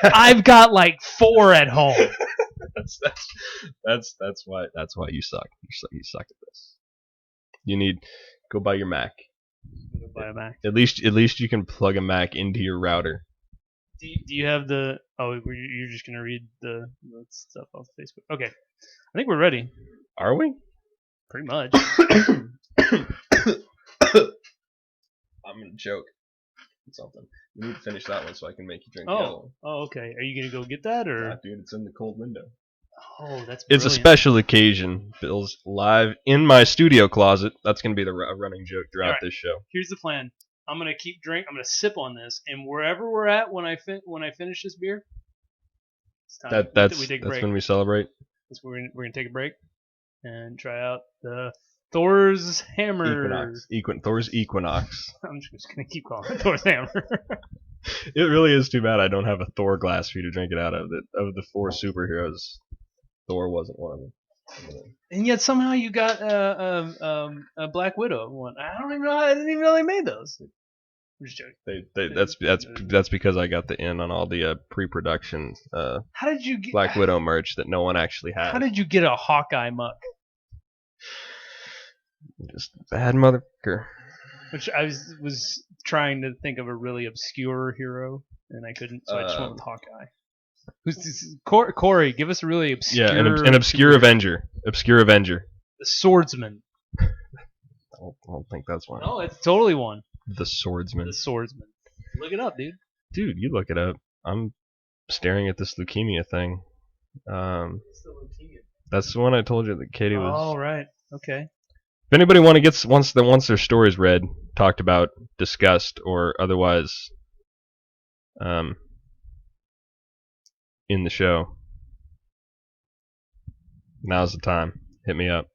I've got like 4 at home. That's why you suck. You suck at this. You need go buy your Mac. Buy a Mac. At least you can plug a Mac into your router. Do you have the? Oh, you're just gonna read the stuff off Facebook. Okay, I think we're ready. Are we? Pretty much. I'm gonna choke. Something. You need to finish that one so I can make you drink the Oh. other one. Oh, okay. Are you gonna go get that or? Nah, dude, it's in the cold window. Oh, that's. It's a brilliant. special occasion. Bill's live in my studio closet. That's gonna be the running joke throughout Alright. this show. Here's the plan. I'm gonna keep drink. I'm gonna sip on this, and wherever we're at when I finish this beer, it's time. That's we take a break. when we celebrate. That's when we're gonna take a break and try out the Thor's Hammer. Thor's Equinox. I'm just gonna keep calling it Thor's Hammer. It really is too bad I don't have a Thor glass for you to drink it out of. Of the 4 superheroes, Thor wasn't one of them. And yet somehow you got a Black Widow one. I didn't even know they made those. I'm just joking. That's because I got the in on all the pre-production How did you get Black Widow merch that no one actually had. How did you get a Hawkeye muck? Just bad motherfucker. Which I was trying to think of a really obscure hero, and I couldn't, so I just went with Hawkeye. Who's this? Corey, give us a really obscure... Yeah, an obscure Avenger. Obscure Avenger. The Swordsman. I don't think that's one. No, it's totally one. The Swordsman. The Swordsman. Look it up, dude. Dude, you look it up. I'm staring at this leukemia thing. That's the one I told you that Katie was... Oh, right. Okay. If anybody wants their stories read, talked about, discussed, or otherwise in the show, now's the time. Hit me up.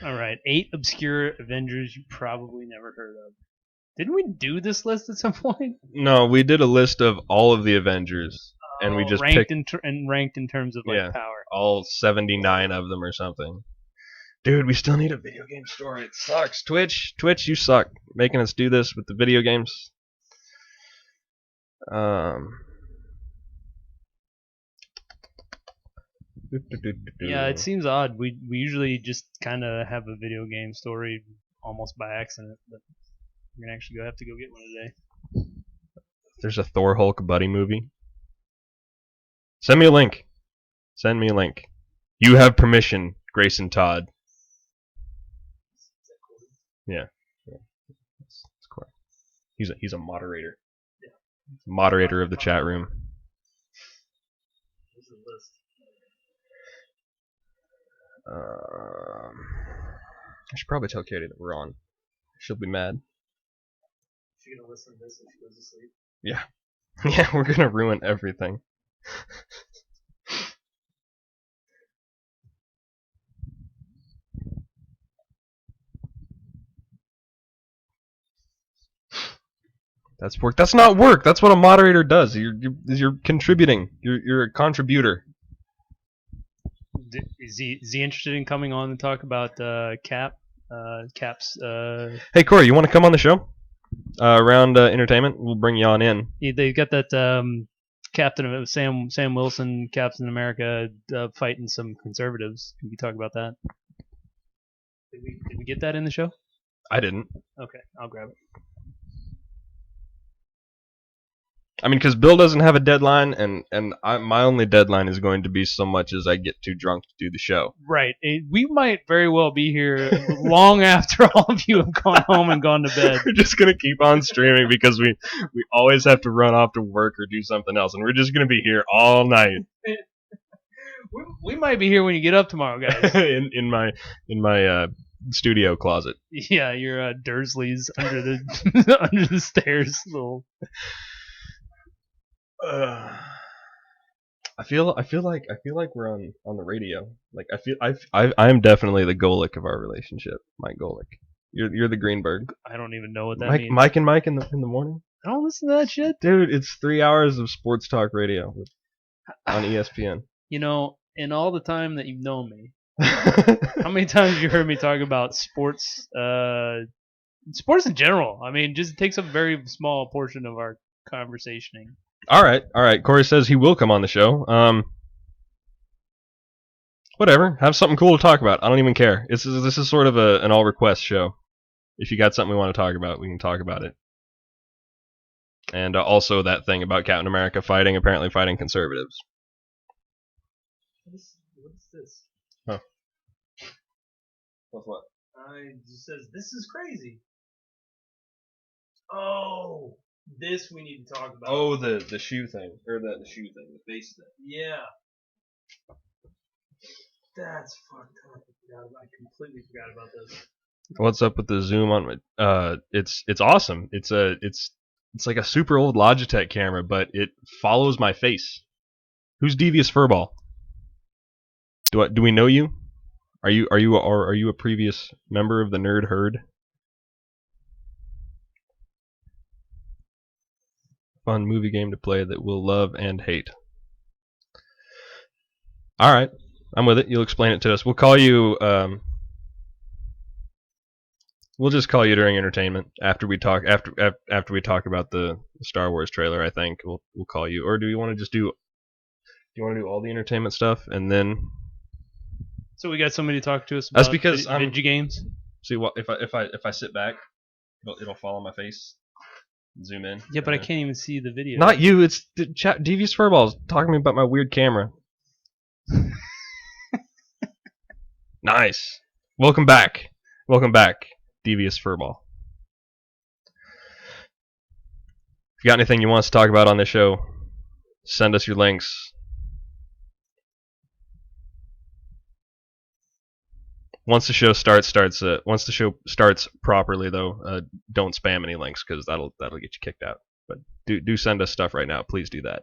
All right. 8 obscure Avengers you probably never heard of. Didn't we do this list at some point? No, we did a list of all of the Avengers, and we just ranked picked ranked in terms of power. all 79 of them or something. Dude, we still need a video game story. It sucks. Twitch, you suck. Making us do this with the video games. Yeah, it seems odd. We usually just kind of have a video game story almost by accident, but we're gonna actually have to go get one today. There's a Thor Hulk buddy movie. Send me a link. You have permission, Grayson Todd. Yeah. That's correct. He's a moderator. Yeah. Moderator of the chat room. This is the list. I should probably tell Katie that we're on. She'll be mad. She's gonna listen to this if she goes to sleep. Yeah. Yeah, we're gonna ruin everything. That's work. That's not work. That's what a moderator does. You're contributing. You're a contributor. Is he interested in coming on to talk about Cap's? Hey Corey, you want to come on the show? Around entertainment, we'll bring you on in. Yeah, they've got that Captain of Sam Wilson, Captain America, fighting some conservatives. Can you talk about that? Did we get that in the show? I didn't. Okay, I'll grab it. I mean, because Bill doesn't have a deadline, and my only deadline is going to be so much as I get too drunk to do the show. Right. We might very well be here long after all of you have gone home and gone to bed. We're just going to keep on streaming because we always have to run off to work or do something else, and we're just going to be here all night. We might be here when you get up tomorrow, guys. in my studio closet. Yeah, your Dursley's under the under the stairs. Little. I feel like we're on the radio. Like I am definitely the Golic of our relationship, Mike Golic. You're the Greenberg. I don't even know what that means. Mike and Mike in the morning. I don't listen to that shit, dude. It's 3 hours of sports talk radio on ESPN. You know, in all the time that you've known me, how many times have you heard me talk about sports? Sports in general. I mean, just it takes up a very small portion of our conversationing. All right. Corey says he will come on the show. Whatever. Have something cool to talk about. I don't even care. This is sort of an all request show. If you got something we want to talk about, we can talk about it. And also that thing about Captain America apparently fighting conservatives. What is this? Huh. What's what? It just says, this is crazy. Oh, this we need to talk about. Oh, the shoe thing. Or the shoe thing. The face thing. Yeah. That's fucked up. I completely forgot about this. What's up with the zoom on it's awesome. It's like a super old Logitech camera, but it follows my face. Who's Devious Furball? Do we know you? Are you a previous member of the Nerd Herd? Fun movie game to play that we'll love and hate. All right, I'm with it. You'll explain it to us. We'll call you. We'll just call you during entertainment after we talk after we talk about the Star Wars trailer. I think we'll call you. Or do you want to just do? Do you want to do all the entertainment stuff and then? So we got somebody to talk to us about. That's because video games. See what if I sit back, it'll follow my face. Zoom in. Yeah, but I can't even see the video. Not you. It's the chat. Devious Furballs talking to me about my weird camera. Nice. Welcome back, Devious Furball. If you got anything you want us to talk about on this show, send us your links. Once the show starts properly though, don't spam any links because that'll get you kicked out. But do send us stuff right now. Please do that.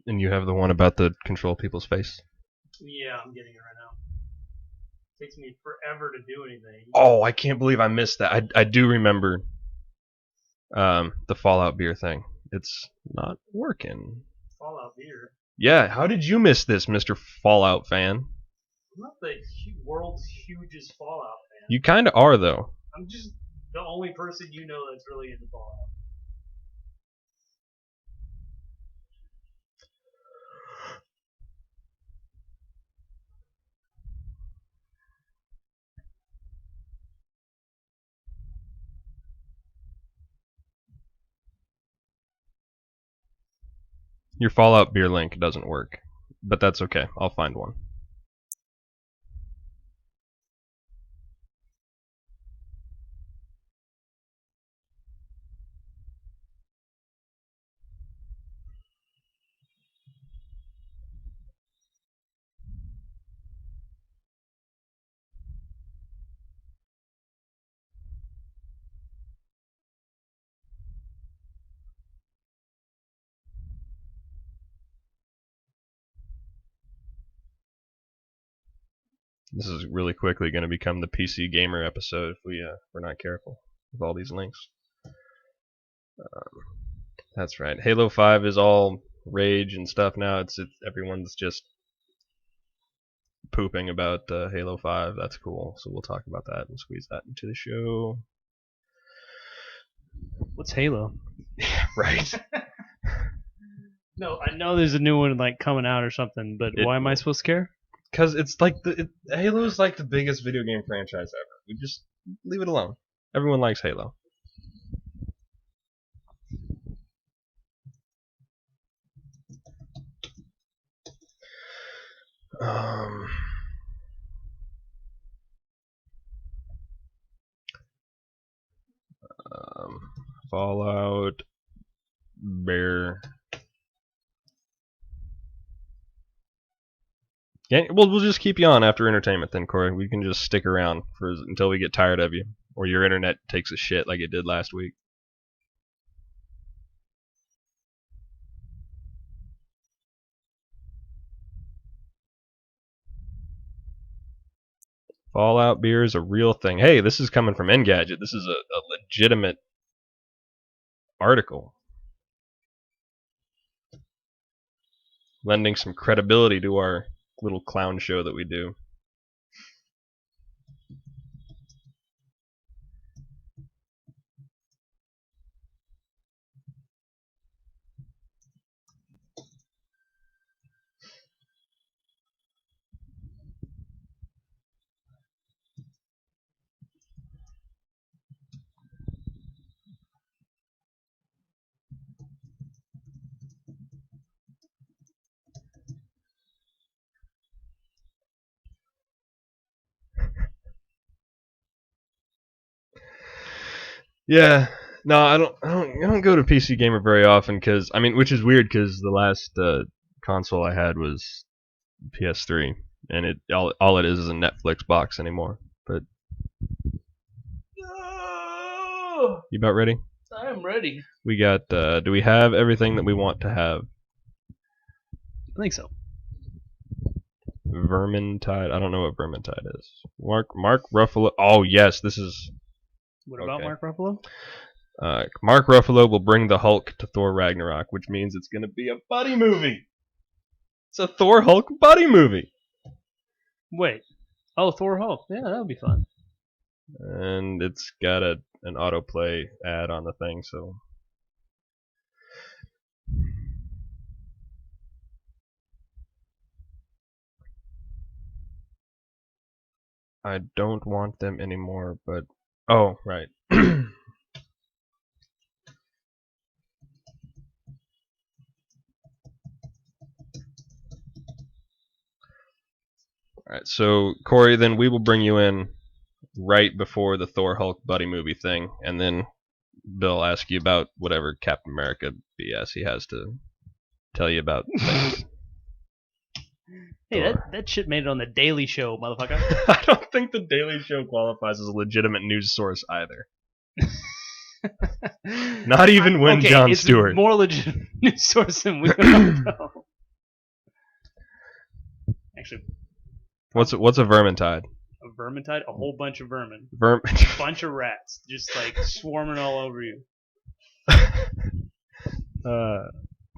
And you have the one about the control people's face? Yeah, I'm getting it right now. It takes me forever to do anything. Oh, I can't believe I missed that. I do remember the Fallout beer thing. It's not working. Fallout beer? Yeah, how did you miss this, Mr. Fallout fan? I'm not the world's hugest Fallout fan. You kind of are, though. I'm just the only person you know that's really into Fallout. Your Fallout beer link doesn't work, but that's okay. I'll find one. This is really quickly going to become the PC Gamer episode if we're not careful with all these links. That's right. Halo 5 is all rage and stuff now. It's everyone's just pooping about Halo 5. That's cool. So we'll talk about that and squeeze that into the show. What's Halo? Right. No, I know there's a new one like coming out or something, but why am I supposed to care? Because it's like Halo's like the biggest video game franchise ever. We just leave it alone. Everyone likes Halo. Fallout Bear. Yeah, we'll just keep you on after entertainment then, Corey. We can just stick around until we get tired of you, or your internet takes a shit like it did last week. Fallout beer is a real thing. Hey, this is coming from Engadget. This is a legitimate article. Lending some credibility to our little clown show that we do. Yeah, no, I don't go to PC Gamer very often because which is weird because the last console I had was PS3, and all it is a Netflix box anymore. But you about ready? I am ready. We got. Do we have everything that we want to have? I think so. Vermintide. I don't know what Vermintide is. Mark Ruffalo. Oh yes, this is. What about Okay. Mark Ruffalo? Mark Ruffalo will bring the Hulk to Thor Ragnarok, which means it's going to be a buddy movie. It's a Thor Hulk buddy movie. Wait. Oh, Thor Hulk. Yeah, that would be fun. And it's got an autoplay ad on the thing, so. I don't want them anymore, but. Oh, right. Alright, so Corey, then we will bring you in right before the Thor Hulk buddy movie thing, and then Bill ask you about whatever Captain America BS he has to tell you about things. Hey, Thor. that shit made it on the Daily Show, motherfucker. I don't think the Daily Show qualifies as a legitimate news source either. Not even when okay, Jon it's Stewart. More legitimate news source than we know. Actually, What's a Vermintide? a vermintide, a whole bunch of vermin, Verm. a bunch of rats, just like swarming all over you.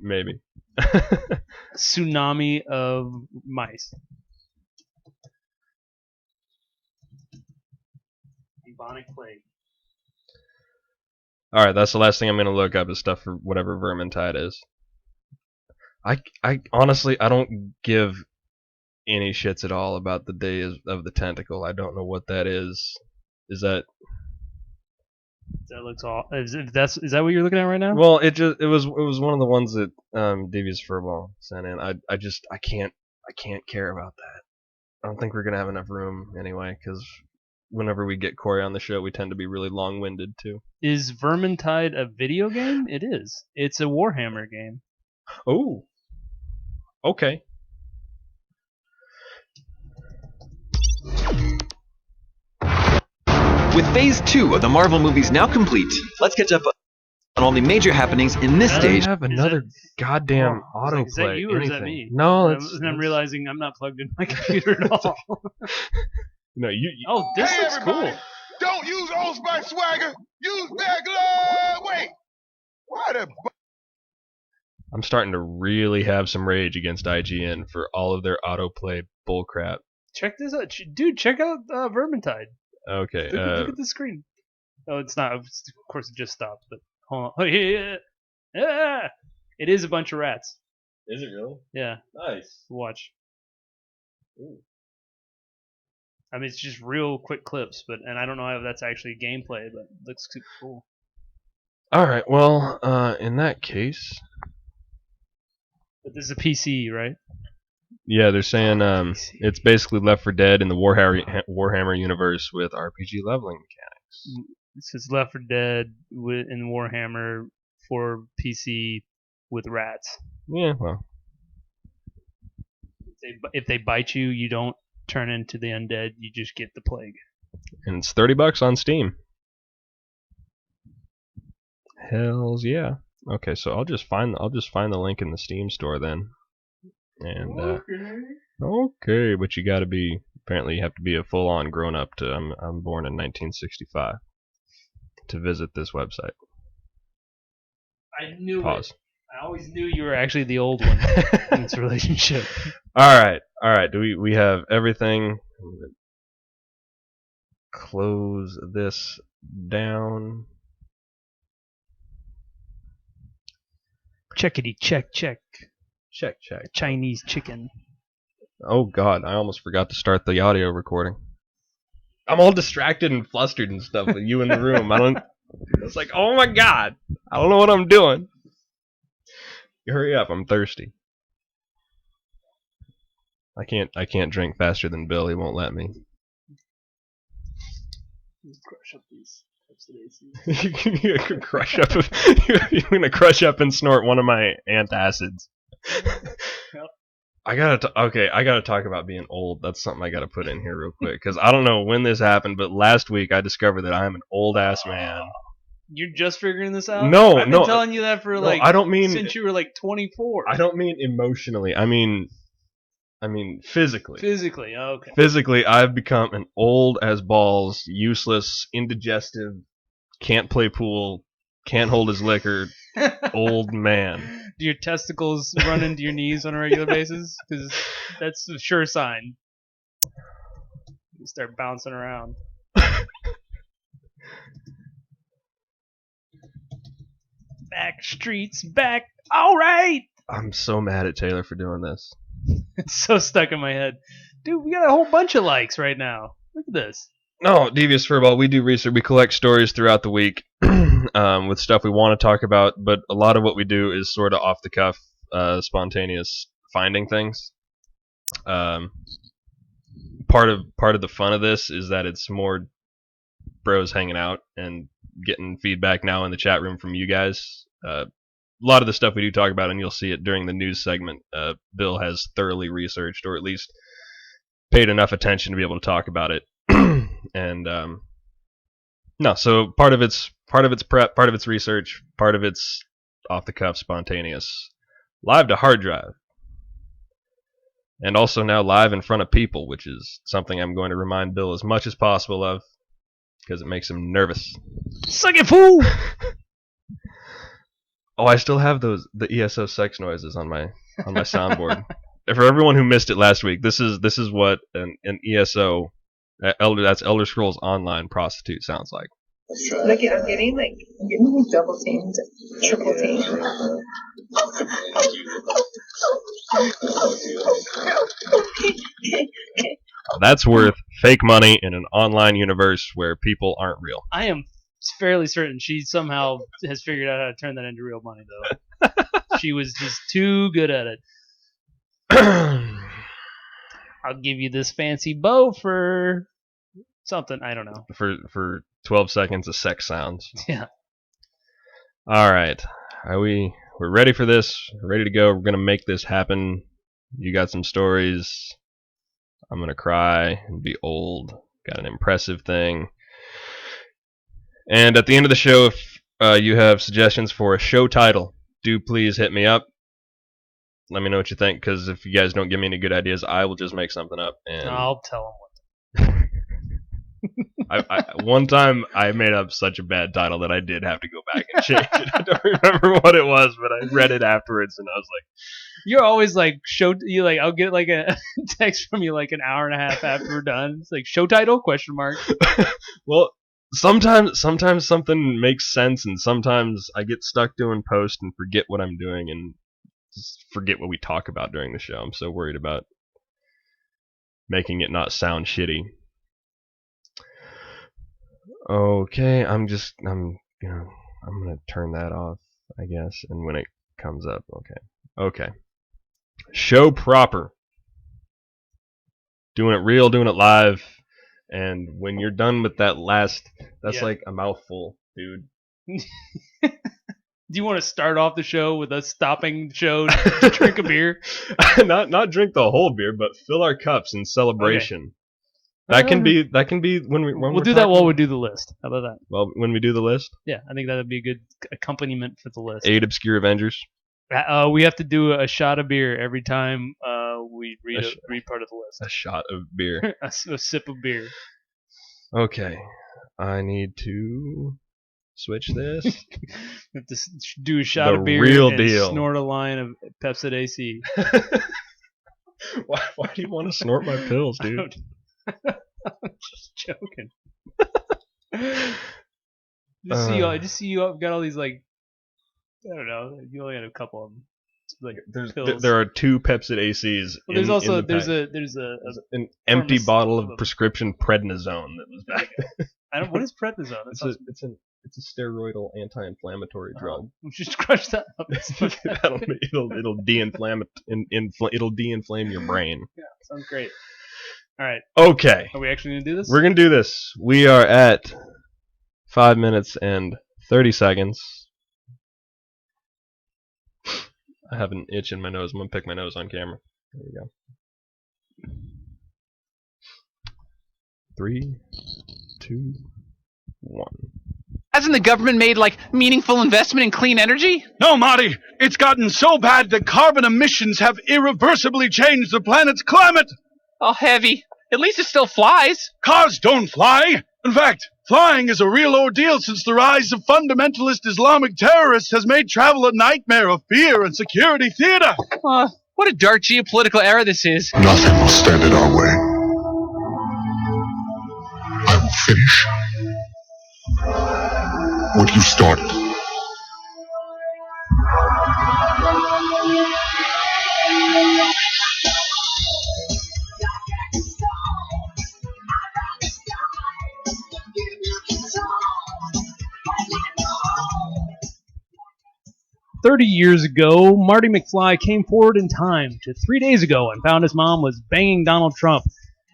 Maybe. Tsunami of mice. Bubonic plague. All right, that's the last thing I'm gonna look up is stuff for whatever Vermintide is. I honestly I don't give any shits at all about the Day of the Tentacle. I don't know what that is. Is that? That looks all. Is that what you're looking at right now? Well, it was one of the ones that Devious Furball sent in. I can't care about that. I don't think we're gonna have enough room anyway, because whenever we get Corey on the show, we tend to be really long-winded too. Is Vermintide a video game? It is. It's a Warhammer game. Oh. Okay. With Phase 2 of the Marvel movies now complete, let's catch up on all the major happenings in this I stage. have another goddamn Oh, I was like, autoplay. is that you or is that anything. me? No, And I'm realizing I'm not plugged in my computer at all. No, you. Oh, this Hey, looks everybody. cool. Don't use Old Spice swagger. Use Bear Glove. Wait. Why the? I'm starting to really have some rage against IGN for all of their autoplay bullcrap. Check this out, dude. Check out Vermintide. Okay. Look at the screen. Oh, it's not. Of course, it just stopped. But hold on. Oh, yeah. It is a bunch of rats. Is it really? Yeah. Nice. Watch. Ooh. I mean, it's just real quick clips, and I don't know if that's actually gameplay, but it looks super cool. All right. Well, in that case, But this is a PC, right? yeah, they're saying it's basically Left 4 Dead in the Warhammer universe with RPG leveling mechanics. This is Left 4 Dead in Warhammer for PC with rats. Yeah. Well. If they bite you, you don't turn into the undead. You just get the plague. And it's $30 on Steam. Hells yeah. Okay, so I'll just find the link in the Steam store then. And okay, but you gotta be Apparently, you have to be a full-on grown-up to. I'm born in 1965 to visit this website. I knew Pause. it. I always knew you were actually the old one in this relationship. All right. Do we have everything? I'm gonna close this down. Checkity check. Check. Chinese chicken. Oh God, I almost forgot to start the audio recording. I'm all distracted and flustered and stuff with you in the room. It's like, oh my God, I don't know what I'm doing. Hurry up, I'm thirsty. I can't drink faster than Bill. He won't let me. Crush up these You're gonna crush up. You're gonna crush up and snort one of my antacids. Yep. I gotta talk about being old. That's something I gotta put in here real quick because I don't know when this happened, but last week I discovered that I'm an old ass man. You're just figuring this out? No, I've been telling you that for I don't mean since you were like 24. I don't mean emotionally. I mean physically. Physically, okay. Physically, I've become an old as balls, useless, indigestive, can't play pool, can't hold his liquor, old man. Do your testicles run into your knees on a regular basis? Because that's a sure sign. You start bouncing around. Back streets back. All right. I'm so mad at Taylor for doing this. It's so stuck in my head. Dude, we got a whole bunch of likes right now. Look at this. No, Devious Furball, we do research. We collect stories throughout the week with stuff we want to talk about, but a lot of what we do is sort of off the cuff, spontaneous finding things. Part of the fun of this is that it's more bros hanging out and getting feedback now in the chat room from you guys. A lot of the stuff we do talk about, and you'll see it during the news segment, Bill has thoroughly researched, or at least paid enough attention to be able to talk about it. And no, so part of it's prep, part of it's research, part of it's off the cuff, spontaneous, live to hard drive, and also now live in front of people, which is something I'm going to remind Bill as much as possible of because it makes him nervous. Suck it, fool! Oh, I still have the ESO sex noises on my soundboard. For everyone who missed it last week, this is what an ESO that's Elder Scrolls Online prostitute sounds like. Look, I'm getting double teamed, triple teamed. That's worth fake money in an online universe where people aren't real. I am fairly certain she somehow has figured out how to turn that into real money, though. She was just too good at it. I'll give you this fancy bow for something. I don't know. For 12 seconds of sex sounds. Yeah. All right. We're ready for this. We're ready to go. We're going to make this happen. You got some stories. I'm going to cry and be old. Got an impressive thing. And at the end of the show, if you have suggestions for a show title, do please hit me up. Let me know what you think, because if you guys don't give me any good ideas, I will just make something up. And I'll tell them what. one time I made up such a bad title that I did have to go back and change it. I don't remember what it was, but I read it afterwards and I was like, you're always like I'll get like a text from you like an hour and a half after we're done. It's like show title ? Well, sometimes something makes sense, and sometimes I get stuck doing post and forget what I'm doing and just forget what we talk about during the show. I'm so worried about making it not sound shitty. Okay, I'm gonna turn that off, I guess, and when it comes up, okay. Show proper. Doing it real, doing it live, and when you're done with that last, that's like a mouthful, dude. Do you want to start off the show with us stopping the show to drink a beer? not drink the whole beer, but fill our cups in celebration. Okay. That can be when we'll do that while we do the list. How about that? Well, when we do the list? Yeah, I think that would be a good accompaniment for the list. 8 obscure Avengers. We have to do a shot of beer every time we read part of the list. A shot of beer. a sip of beer. Okay. I need to switch this. Have to do a shot The of beer real and deal. snort a line of Pepsid AC. Why do you want to snort my pills, dude? Just joking. Just see you got all these like, I don't know. You only had a couple of them. Like pills. There are 2 Pepsid ACs. Well, there's also in the there's an empty pharmacy- bottle of prescription prednisone that was back there. I don't. What is prednisone? It's a steroidal anti-inflammatory drug. We should crush that up. it'll de-inflame it'll de-inflame your brain. Yeah, sounds great. All right. Okay, Are we actually gonna do this? we're gonna do this. We are at 5 minutes and 30 seconds. I have an itch in my nose. I'm gonna pick my nose on camera. There we go. 3, 2, 1. Hasn't the government made, meaningful investment in clean energy? No, Marty. It's gotten so bad that carbon emissions have irreversibly changed the planet's climate. Oh, heavy. At least it still flies. Cars don't fly. In fact, flying is a real ordeal since the rise of fundamentalist Islamic terrorists has made travel a nightmare of fear and security theater. What a dark geopolitical era this is. Nothing will stand in our way. I will finish what you started. "30 years ago, Marty McFly came forward in time to 3 days ago and found his mom was banging Donald Trump.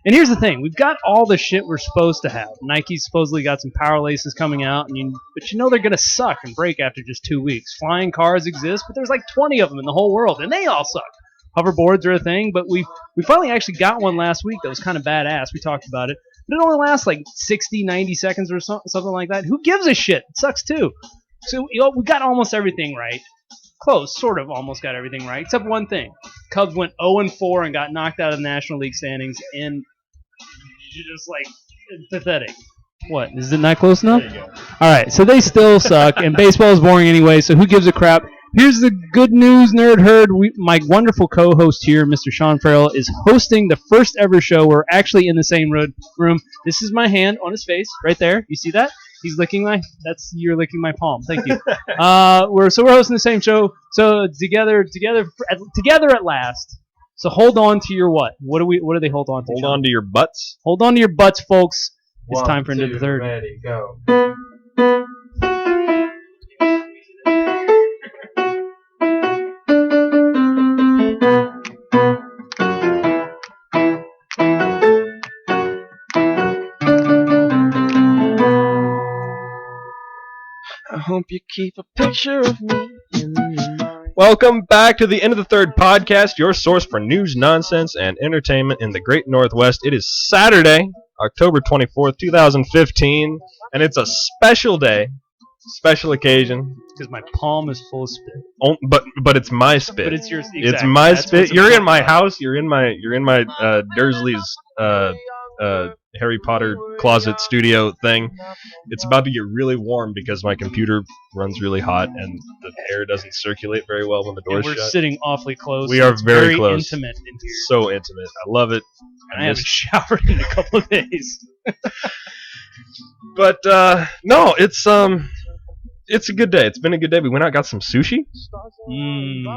And here's the thing, we've got all the shit we're supposed to have. Nike's supposedly got some power laces coming out, but you know they're going to suck and break after just 2 weeks. Flying cars exist, but there's like 20 of them in the whole world, and they all suck. Hoverboards are a thing, but we finally actually got one last week that was kind of badass. We talked about it. But it only lasts like 60, 90 seconds or something like that. Who gives a shit? It sucks too. So we got almost everything right. Close, sort of almost got everything right, except one thing. Cubs went 0-4 and got knocked out of the National League standings, and just like pathetic. What? Is it not close enough? All right, so they still suck, and baseball is boring anyway. So who gives a crap? Here's the good news, Nerd Herd. My wonderful co-host here, Mr. Sean Farrell, is hosting the first ever show. We're actually in the same room. This is my hand on his face, right there. You see that? He's licking you're licking my palm. Thank you. We're hosting the same show. So together at last. So hold on to your what? What do they hold on to? Hold on to your butts. Hold on to your butts, folks. It's time for Into the Third. Ready, go. I hope you keep a picture of me in your mind. Welcome back to the End of the Third podcast, your source for news, nonsense, and entertainment in the Great Northwest. It is Saturday, October 24th, 2015, and it's a special day, special occasion. Because my palm is full of spit. But it's my spit. But it's yours. Exactly. It's my That's spit. what's You're in important. my house. You're in my Dursley's Harry Potter closet studio thing. It's about to get really warm because my computer runs really hot and the air doesn't circulate very well when the And door's we're shut. sitting awfully close. We are It's very close. Intimate in here. So intimate. I love it. And I haven't showered in a couple of days. But no, it's a good day. It's been a good day. We went out and got some sushi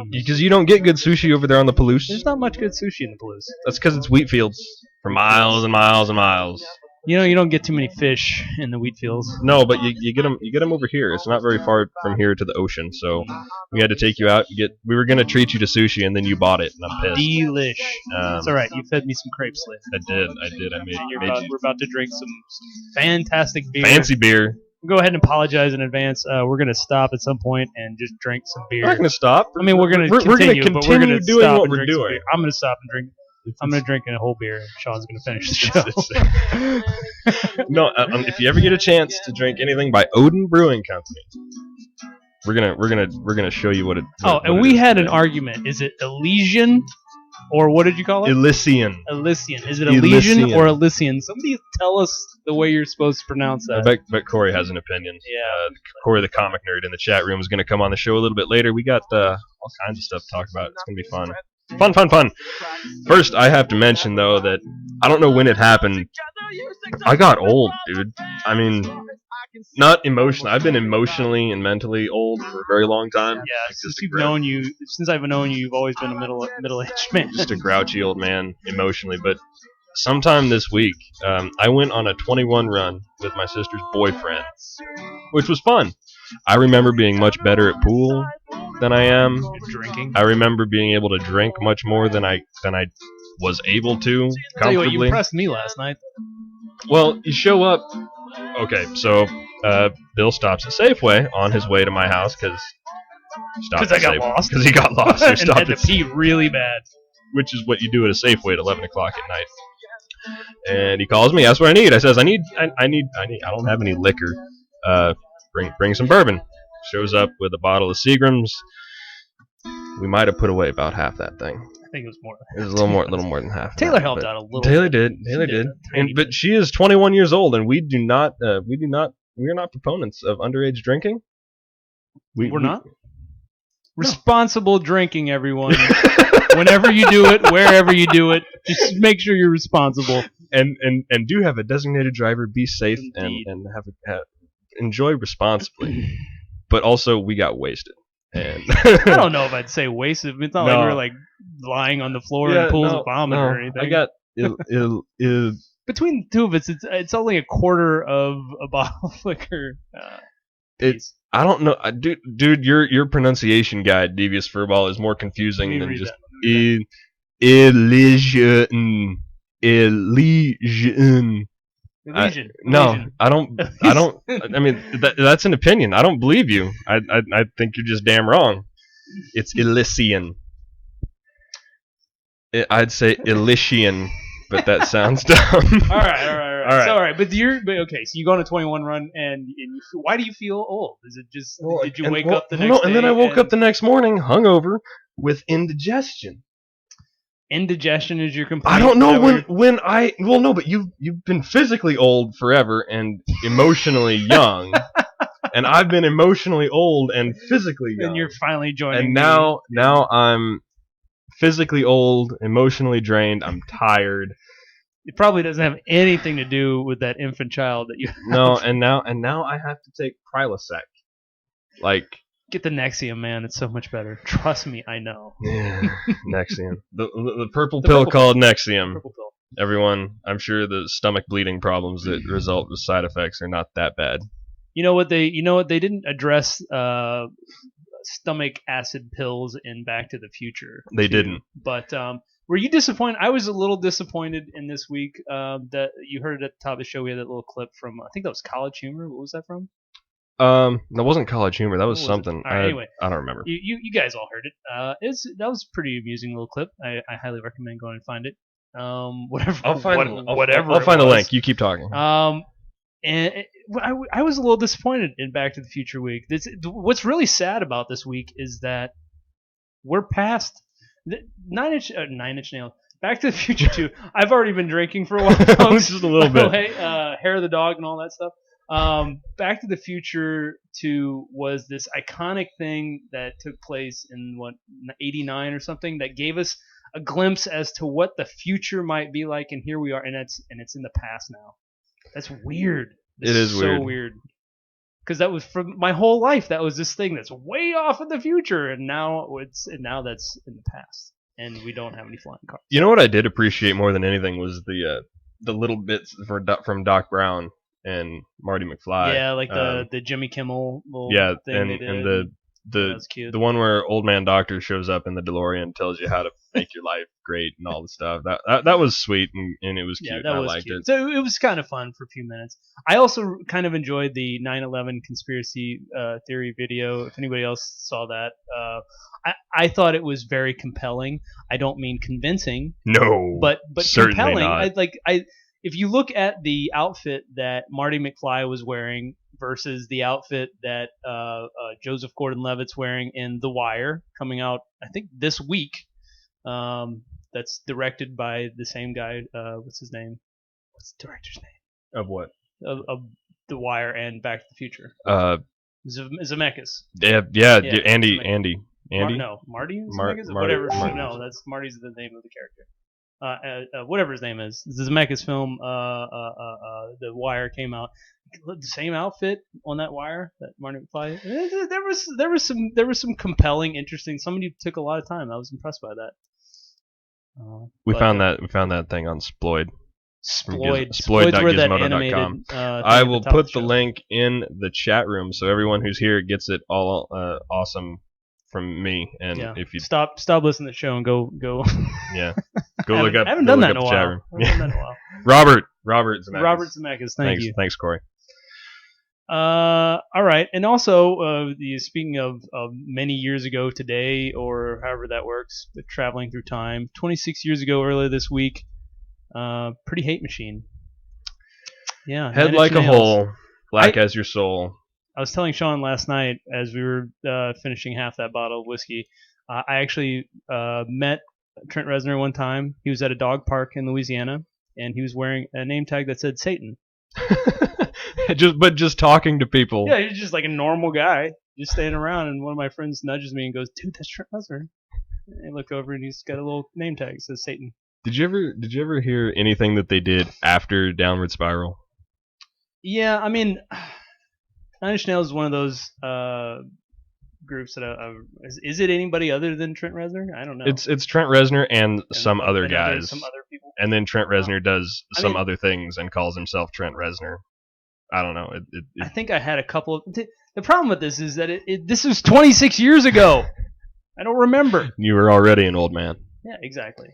because you don't get good sushi over there on the Palouse. There's not much good sushi in the Palouse. That's because it's wheat fields for miles and miles and miles. You know, you don't get too many fish in the wheat fields. No, but you get them over here. It's not very far from here to the ocean, so we had to take you out. We were gonna treat you to sushi, and then you bought it, and I'm pissed. Delish. It's all right. You fed me some crepes later. I did. I made We're about to drink some fantastic beer. fancy beer. Go ahead and apologize in advance. We're gonna stop at some point and just drink some beer. We're not gonna stop. I mean, we're gonna We're gonna continue, but we're gonna doing stop what and we're drink some doing. beer. I'm gonna stop and drink. I'm gonna drink a whole beer. And Sean's gonna finish the show. No, if you ever get a chance to drink anything by Odin Brewing Company, we're gonna show you what it. Oh, what and it we is had today. an argument. Is it Elysian Or what did you call it? Elysian. Elysian. Is it Elysian Elysian. or Elysian? Somebody tell us the way you're supposed to pronounce I that. bet Corey has an opinion. Yeah. Corey the comic nerd in the chat room is going to come on the show a little bit later. We got all kinds of stuff to talk about. It's going to be fun. Fun. First, I have to mention, though, that I don't know when it happened. I got old, dude. I mean, not emotionally. I've been emotionally and mentally old for a very long time. Yeah, since I've known you, you've always been a middle-aged man. Just a grouchy old man emotionally. But sometime this week, I went on a 21 run with my sister's boyfriend, which was fun. I remember being much better at pool than I am. Drinking. I remember being able to drink much more than I was able to Tell you what, you comfortably. impressed me last night. Well, you show up. Okay, so Bill stops at Safeway on his way to my house because I got lost. Because he got lost. He and stopped had to at pee really bad. which is what you do at a Safeway at 11 o'clock at night. And he calls me, asks what I need. I says, I don't have any liquor. Bring some bourbon. Shows up with a bottle of Seagram's. We might have put away about half that thing. I think it was more. It was a little more than half. Taylor that, helped but out a little. Taylor bit. did. Taylor did. Tiny But she is 21 years old, and we are not proponents of underage drinking. We're not? Responsible drinking, everyone. Whenever you do it, wherever you do it, just make sure you're responsible. And do have a designated driver. Be safe Indeed. and enjoy responsibly. But also, we got wasted. And I don't know if I'd say wasted. It's not like No. we were like lying on the floor in pools of vomit or anything. I got Between the two of us, it's only a quarter of a bottle of liquor. It's I don't know, dude. Your pronunciation guide, Devious Furball, is more confusing Let me than read just Elysian. Elysian. Elysian. No, I don't. I mean, that's an opinion. I don't believe you. I think you're just damn wrong. It's Elysian. I'd say Elysian, but that sounds dumb. All right. So, all right, but okay. So you go on a 21 run, and why do you feel old? Is it just did you wake up the next day? And then I woke up the next morning hungover with indigestion. Indigestion is your complaint? I don't know but you've been physically old forever and emotionally young, and I've been emotionally old and physically young. And you're finally joining. And me. now I'm physically old, emotionally drained. I'm tired. It probably doesn't have anything to do with that infant child that you have. No, and now I have to take Prilosec. Like, get the Nexium, man. It's so much better. Trust me, I know. yeah, Nexium. The purple pill called Nexium. Purple pill. Everyone, I'm sure the stomach bleeding problems that result with side effects are not that bad. You know what they didn't address stomach acid pills in Back to the Future. They didn't. But were you disappointed? I was a little disappointed in this week that you heard it at the top of the show. We had that little clip from, I think that was College Humor. What was that from? That wasn't College Humor. That was What was it? something. All right, anyway. I don't remember. You guys all heard it. That was a pretty amusing little clip. I highly recommend going and find it. Whatever. I'll find it the was. link. You keep talking. I was a little disappointed in Back to the Future week. What's really sad about this week is that we're past Nine Inch Nails. Back to the Future 2. I've already been drinking for a while, folks. Just a little bit. Hey, Hair of the Dog and all that stuff. Back to the Future 2 was this iconic thing that took place in 89 or something that gave us a glimpse as to what the future might be like, and here we are, and it's in the past now. That's weird. It is so weird. Because that was for my whole life. That was this thing that's way off in the future, and now that's in the past, and we don't have any flying cars. You know what I did appreciate more than anything was the little bits from Doc Brown and Marty McFly. Yeah, like the Jimmy Kimmel little thing and they did. and That was cute. the one where Old Man Doctor shows up in the DeLorean and tells you how to make your life great and all the stuff. That was sweet and it was cute. Yeah, that I was liked cute. it. So it was kind of fun for a few minutes. I also kind of enjoyed the 9/11 conspiracy theory video. If anybody else saw that, I thought it was very compelling. I don't mean convincing, No, but certainly compelling. not. If you look at the outfit that Marty McFly was wearing versus the outfit that Joseph Gordon-Levitt's wearing in The Wire, coming out I think this week, the that's directed by the same guy. What's his name? What's the director's name? Of what? Of The Wire and Back to the Future. Zemeckis. Yeah, Yeah, Andy. Marty Marty. Zemeckis? Whatever. No, that's Marty's the name of the character. Whatever his name is. The Zemeckis film, The Wire came out. The same outfit on that Wire that Marty McFly. There was some compelling, interesting. Somebody took a lot of time. I was impressed by that. We found that thing on Sploid. Sploid. Sploid.gizmodo.com. I will put the show. link in the chat room so everyone who's here gets it all awesome from me. And if you stop listening to the show and go yeah, go look up. I haven't go done look that in up a the chat while. room. I haven't done that in a while. Robert Zemeckis. Robert Zemeckis. Thank you. Thanks, Corey. All right, and also speaking of many years ago today, or however that works, but traveling through time, 26 years ago earlier this week, Pretty Hate Machine. Yeah. Head 9 like Inch a Nails. hole, black as your soul. I was telling Sean last night as we were finishing half that bottle of whiskey, I actually met Trent Reznor one time. He was at a dog park in Louisiana, and he was wearing a name tag that said Satan. just talking to people. Yeah, he's just like a normal guy, just standing around, and one of my friends nudges me and goes, "Dude, that's Trent Reznor." And I look over, and he's got a little name tag that says Satan. Did you ever hear anything that they did after Downward Spiral? Yeah, I mean, Nine Inch Nails is one of those groups that is it anybody other than Trent Reznor? I don't know. It's Trent Reznor and some other and guys. some other people. And then Trent Reznor does some mean, other things and calls himself Trent Reznor. I don't know. I think I had a couple of. The problem with this is that this was 26 years ago. I don't remember. You were already an old man. Yeah, exactly.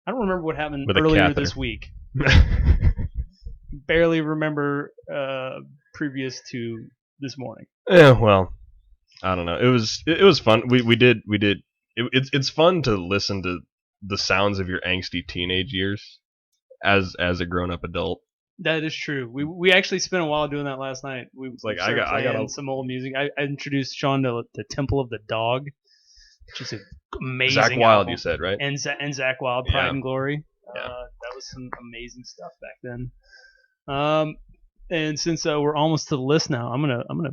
I don't remember what happened With a earlier catheter. this week. Barely remember previous to this morning. Yeah, well, I don't know. It was fun. We did. It's fun to listen to the sounds of your angsty teenage years as a grown up adult. That is true. We actually spent a while doing that last night. We like, started I got playing some old music. I introduced Sean to the Temple of the Dog, which is an amazing Zach Wilde, album. you said, right? And Zach Wilde, Pride Yeah. and Glory. Yeah. That was some amazing stuff back then. And since we're almost to the list now, I'm gonna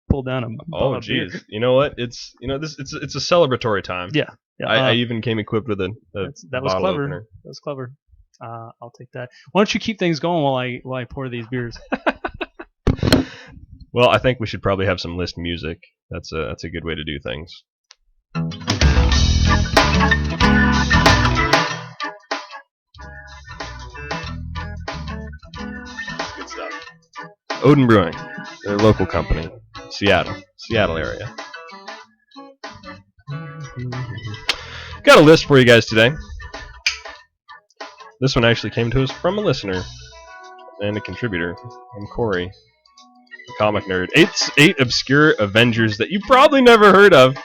pull down a Oh, a beer. jeez. You know what? It's it's a celebratory time. Yeah. I even came equipped with a that was bottle clever. opener. That was clever. I'll take that. Why don't you keep things going while I pour these beers? Well, I think we should probably have some list music. That's a good way to do things. Good stuff. Odin Brewing, their local company, Seattle area. Got a list for you guys today. This one actually came to us from a listener and a contributor. I'm Corey, the comic nerd. Eight obscure Avengers that you probably never heard of.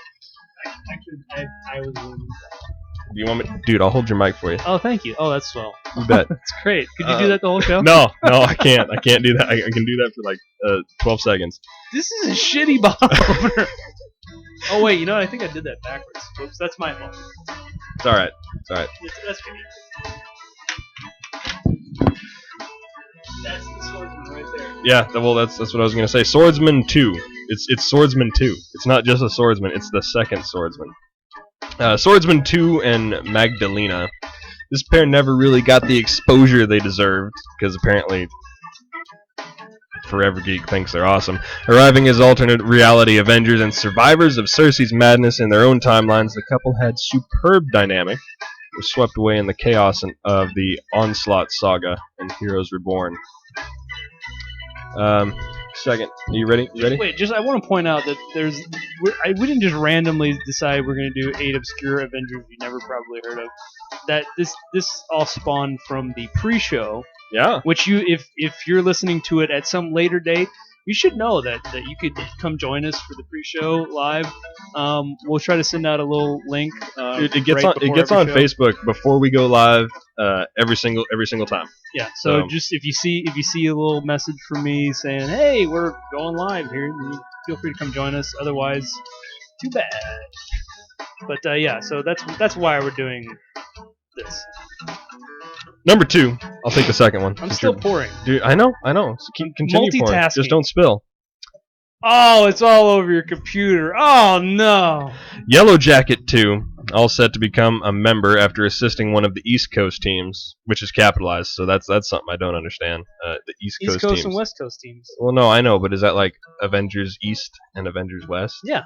Actually, I was. Do you want me? Dude, I'll hold your mic for you. Oh, thank you. Oh, that's swell. You bet. That's great. Could you do that the whole show? No, I can't. I can't do that. I can do that for like 12 seconds. This is a shitty bottle opener. Oh wait, you know what? I think I did that backwards. Oops, that's my fault. It's all right. That's good. That's the swordsman right there. Yeah, well, that's what I was gonna say. Swordsman 2. It's Swordsman 2. It's not just a swordsman. It's the second swordsman. Swordsman 2 and Magdalena. This pair never really got the exposure they deserved because apparently Forever Geek thinks they're awesome. Arriving as alternate reality Avengers and survivors of Cersei's madness in their own timelines, the couple had superb dynamic. Were swept away in the chaos of the Onslaught saga and Heroes Reborn. Second, are you ready? Wait, I want to point out that we didn't just randomly decide we're going to do 8 obscure Avengers you never probably heard of. That this all spawned from the pre-show, Yeah. which if you're listening to it at some later date, you should know that you could come join us for the pre-show live. We'll try to send out a little link. It gets right on before every show. Facebook before we go live every single time. Yeah. So So- just if you see a little message from me saying, "Hey, we're going live here," feel free to come join us. Otherwise, too bad. But yeah, so that's why we're doing this. Number 2. I'll take the second one. I'm still pouring. Dude, I know. So continue pouring. Multitasking. Just don't spill. Oh, it's all over your computer. Oh, no. Yellow Jacket 2, all set to become a member after assisting one of the East Coast teams, which is capitalized, so that's something I don't understand. The East Coast teams. And West Coast teams. Well, no, I know, but is that like Avengers East and Avengers West? Yeah.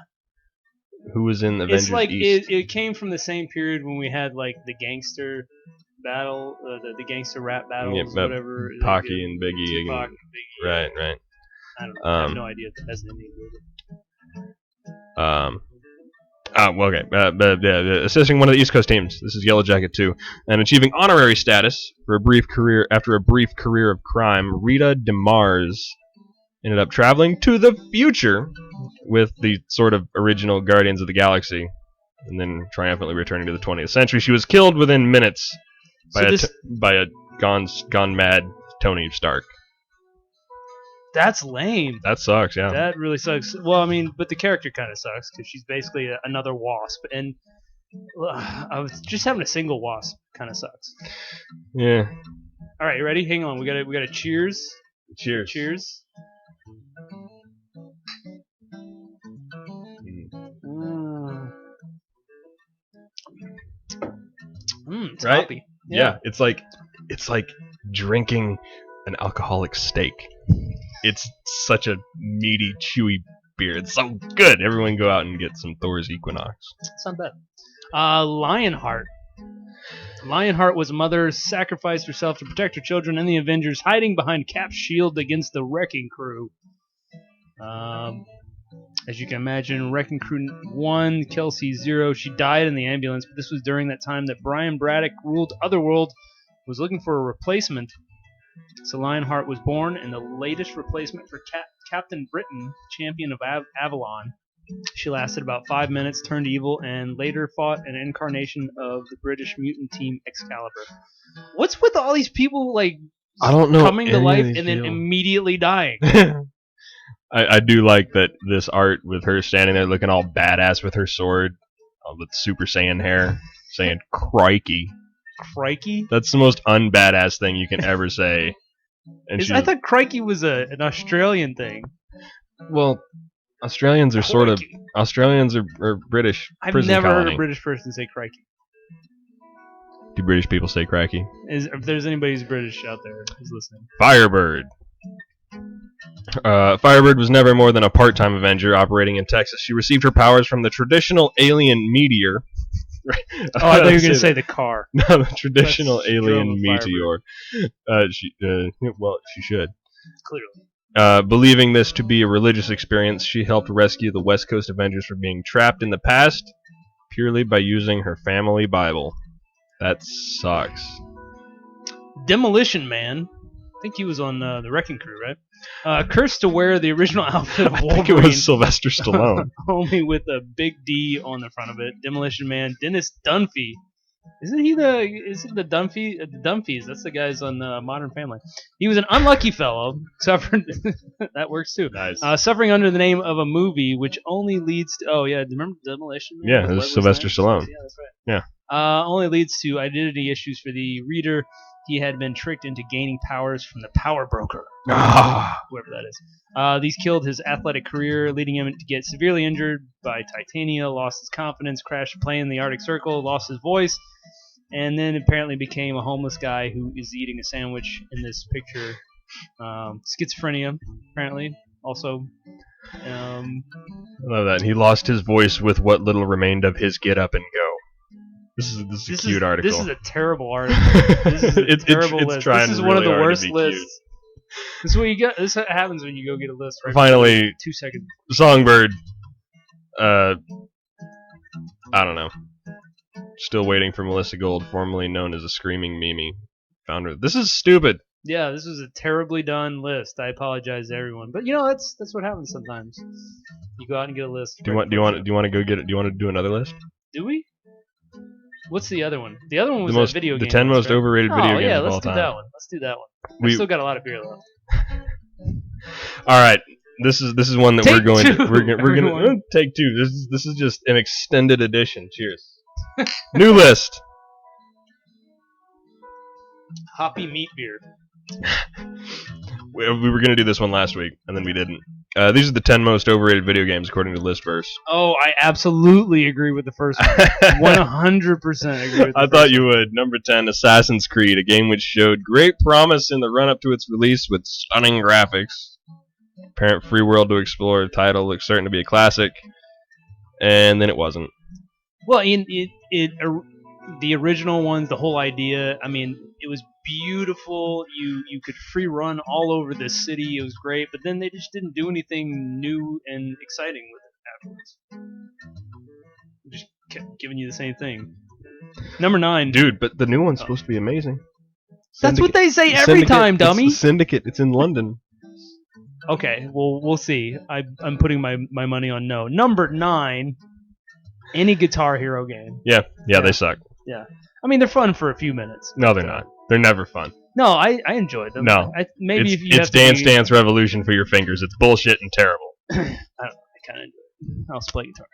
Who was in Avengers It's like East? it came from the same period when we had like the gangster battle, the gangster rap battles, whatever. Pocky and Biggie. Tupac and Biggie. Right. I don't know. I have no idea if that's an Indian movie. Okay. Assisting one of the East Coast teams. This is Yellow Jacket 2, and achieving honorary status for a brief career of crime. Rita DeMars ended up traveling to the future with the sort of original Guardians of the Galaxy, and then triumphantly returning to the 20th century. She was killed within minutes by a gone mad Tony Stark. That's lame. That sucks, yeah. That really sucks. Well, I mean, but the character kind of sucks because she's basically another wasp, and I was just having a single wasp kind of sucks. Yeah. All right, you ready? Hang on. We got to cheers. Cheers. Cheers. It's right? hoppy. Yeah, it's like drinking an alcoholic steak. It's such a meaty, chewy beer. It's so good. Everyone go out and get some Thor's Equinox. It's not bad. Lionheart. Lionheart was a mother, sacrificed herself to protect her children and the Avengers, hiding behind Cap's shield against the Wrecking Crew. As you can imagine, Wrecking Crew 1, Kelsey 0. She died in the ambulance, but this was during that time that Brian Braddock ruled Otherworld, was looking for a replacement. So Lionheart was born, and the latest replacement for Captain Britain, champion of Avalon. She lasted about 5 minutes, turned evil, and later fought an incarnation of the British mutant team Excalibur. What's with all these people I don't know coming to any life of these and then people. immediately dying? I do like that this art with her standing there looking all badass with her sword, with Super Saiyan hair, saying "crikey." Crikey? That's the most unbadass thing you can ever say. And I thought crikey was an Australian thing. well, Australians are Australians are British I've prison never colony. heard a British person say crikey. Do British people say cracky? If there's anybody who's British out there who's listening. Firebird. Firebird was never more than a part-time Avenger operating in Texas. She received her powers from the traditional alien meteor. Oh, I thought you were going to say the car. No, the traditional That's alien Firebird. meteor. She should. Clearly. Believing this to be a religious experience, she helped rescue the West Coast Avengers from being trapped in the past purely by using her family Bible. That sucks. Demolition Man. I think he was on the Wrecking Crew, right? Cursed to wear the original outfit of I Wolverine. think it was Sylvester Stallone. Only with a big D on the front of it. Demolition Man. Dennis Dunphy. Isn't he the Dunphy? The Dunphys. That's the guys on Modern Family. He was an unlucky fellow. Suffered. That works too. Nice. Suffering under the name of a movie, which only leads to. Oh yeah, do you remember Demolition Man? Yeah, this is Sylvester Stallone. Yeah, that's right. Yeah. Only leads to identity issues for the reader. He had been tricked into gaining powers from the Power Broker, whoever that is. These killed his athletic career, leading him to get severely injured by Titania, lost his confidence, crashed a plane in the Arctic Circle, lost his voice, and then apparently became a homeless guy who is eating a sandwich in this picture. Schizophrenia, apparently, also. I love that. He lost his voice with what little remained of his get up and go. This is a cute article. This is a terrible article. This is a terrible list. This is one of the worst lists. This is what you get. This happens when you go get a list. Right Finally, 2 seconds. Songbird. I don't know. Still waiting for Melissa Gold, formerly known as a Screaming Mimi, founder. This is stupid. Yeah, this was a terribly done list. I apologize to everyone, but that's what happens sometimes. You go out and get a list. Do you want to go get it? Do you want to do another list? Do we? What's the other one? The other one was that video game. The 10 list, most right? overrated video games of all let's do time. that one. Let's do that one. We still got a lot of beer left. All right, this is one that Take we're going two, to we're going to take two. This is just an extended edition. Cheers. New list. Hoppy meat beer. We were gonna do this one last week, and then we didn't. These are the 10 most overrated video games according to Listverse. Oh, I absolutely agree with the first one. 100% agree with the I first thought you would. Number 10, Assassin's Creed, a game which showed great promise in the run-up to its release with stunning graphics. Apparent free world to explore. The title looks certain to be a classic, and then it wasn't. Well, the original ones, the whole idea, I mean, it was beautiful. You could free run all over the city. It was great, but then they just didn't do anything new and exciting with it afterwards. Just kept giving you the same thing. Number 9. Dude, but the new one's supposed to be amazing. That's what they say every time, dummy. It's Syndicate. It's in London. Okay, well, we'll see. I'm putting my money on no. Number 9, any Guitar Hero game. Yeah, they suck. Yeah. I mean, they're fun for a few minutes. No, they're not. They're never fun. No, I enjoyed them. No. Maybe if you it's have to Dance be- Dance Revolution for your fingers. It's bullshit and terrible. I don't know. I kind of enjoy it. I'll play guitar.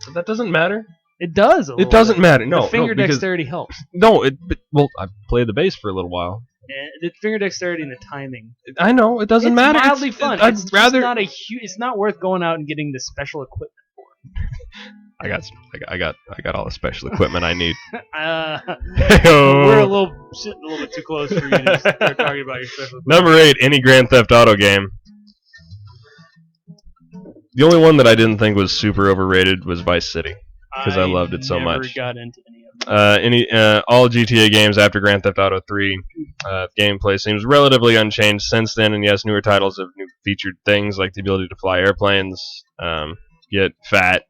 But that doesn't matter. It does. It doesn't matter. No, the finger because, dexterity helps. No, well, I played the bass for a little while. And the finger dexterity and the timing. I know it doesn't It's matter. mildly fun. I'd It's rather. just not it's not worth going out and getting the special equipment for. I got all the special equipment I need. We're sitting a little bit too close for you to start talking about your special equipment. Number 8, any Grand Theft Auto game. The only one that I didn't think was super overrated was Vice City, because I loved it so much. Never got into any of them. All GTA games after Grand Theft Auto 3, gameplay seems relatively unchanged since then, and yes, newer titles have new featured things like the ability to fly airplanes, get fat,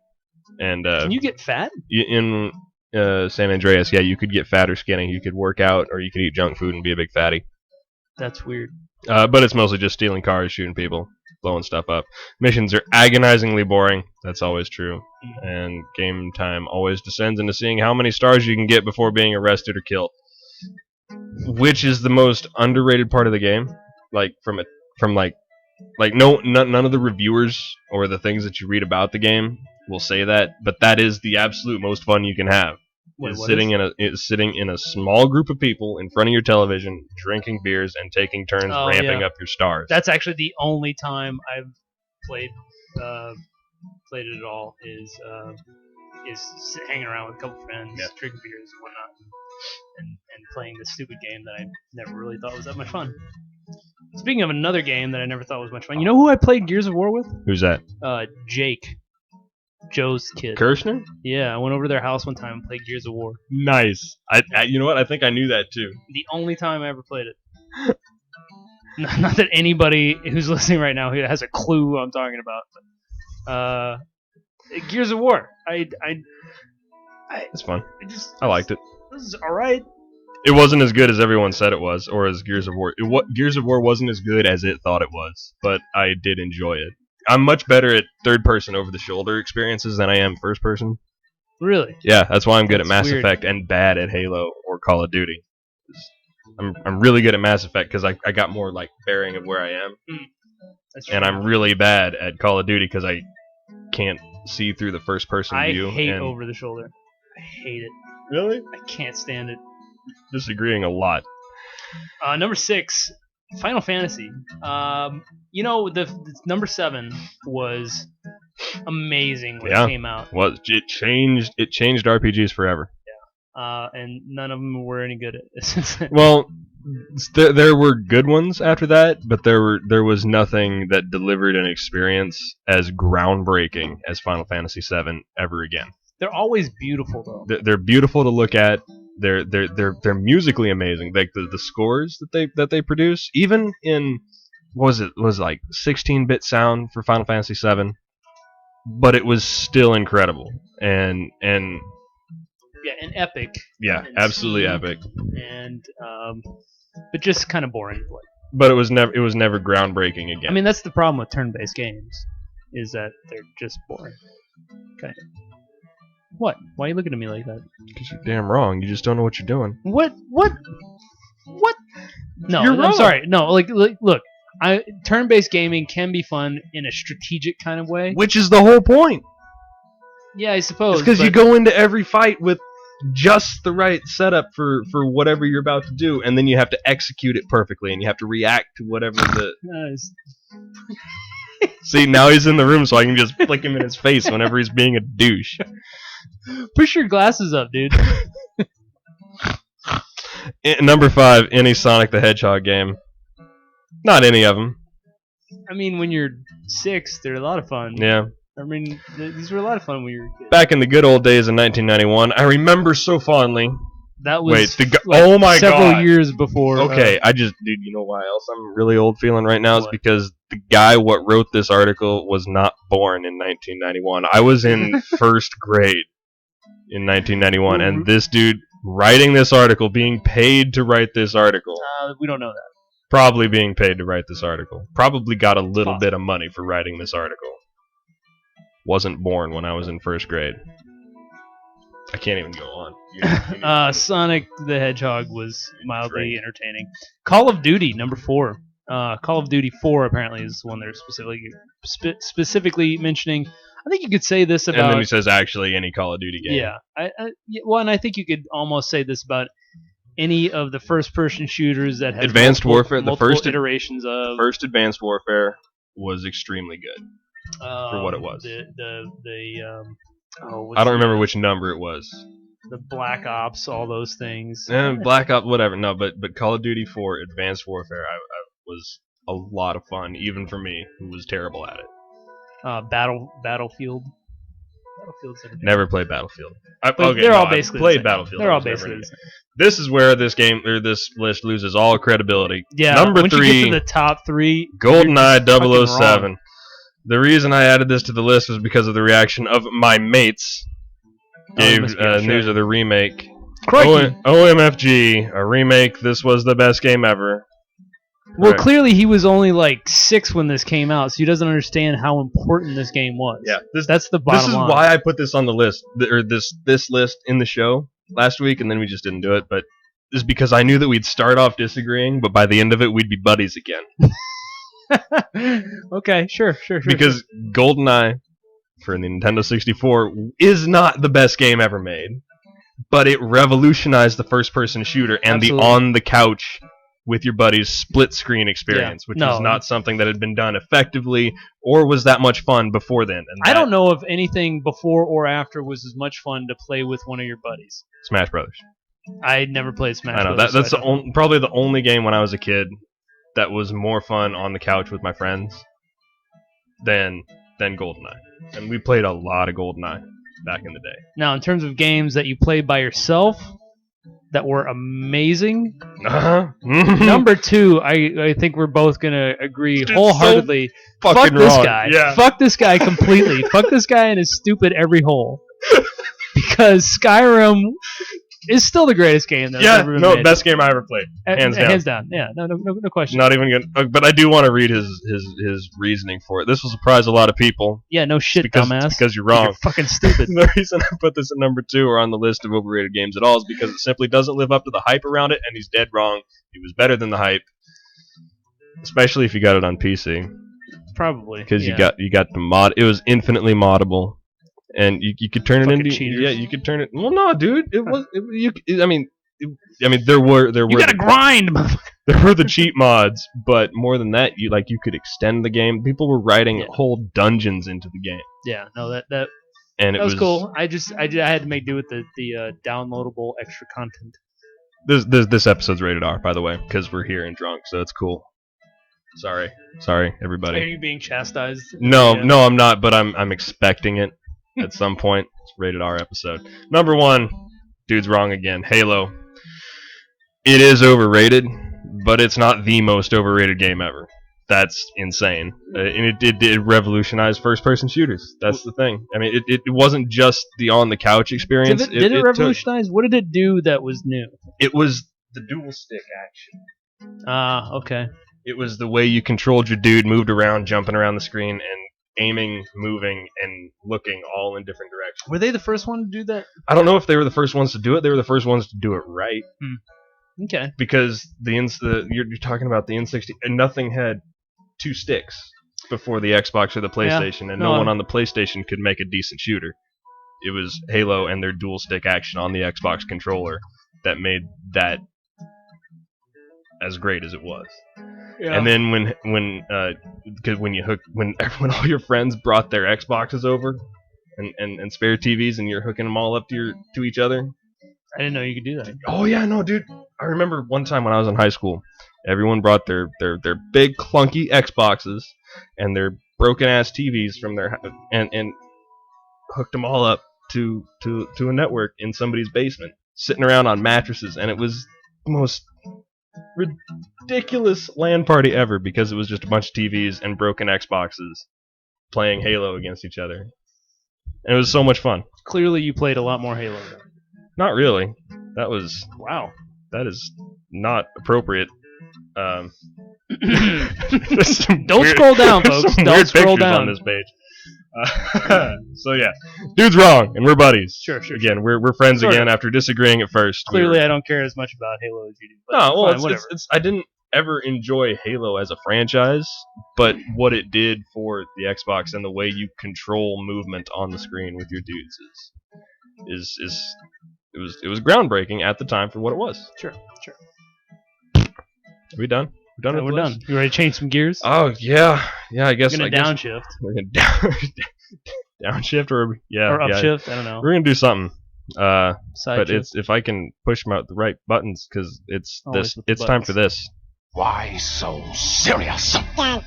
and Can you get fat? in San Andreas, yeah, you could get fat or skinny. You could work out, or you could eat junk food and be a big fatty. That's weird. But it's mostly just stealing cars, shooting people, blowing stuff up. Missions are agonizingly boring. That's always true. And game time always descends into seeing how many stars you can get before being arrested or killed. Which is the most underrated part of the game. Like none of the reviewers or the things that you read about the game will say that, but that is the absolute most fun you can have. Wait, Is what sitting in a small group of people in front of your television, drinking beers and taking turns ramping up your stars. That's actually the only time I've played it at all is hanging around with a couple friends, drinking beers and whatnot, and playing this stupid game that I never really thought was that much fun. Speaking of another game that I never thought was much fun, you know who I played Gears of War with? Who's that? Jake. Joe's kid. Kirshner? Yeah, I went over to their house one time and played Gears of War. Nice. I you know what? I think I knew that too. The only time I ever played it. Not that anybody who's listening right now has a clue what I'm talking about. But, Gears of War. It's fun. I liked it. This is all right. It wasn't as good as everyone said it was, or as Gears of War. Gears of War wasn't as good as it thought it was, but I did enjoy it. I'm much better at third-person over-the-shoulder experiences than I am first-person. Really? Yeah, that's why I'm good at Mass weird. Effect and bad at Halo or Call of Duty. I'm really good at Mass Effect because I got more like bearing of where I am, That's and true. I'm really bad at Call of Duty because I can't see through the first-person view. I hate and over the shoulder. I hate it. Really? I can't stand it. Disagreeing a lot. Number 6, Final Fantasy. The number 7 was amazing when it came out. It changed RPGs forever. And none of them were any good at it. Well, there were good ones after that, but there was nothing that delivered an experience as groundbreaking as Final Fantasy VII ever again. They're always beautiful though. They're beautiful to look at. They're musically amazing. Like the scores that they produce, even in was like 16-bit sound for Final Fantasy VII, but it was still incredible and epic. Yeah, and absolutely sweet, epic. And but just kind of boring to play. But it was never groundbreaking again. I mean, that's the problem with turn-based games, is that they're just boring. Kind of. What? Why are you looking at me like that? Because you're damn wrong. You just don't know what you're doing. What? No, You're I'm wrong. sorry. No, like look, turn-based gaming can be fun in a strategic kind of way. Which is the whole point. Yeah, I suppose. It's because you but go into every fight with just the right setup for whatever you're about to do, and then you have to execute it perfectly, and you have to react to whatever the. See, now he's in the room, so I can just flick him in his face whenever he's being a douche. Push your glasses up, dude. Number 5, any Sonic the Hedgehog game. Not any of them. I mean, when you're 6, they're a lot of fun. Yeah. I mean, these were a lot of fun when you were a kid. Back in the good old days in 1991, I remember so fondly. That was oh my several God. years before. Okay, dude, you know why else I'm really old feeling right now? Is What? because the guy what wrote this article was not born in 1991. I was in first grade in 1991, and this dude writing this article, being paid to write this article, We don't know that. probably being paid to write this article, probably got a little bit of money for writing this article. Wasn't born when I was in first grade. I can't even go on. Sonic the Hedgehog was mildly entertaining. Call of Duty, number 4. Call of Duty 4 apparently is the one they're specifically mentioning. I think you could say this about. And then he says, actually, any Call of Duty game. Yeah. Well, and I think you could almost say this about any of the first-person shooters that have Advanced Warfare, the first iterations of. First Advanced Warfare was extremely good for what it was. I don't remember which number it was. The Black Ops, all those things. Black Ops, whatever. No, but Call of Duty 4 Advanced Warfare I was a lot of fun, even for me, who was terrible at it. Battlefield. Battlefield's Never played Battlefield. They're all basically played the same. Battlefield. They're all basically the same. This is where this game or this list loses all credibility. Yeah. Number once 3, you get to the top 3, GoldenEye you're just fucking 007. wrong. The reason I added this to the list was because of the reaction of my mates. Gave must be a news show. of the remake. Crikey. OMFG, a remake. This was the best game ever. Well, Right. clearly he was only like 6 when this came out, so he doesn't understand how important this game was. Yeah, that's the bottom This is line. why I put this on the list, or this list in the show last week, and then we just didn't do it. But this is because I knew that we'd start off disagreeing, but by the end of it, we'd be buddies again. Okay, sure. Because GoldenEye for the Nintendo 64 is not the best game ever made, but it revolutionized the first-person shooter and Absolutely. the on-the-couch with your buddies split screen experience, which No. was not something that had been done effectively or was that much fun before then. And I that- don't know if anything before or after was as much fun to play with one of your buddies. Smash Brothers. I never played Smash I know Brothers, that's so the probably the only game when I was a kid that was more fun on the couch with my friends than GoldenEye, and we played a lot of GoldenEye back in the day. Now, in terms of games that you played by yourself that were amazing, Uh-huh. number 2, I think we're both gonna agree Dude, wholeheartedly. so Fuck fucking this wrong. guy. Yeah. Fuck this guy completely. Fuck this guy in his stupid every hole. Because Skyrim is still the greatest game that's Yeah, ever been no, made. best game I ever played, hands down. Hands down. Yeah, no question. Not even gonna. But I do want to read his reasoning for it. This will surprise a lot of people. Yeah, no shit, because, dumbass. Because you're wrong. You're fucking stupid. The reason I put this at number 2 or on the list of overrated games at all is because it simply doesn't live up to the hype around it, and he's dead wrong. It was better than the hype, especially if you got it on PC, Probably. because yeah. you got the mod. It was infinitely moddable, and you could turn it Fucking into cheaters. yeah, you could turn it. Well, no, dude, it was I mean, there were You gotta grind, motherfucker. there were the cheat mods, but more than that, you could extend the game. People were writing whole dungeons into the game, Yeah, no, that and it was cool. I had to make do with the downloadable extra content. This episode's rated R, by the way, because we're here and drunk, so it's cool. Sorry, Are everybody. you being chastised? No, Yeah. no, I'm not, but I'm expecting it at some point. It's a rated R episode. Number 1, dude's wrong again. Halo. It is overrated, but it's not the most overrated game ever. That's insane. And it did revolutionize first-person shooters. That's the thing. I mean, it wasn't just the on-the-couch experience. Did it revolutionize? What did it do that was new? It was the dual-stick action. Okay. It was the way you controlled your dude, moved around, jumping around the screen, and aiming, moving, and looking all in different directions. Were they the first one to do that? I don't know if they were the first ones to do it. They were the first ones to do it right. Okay. Because you're talking about the N60, and nothing had 2 sticks before the Xbox or the PlayStation, and no No. one on the PlayStation could make a decent shooter. it was Halo and their dual stick action on the Xbox controller that made that as great as it was. Yeah. And then when all your friends brought their Xboxes over and spare TVs and you're hooking them all up to each other. I didn't know you could do that. Oh yeah, no, dude. I remember one time when I was in high school, everyone brought their big clunky Xboxes and their broken ass TVs from their and hooked them all up to a network in somebody's basement, sitting around on mattresses, and it was the most ridiculous LAN party ever because it was just a bunch of TVs and broken Xboxes playing Halo against each other. And it was so much fun. Clearly, you played a lot more Halo. Then. Not really. That is not appropriate. Don't Weird- scroll down, folks. some Don't weird scroll pictures down. on this page. So yeah, dude's wrong, and we're buddies. Sure. Again, we're friends Sort again of. after disagreeing at first. Clearly, I don't care as much about Halo as you do. But No, well, fine, whatever. it's I didn't ever enjoy Halo as a franchise, but what it did for the Xbox and the way you control movement on the screen with your dudes is it was groundbreaking at the time for what it was. Sure. Are we done? We're done. Yeah, with we're this? done. You ready to change some gears? Oh yeah. I guess We're gonna downshift We're gonna downshift or or yeah. upshift. I don't know. We're gonna do something. Side But shift. it's if I can push the right buttons because Always with the it's time for buttons. this. Why so serious? All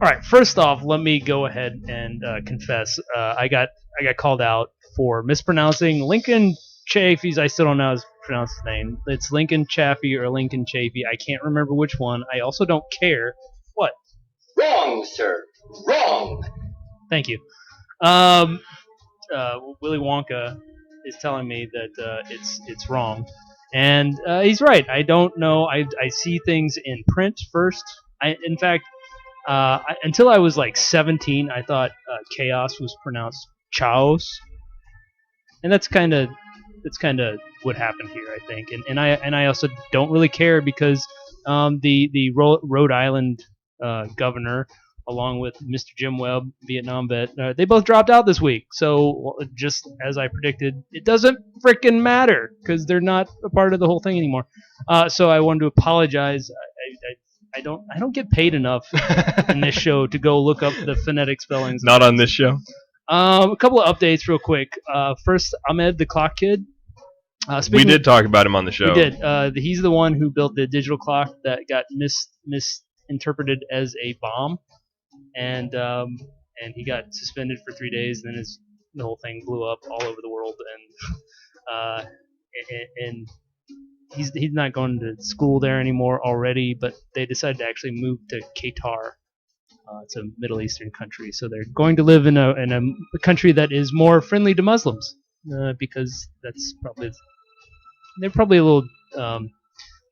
right. First off, let me go ahead and confess. I got called out for mispronouncing Lincoln Chafee's. I still don't know how to pronounce his name. It's Lincoln Chaffee or Lincoln Chafee. I can't remember which one. I also don't care. What? Wrong, sir. Wrong. Thank you. Willy Wonka is telling me that it's wrong, and he's right. I don't know. I see things in print first. In fact, until I was like 17, I thought chaos was pronounced chaos, and that's kind of what happened here, I think. And I also don't really care because the Rhode Island governor, along with Mr. Jim Webb, Vietnam vet, they both dropped out this week. So just as I predicted, it doesn't frickin' matter because they're not a part of the whole thing anymore. So I wanted to apologize. I don't get paid enough in this show to go look up the phonetic spellings. Not on this show. A couple of updates real quick. First, Ahmed the Clock Kid. We did talk about him on the show. We did. He's the one who built the digital clock that got misinterpreted as a bomb, and he got suspended for 3 days. And then the whole thing blew up all over the world, and he's not going to school there anymore already. But they decided to actually move to Qatar. It's a Middle Eastern country, so they're going to live in a country that is more friendly to Muslims because that's probably. They're probably a little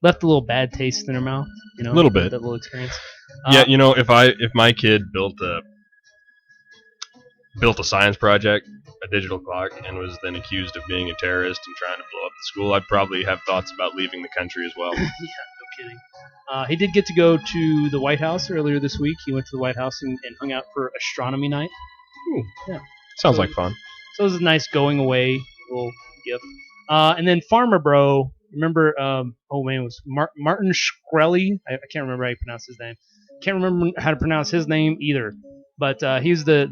left a little bad taste in their mouth, you know. A little bit. That little experience. Yeah, you know, if my kid built a science project, a digital clock, and was then accused of being a terrorist and trying to blow up the school, I'd probably have thoughts about leaving the country as well. Yeah, no kidding. He did get to go to the White House earlier this week. He went to the White House and hung out for astronomy night. Ooh, yeah, sounds like fun. So it was a nice going away little gift. And then Farmer Bro, remember? It was Martin Shkreli. I can't remember how you pronounce his name. Can't remember how to pronounce his name either. But he's the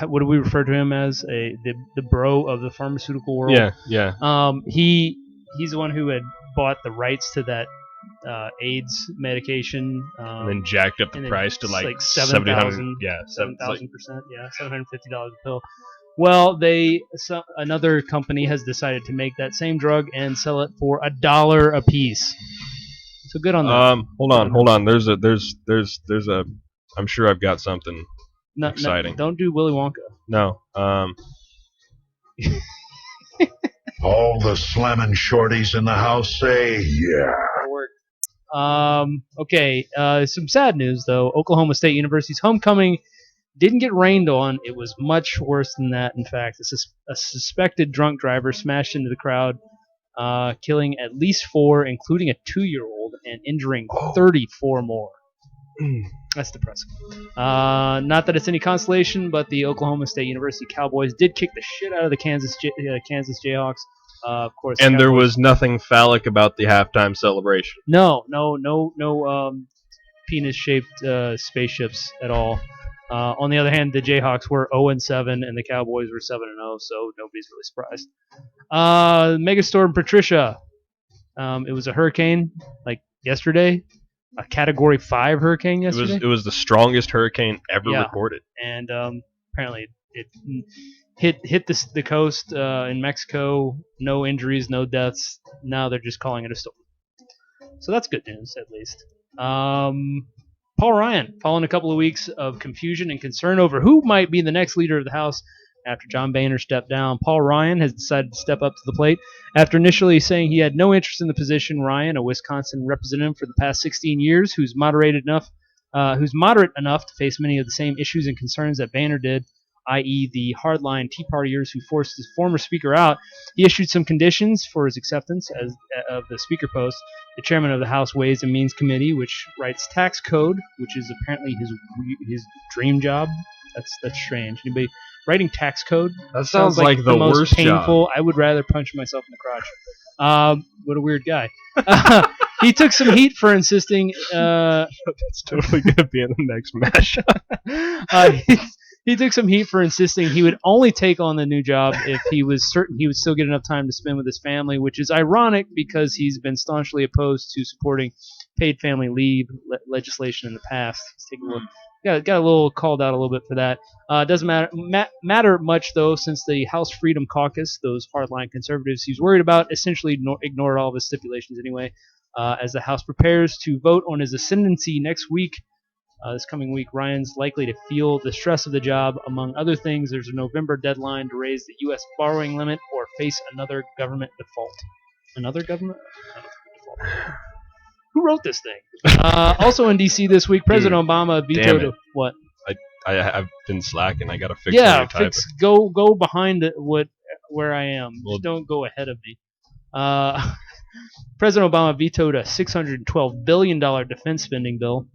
what do we refer to him as? The bro of the pharmaceutical world. Yeah. He's the one who had bought the rights to that AIDS medication. And then jacked up the price to like 7,000. Yeah, 7,000%. Yeah, $750 a pill. Well, another company has decided to make that same drug and sell it for $1 a piece. So good on them. Hold on. There's a. I'm sure I've got something exciting. Don't do Willy Wonka. No. All the slamming shorties in the house say, yeah. Okay. Some sad news though. Oklahoma State University's homecoming didn't get rained on. It was much worse than that. In fact, a suspected drunk driver smashed into the crowd, killing at least 4, including a 2-year-old, and injuring 34 more. That's depressing. Not that it's any consolation, but the Oklahoma State University Cowboys did kick the shit out of the Kansas Jayhawks. Of course. And there Cowboys- was nothing phallic about the halftime celebration. no penis-shaped spaceships at all. On the other hand, the Jayhawks were 0-7 and the Cowboys were 7-0, so nobody's really surprised. Megastorm Patricia. It was a hurricane like yesterday, a Category 5 hurricane yesterday. It was the strongest hurricane ever Yeah. recorded. And apparently it hit the coast in Mexico. No injuries, no deaths. Now they're just calling it a storm. So that's good news, at least. Paul Ryan, following a couple of weeks of confusion and concern over who might be the next leader of the House after John Boehner stepped down, Paul Ryan has decided to step up to the plate. After initially saying he had no interest in the position, Ryan, a Wisconsin representative for the past 16 years, who's moderate enough to face many of the same issues and concerns that Boehner did, i.e. the hardline Tea Partiers who forced his former speaker out, he issued some conditions for his acceptance of the speaker post. The chairman of the House Ways and Means Committee, which writes tax code, which is apparently his dream job. That's strange. Anybody writing tax code? That sounds like the most worst painful. job. I would rather punch myself in the crotch. What a weird guy. He took some heat for insisting. That's totally going to be in the next mashup. He took some heat for insisting he would only take on the new job if he was certain he would still get enough time to spend with his family, which is ironic because he's been staunchly opposed to supporting paid family leave legislation in the past. Let's take a look. Got a little called out a little bit for that. Doesn't matter much, though, since the House Freedom Caucus, those hardline conservatives he's worried about, essentially ignored all of his stipulations anyway. As the House prepares to vote on his ascendancy next week, this coming week, Ryan's likely to feel the stress of the job. Among other things, there's a November deadline to raise the U.S. borrowing limit or face another government default. Another government default. Who wrote this thing? Also in D.C. this week, President Obama vetoed it. What? I've been slacking. I got to fix Yeah, your type. go behind it, where I am. Well- Just don't go ahead of me. President Obama vetoed a $612 billion defense spending bill,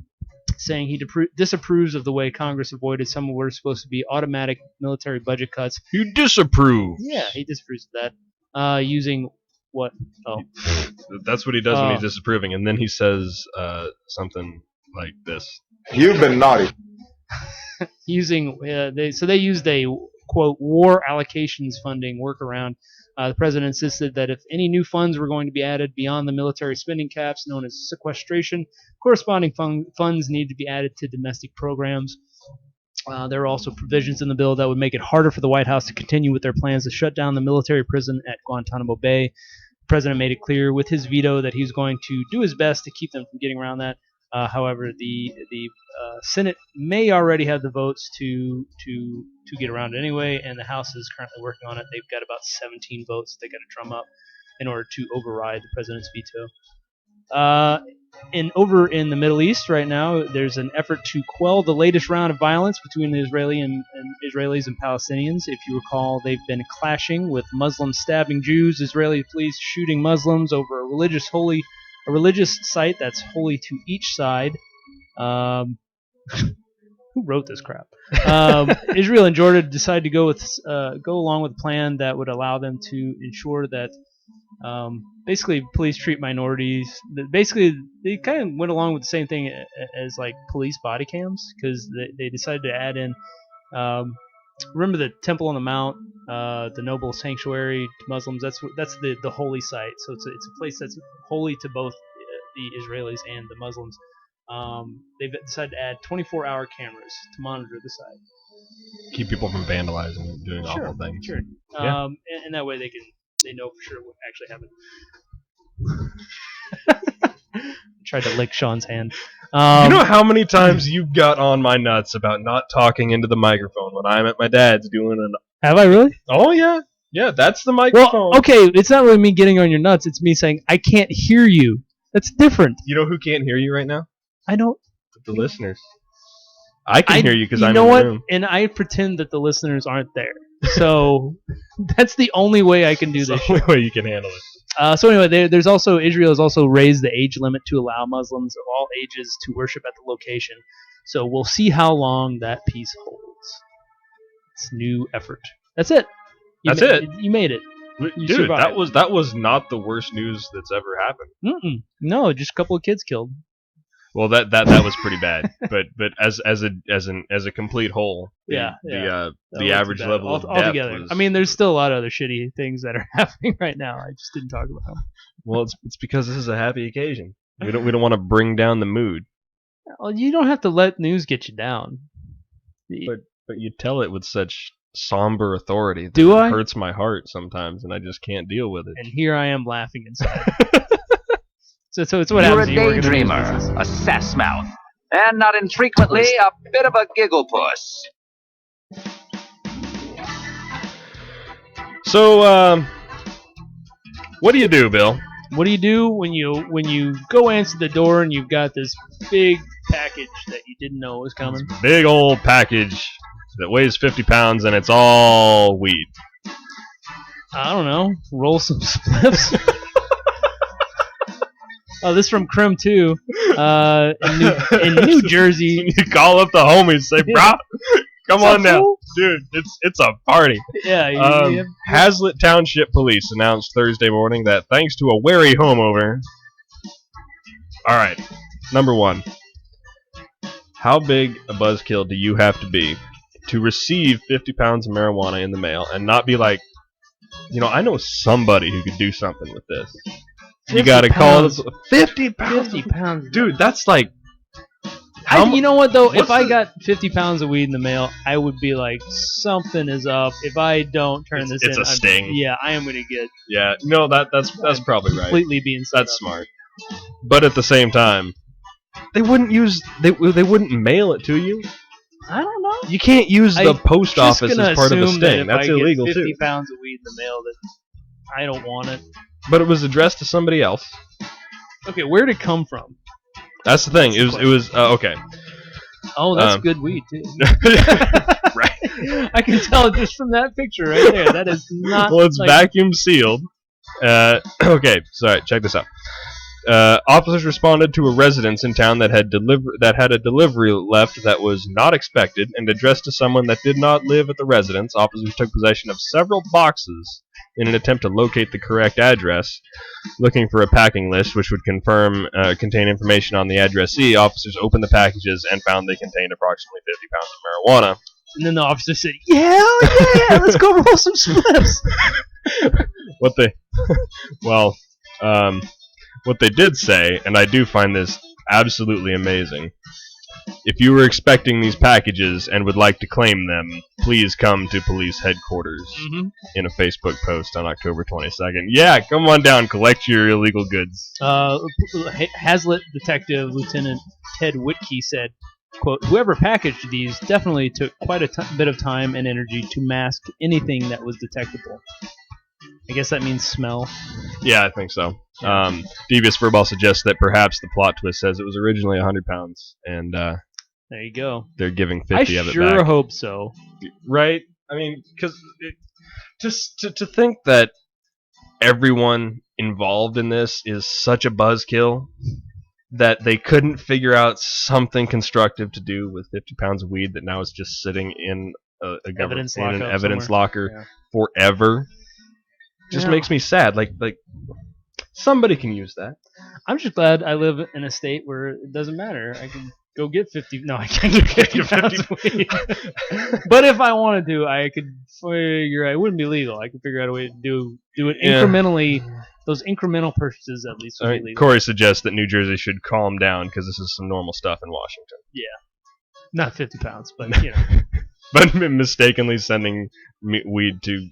saying he disapproves of the way Congress avoided some of what are supposed to be automatic military budget cuts. You disapprove. Yeah, he disapproves of that. Using what? Oh, That's what he does when he's disapproving, and then he says something like this. You've been naughty. using they used a quote war allocations funding workaround. The president insisted that if any new funds were going to be added beyond the military spending caps known as sequestration, corresponding funds need to be added to domestic programs. There are also provisions in the bill that would make it harder for the White House to continue with their plans to shut down the military prison at Guantanamo Bay. The president made it clear with his veto that he was going to do his best to keep them from getting around that. However, the Senate may already have the votes to get around it anyway, and the House is currently working on it. They've got about 17 votes they got to drum up in order to override the president's veto. Over in the Middle East right now, there's an effort to quell the latest round of violence between the Israelis and Palestinians. If you recall, they've been clashing with Muslims stabbing Jews, Israeli police shooting Muslims over a religious site that's holy to each side. Who wrote this crap? Israel and Jordan decided to go along with a plan that would allow them to ensure that basically police treat minorities. Basically, they kind of went along with the same thing as like police body cams, because they decided to add in. Remember the Temple on the Mount, the noble sanctuary to Muslims. That's the holy site. So it's a place that's holy to both the Israelis and the Muslims. They've decided to add 24-hour cameras to monitor the site. Keep people from vandalizing and doing awful things. Sure. Yeah. And that way they know for sure what actually happened. Tried to lick Sean's hand. You know how many times you've got on my nuts about not talking into the microphone when I'm at my dad's doing an... Have I really? Oh, yeah. Yeah, that's the microphone. Well, okay, it's not really me getting on your nuts. It's me saying, I can't hear you. That's different. You know who can't hear you right now? I don't... The listeners. I can hear you because I'm in the the room. And I pretend that the listeners aren't there. So that's the only way I can do It's this. the only way you can handle it. So anyway, Israel has also raised the age limit to allow Muslims of all ages to worship at the location. So we'll see how long that peace holds. It's new effort. That's it. That's it? You made it. You Dude, survived. that was not the worst news that's ever happened. Mm-mm. No, just a couple of kids killed. Well, that was pretty bad. But as a complete whole, the That average wasn't bad. level of death altogether. was. I mean, there's still a lot of other shitty things that are happening right now. I just didn't talk about them. Well, it's because this is a happy occasion. We don't want to bring down the mood. Well, you don't have to let news get you down. But you tell it with such somber authority that Do it I? hurts my heart sometimes, and I just can't deal with it. And here I am laughing inside. so it's what You're happens. a when you work in the news daydreamer, business. a sass mouth, and not infrequently a bit of a giggle puss. So, what do you do, Bill? What do you do when you go answer the door and you've got this big package that you didn't know was coming? Big old package that weighs 50 pounds, and it's all weed. I don't know. Roll some spliffs. Oh, this from Crim too. In New Jersey. You call up the homies, say, "Bro, come What's on up, down, fool?" dude. It's a party." Yeah. Hazlitt Township Police announced Thursday morning that thanks to a wary homeowner. All right, number one. How big a buzzkill do you have to be to receive 50 pounds of marijuana in the mail and not be like, I know somebody who could do something with this. You 50 gotta call pounds. it 50 pounds. 50 pounds. Dude, that's like. You know what though? If what's I the- got 50 pounds of weed in the mail, I would be like, something is up. If I don't turn It's- this it's in, a sting. Yeah, I am gonna get Yeah, no, that's probably right. completely being set That's up. smart. But at the same time, they wouldn't mail it to you. I don't know. You can't use the I'm post just office gonna as part of the assume that sting. if That's I illegal get 50 too. pounds of weed in the mail, that I don't want it. But it was addressed to somebody else. Okay, where'd it come from? That's the thing. It was okay. Oh, that's good weed too. Right. I can tell it just from that picture right there. That is not. Well, it's like, vacuum sealed. Okay, sorry. Check this out. Officers responded to a residence in town that had a delivery left that was not expected and addressed to someone that did not live at the residence. Officers took possession of several boxes in an attempt to locate the correct address. Looking for a packing list which would contain information on the addressee, officers opened the packages and found they contained approximately 50 pounds of marijuana. And then the officer said, "Yeah, let's go roll some spliffs." What they did say, and I do find this absolutely amazing. If you were expecting these packages and would like to claim them, please come to police headquarters. Mm-hmm. In a Facebook post on October 22nd. Yeah, come on down, collect your illegal goods. Hazlitt Detective Lieutenant Ted Whitkey said, quote, "Whoever packaged these definitely took quite a bit of time and energy to mask anything that was detectable." I guess that means smell. Yeah, I think so. Devious Furball suggests that perhaps the plot twist says it was originally 100 pounds, and There you go. they're giving 50 I of it sure back. hope so. Right? I mean, because just to think that everyone involved in this is such a buzzkill that they couldn't figure out something constructive to do with 50 pounds of weed that now is just sitting in an Evidence evidence somewhere. locker forever. Just Yeah. makes me sad. Like somebody can use that. I'm just glad I live in a state where it doesn't matter. I can go get 50. No, I can't get 50 pounds of weed. But if I wanted to, I could figure. It wouldn't be legal. I could figure out a way to do it Yeah. incrementally. Those incremental purchases at least would be legal. Corey suggests that New Jersey should calm down because this is some normal stuff in Washington. Not 50 pounds, but you know. But mistakenly sending weed to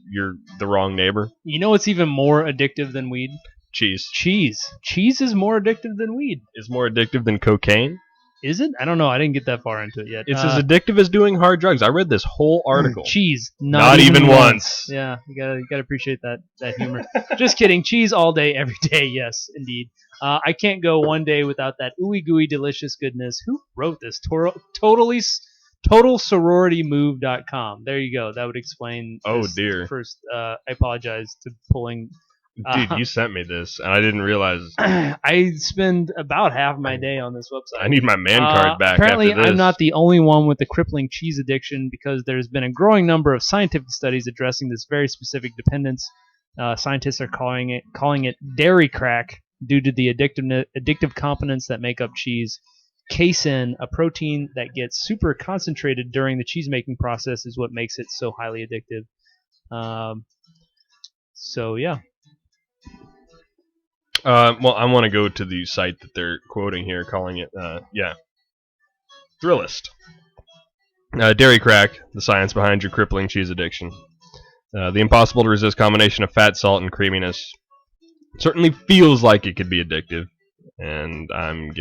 the wrong neighbor. You know what's even more addictive than weed? Cheese Cheese. Cheese is more addictive than weed. is more addictive than cocaine. Is it? I don't know. I didn't get that far into it yet. It's as addictive as doing hard drugs. I read this whole article. Cheese. Not even once. Yeah, you gotta appreciate that humor. Just kidding. Cheese all day, every day. Yes, indeed. I can't go one day without that ooey gooey delicious goodness. Who wrote this? TotalSororityMove.com. There you go. That would explain. Oh, this dear. First, I apologize to pulling Dude, you sent me this, and I didn't realize. I spend about half my day on this website. I need my man card back. Apparently, after this. I'm not the only one with the crippling cheese addiction because there's been a growing number of scientific studies addressing this very specific dependence. Scientists are calling it dairy crack due to the addictive components that make up cheese. Casein, a protein that gets super concentrated during the cheese making process, is what makes it so highly addictive. So yeah. Well, I want to go to the site that they're quoting here, calling it, Thrillist. Dairy crack, the science behind your crippling cheese addiction. The impossible to resist combination of fat, salt, and creaminess certainly feels like it could be addictive, and I'm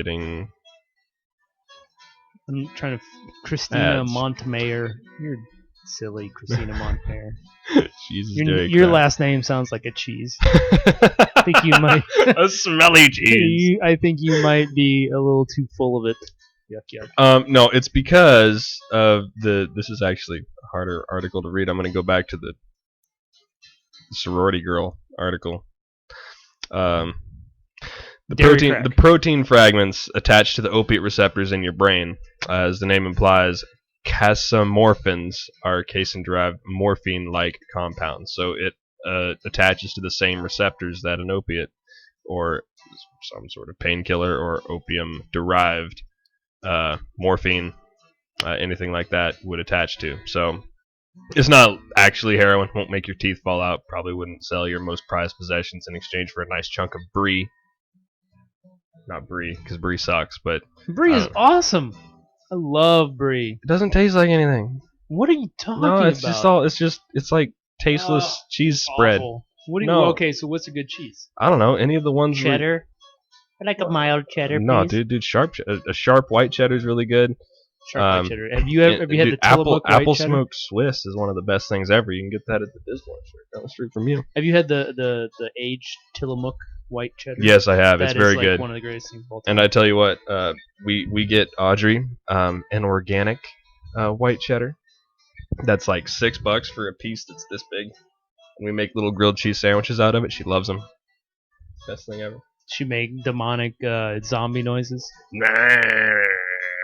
trying to. Christina Ads. Montemayor. You're silly, Christina Montemayor. Jesus, Your last name sounds like a cheese. I think you might. A smelly cheese. I think you might be a little too full of it. Yuck, yuck. No, it's because of this is actually a harder article to read. I'm going to go back to the sorority girl article. The protein fragments attached to the opiate receptors in your brain, as the name implies, casomorphins are casein-derived morphine-like compounds. So it attaches to the same receptors that an opiate or some sort of painkiller or opium-derived morphine, anything like that would attach to. So it's not actually heroin. Won't make your teeth fall out. Probably wouldn't sell your most prized possessions in exchange for a nice chunk of brie. Not brie, because brie sucks, but Brie is awesome. I love brie. it doesn't taste like anything. What are you talking No, about? it's like tasteless cheese spread. Awful. What do you? No. Okay, so what's a good cheese? I don't know any of the ones. Cheddar. I like a mild cheddar. No, please. dude, a sharp white cheddar is really good. Sharp white cheddar. Have you had the Tillamook white apple cheddar? smoked Swiss is one of the best things ever. You can get that at the Disney right down the street from you. Have you had the aged Tillamook white cheddar? Yes, I have. It's That very is, like, good. one of the greatest things of all time. And I tell you what, we get Audrey an organic white cheddar. That's like $6 for a piece that's this big. And we make little grilled cheese sandwiches out of it. She loves them. Best thing ever. She make demonic zombie noises.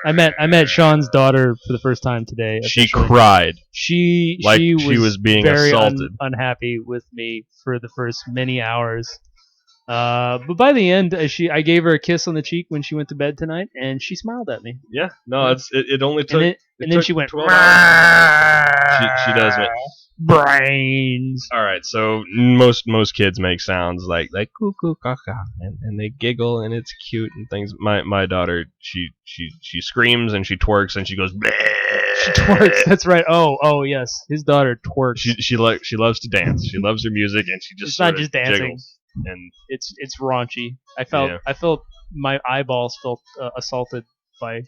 I met Sean's daughter for the first time today. She officially. cried. She like she was being very assaulted. Unhappy with me for the first many hours. But by the end, I gave her a kiss on the cheek when she went to bed tonight, and she smiled at me. Yeah, no, it only took. And then she went. 12 hours. She does it. Brains. All right, so most kids make sounds like cuckoo caca, and they giggle and it's cute and things. My daughter, she screams and she twerks and she goes. Bleh. She twerks. That's right. Oh yes, his daughter twerks. She loves to dance. She loves her music and she just. It's not just dancing. Jiggles. And it's raunchy. I felt my eyeballs felt assaulted by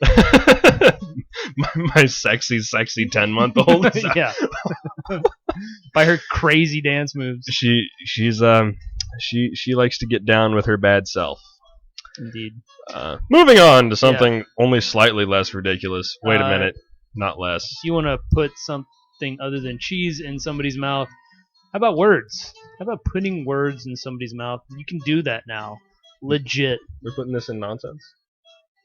my sexy 10-month-old. Yeah. By her crazy dance moves. She likes to get down with her bad self. Indeed. Moving on to something only slightly less ridiculous. Wait a minute, not less. If you want to put something other than cheese in somebody's mouth, how about words? How about putting words in somebody's mouth? You can do that now. Legit. We're putting this in nonsense?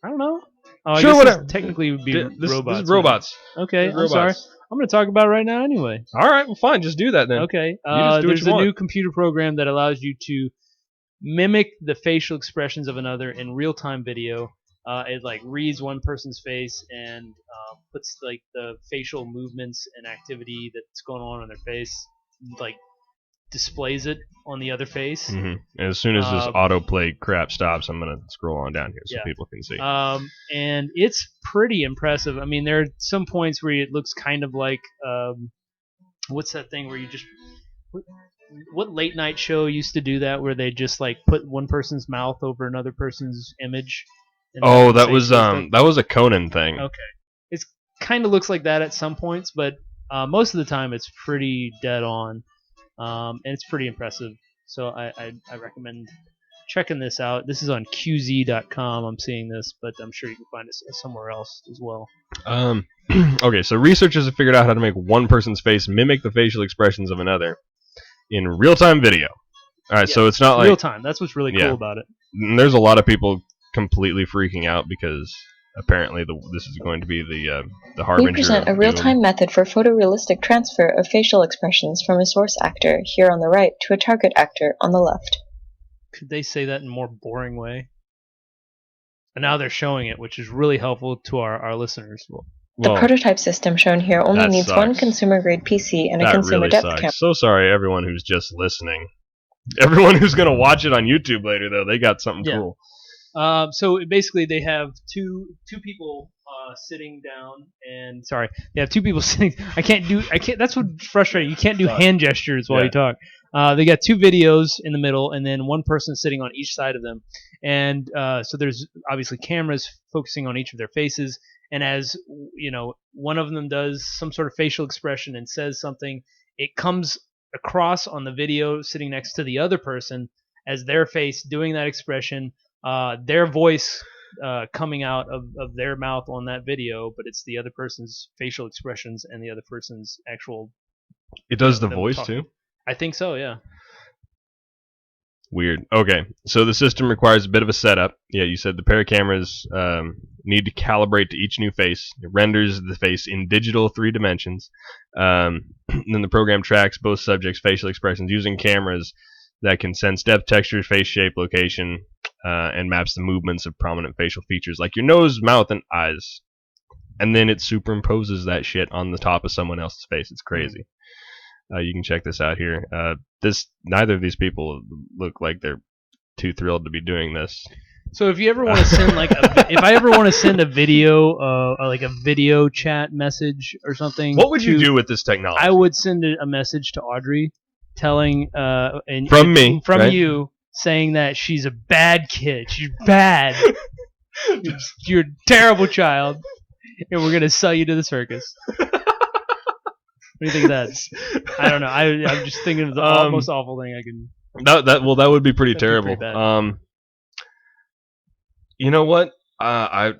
I don't know. Oh, sure, I guess whatever. This technically would be This robots. is robots. Okay, This is I'm sorry. robots. I'm going to talk about it right now anyway. All right, well, fine. Just do that then. Okay. just do what There's you a want. new computer program that allows you to mimic the facial expressions of another in real-time video. It like reads one person's face and puts like the facial movements and activity that's going on their face, like displays it on the other face. Mm-hmm. And as soon as this autoplay crap stops, I'm gonna scroll on down here so people can see. And it's pretty impressive. I mean, there are some points where it looks kind of like what's that thing where you just what late night show used to do that, where they just like put one person's mouth over another person's image? Oh, that was a Conan thing. Okay, it's kind of looks like that at some points, but most of the time it's pretty dead on, and it's pretty impressive. So I recommend checking this out. This is on QZ.com. I'm seeing this, but I'm sure you can find it somewhere else as well. Okay, so researchers have figured out how to make one person's face mimic the facial expressions of another in real-time video. All right, Yeah, so it's not like real time. That's what's really Yeah. cool about it. there's a lot of people completely freaking out because apparently this is going to be the harbinger. We present a of real-time doom. method for photorealistic transfer of facial expressions from a source actor, here on the right, to a target actor on the left. Could they say that in a more boring way? And now they're showing it, which is really helpful to our listeners. The Well, prototype system shown here only that needs one sucks. consumer-grade PC and a that consumer really depth sucks. camera. So sorry, everyone who's just listening. Everyone who's gonna watch it on YouTube later, though, they got something Yeah. cool. So basically, they have two people sitting down, and sorry, they have two people sitting. I can't. That's what's frustrating. You can't do hand gestures while Yeah. you talk. They got two videos in the middle, and then one person sitting on each side of them. And so there's obviously cameras focusing on each of their faces. And as you know, one of them does some sort of facial expression and says something. It comes across on the video sitting next to the other person as their face doing that expression. Their voice coming out of their mouth on that video, but it's the other person's facial expressions and the other person's actual. It does the them voice talking. too. I think so, yeah. Weird. Okay, so the system requires a bit of a setup. Yeah, you said the pair of cameras need to calibrate to each new face. It renders the face in digital 3 dimensions. Then the program tracks both subjects' facial expressions using cameras that can sense depth, texture, face shape, location, and maps the movements of prominent facial features like your nose, mouth, and eyes. And then it superimposes that shit on the top of someone else's face. It's crazy. You can check this out here. Neither of these people look like they're too thrilled to be doing this. So if you ever want to send if I ever want to send a video, like a video chat message or something, What would you do with this technology? I would send a message to Audrey, telling From me, from right? you, saying that she's a bad kid. She's bad. You're a terrible child, and we're gonna sell you to the circus. What do you think of that? I don't know. I'm just thinking of the most awful thing I can. That would be pretty That'd be terrible. pretty bad. You know what? I'd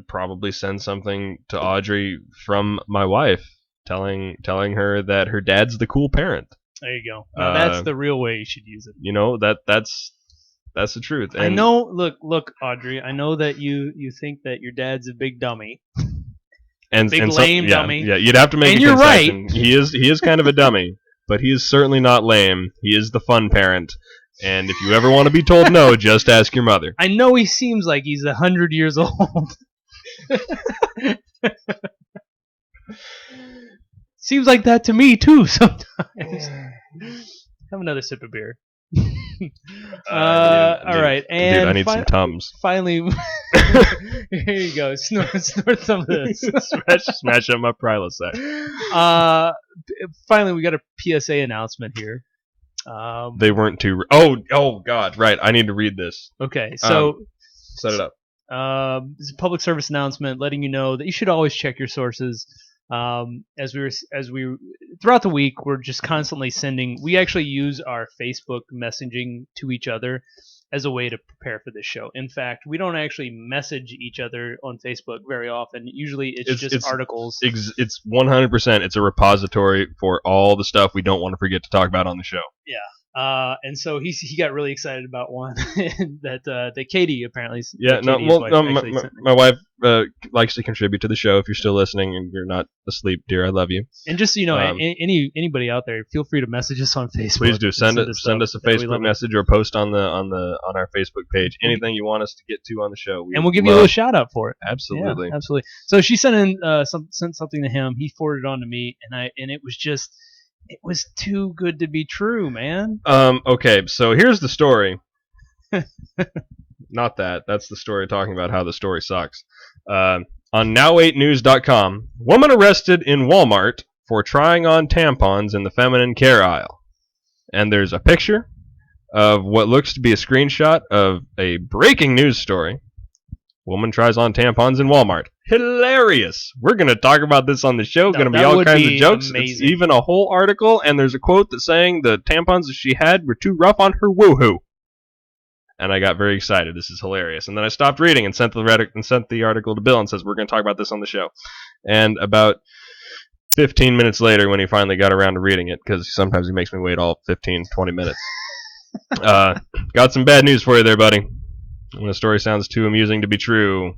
probably send something to Audrey from my wife, telling her that her dad's the cool parent. There you go. Now, that's the real way you should use it. You know that's the truth. And I know. Look, Audrey. I know that you think that your dad's a big dummy. and big and lame yeah, dummy. Yeah, you'd have to make And a you're concession. right. He is kind of a dummy, but he is certainly not lame. He is the fun parent. And if you ever want to be told no, just ask your mother. I know he seems like he's 100 years old. Seems like that to me too sometimes. Have another sip of beer. All right, and Dude, I need some Tums. Finally, here you go. Snort some of this. smash up my Prilosec. Finally, we got a PSA announcement here. They weren't too. Oh God! Right, I need to read this. Okay, so Set it up. it's a public service announcement letting you know that you should always check your sources. As we throughout the week, we're just constantly sending. We actually use our Facebook messaging to each other as a way to prepare for this show. In fact, we don't actually message each other on Facebook very often. Usually, it's just articles. It's 100%. It's a repository for all the stuff we don't want to forget to talk about on the show. Yeah. And so he got really excited about one that Katie apparently. Yeah, no, Katie's well, wife no, actually sent me. my wife likes to contribute to the show. If you're still listening and you're not asleep, dear, I love you. And just so you know, anybody out there, feel free to message us on Facebook. Please do send us a Facebook it. message or post on our Facebook page. Anything you want us to get to on the show, And we'll give you a little shout out for it. Absolutely, yeah, absolutely. So she sent in sent something to him. He forwarded it on to me, and it was just. It was too good to be true, man. Okay, so here's the story. Not that. That's the story talking about how the story sucks. On now8news.com, woman arrested in Walmart for trying on tampons in the feminine care aisle. And there's a picture of what looks to be a screenshot of a breaking news story. Woman tries on tampons in Walmart. Hilarious. We're going to talk about this on the show. Going to be all kinds of jokes. It's even a whole article, and there's a quote that's saying the tampons that she had were too rough on her woohoo. And I got very excited. This is hilarious. And then I stopped reading and sent the article to Bill and says, we're going to talk about this on the show. And about 15 minutes later when he finally got around to reading it, because sometimes he makes me wait all 15, 20 minutes. Got some bad news for you there, buddy. When a story sounds too amusing to be true,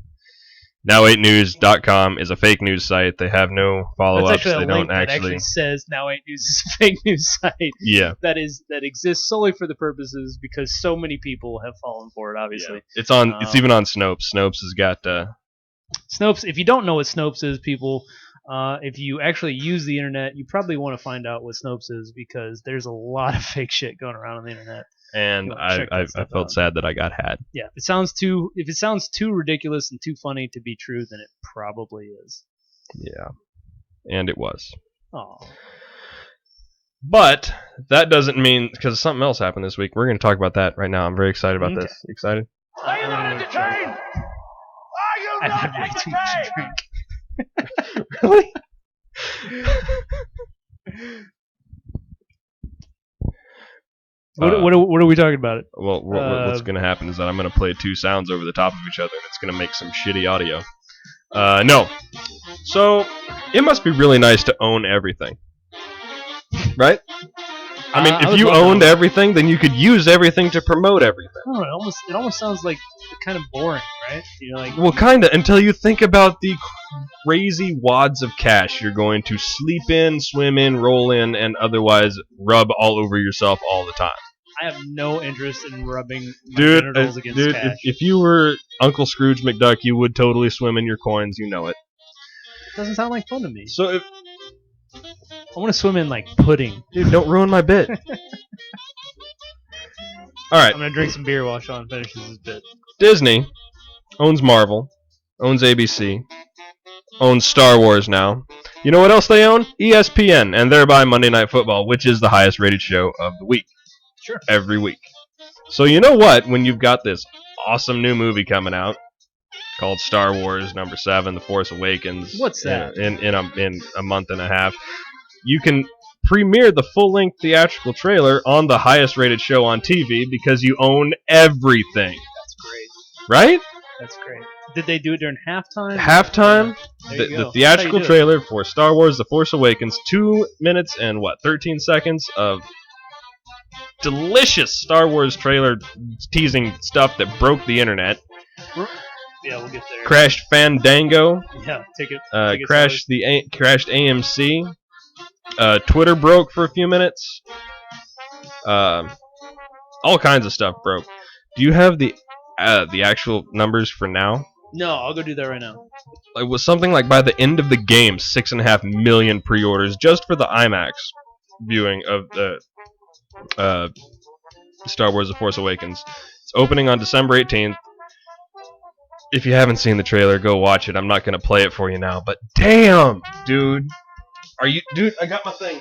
Now8News.com is a fake news site. They have no That's follow-ups. actually a They link don't that actually says Now 8 News is a fake news site. Yeah. That exists solely for the purposes because so many people have fallen for it. Obviously, It's on. It's even on Snopes. Snopes has got. Snopes. If you don't know what Snopes is, people, if you actually use the internet, you probably want to find out what Snopes is because there's a lot of fake shit going around on the internet. And I felt sad that I got had. Yeah, if it sounds too ridiculous and too funny to be true, then it probably is. Yeah, and it was. Oh. But that doesn't mean, because something else happened this week. We're going to talk about that right now. I'm very excited about this. You excited? Are you not entertained? Are you I've not had way too much to drink. Really? What are we talking about? Well, what's going to happen is that I'm going to play two sounds over the top of each other, and it's going to make some shitty audio. No. So, it must be really nice to own everything. Right? I mean, if you owned everything, then you could use everything to promote everything. I don't know, it almost sounds like kind of boring, right? You know, like, well, kind of, until you think about the crazy wads of cash you're going to sleep in, swim in, roll in, and otherwise rub all over yourself all the time. I have no interest in rubbing my genitals against cash. If you were Uncle Scrooge McDuck, you would totally swim in your coins. You know it. It doesn't sound like fun to me. So if I want to swim in like pudding. Dude, don't ruin my bit. Alright. I'm going to drink some beer while Sean finishes his bit. Disney owns Marvel, owns ABC, owns Star Wars now. You know what else they own? ESPN, and thereby Monday Night Football, which is the highest rated show of the week. Sure. Every week. So you know what? When you've got this awesome new movie coming out called Star Wars #7, The Force Awakens. What's that? In a month and a half. You can premiere the full-length theatrical trailer on the highest-rated show on TV because you own everything. That's great. Right? That's great. Did they do it during halftime? Halftime, the theatrical That's trailer for Star Wars The Force Awakens, 2 minutes and 13 seconds of delicious Star Wars trailer teasing stuff that broke the internet. Yeah, we'll get there. Crashed Fandango. Yeah, ticket. Crashed AMC. Twitter broke for a few minutes. All kinds of stuff broke. Do you have the actual numbers for now? No, I'll go do that right now. It was something like by the end of the game, 6.5 million pre-orders just for the IMAX viewing of the Star Wars The Force Awakens. It's opening on December 18th. If you haven't seen the trailer, go watch it. I'm not going to play it for you now, but damn, dude. Dude, I got my thing.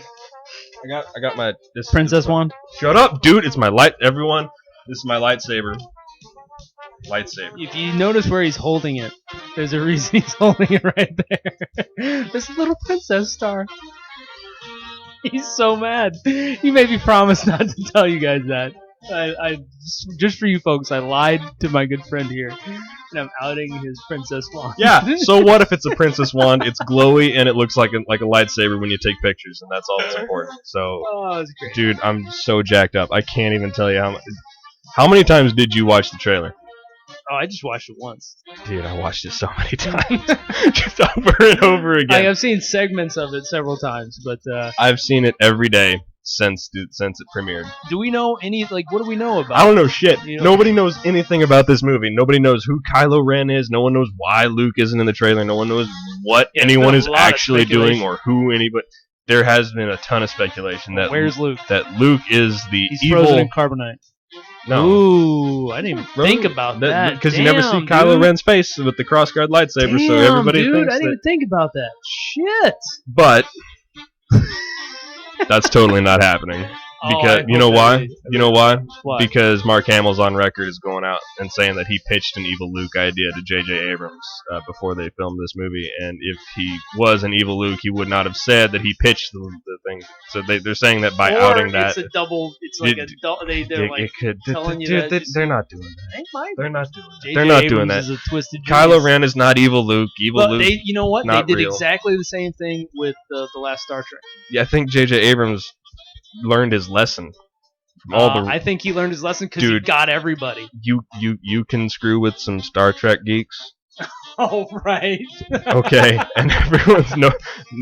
I got my Princess wand? Shut up, dude. It's my light. Everyone, this is my lightsaber. If you notice where he's holding it, there's a reason he's holding it right there. This little princess star. He's so mad. He made me promise not to tell you guys that. I just for you folks, I lied to my good friend here, and I'm outing his princess wand. Yeah. So what if it's a princess wand? It's glowy and it looks like a lightsaber when you take pictures, and that's all that's important. So, that's great. Dude, I'm so jacked up. I can't even tell you how many times did you watch the trailer? Oh, I just watched it once. Dude, I watched it so many times, just over and over again. I've seen segments of it several times, but I've seen it every day since it premiered. Do we know what do we know about it? I don't know shit. You know? Nobody knows anything about this movie. Nobody knows who Kylo Ren is. No one knows why Luke isn't in the trailer. No one knows what anyone is actually doing or who anybody. There has been a ton of speculation that where's Luke? That Luke is the He's evil. frozen in carbonite. No. Ooh, I didn't even think about that. Because you never see Kylo Ren's face with the crossguard lightsaber, so everybody thinks I didn't even think about that. Shit. But that's totally not happening. Because I you know hope why? that You know why? Why? Because Mark Hamill's on record as going out and saying that he pitched an evil Luke idea to J.J. Abrams before they filmed this movie, and if he was an evil Luke, he would not have said that he pitched the thing. So they're saying that by or outing that, it's a double. It's like a double. They're like telling you that they're not doing that. they might. They're not doing that. J.J. They're not Abrams doing that. Is a twisted Kylo genius. Ren is not evil Luke. Evil But Luke. they, you know what? They not did real. exactly the same thing with the last Star Trek. Yeah, I think J.J. Abrams learned his lesson from all the. I think he learned his lesson because he Dude. got everybody. You can screw with some Star Trek geeks. Oh right. Okay, and everyone's no.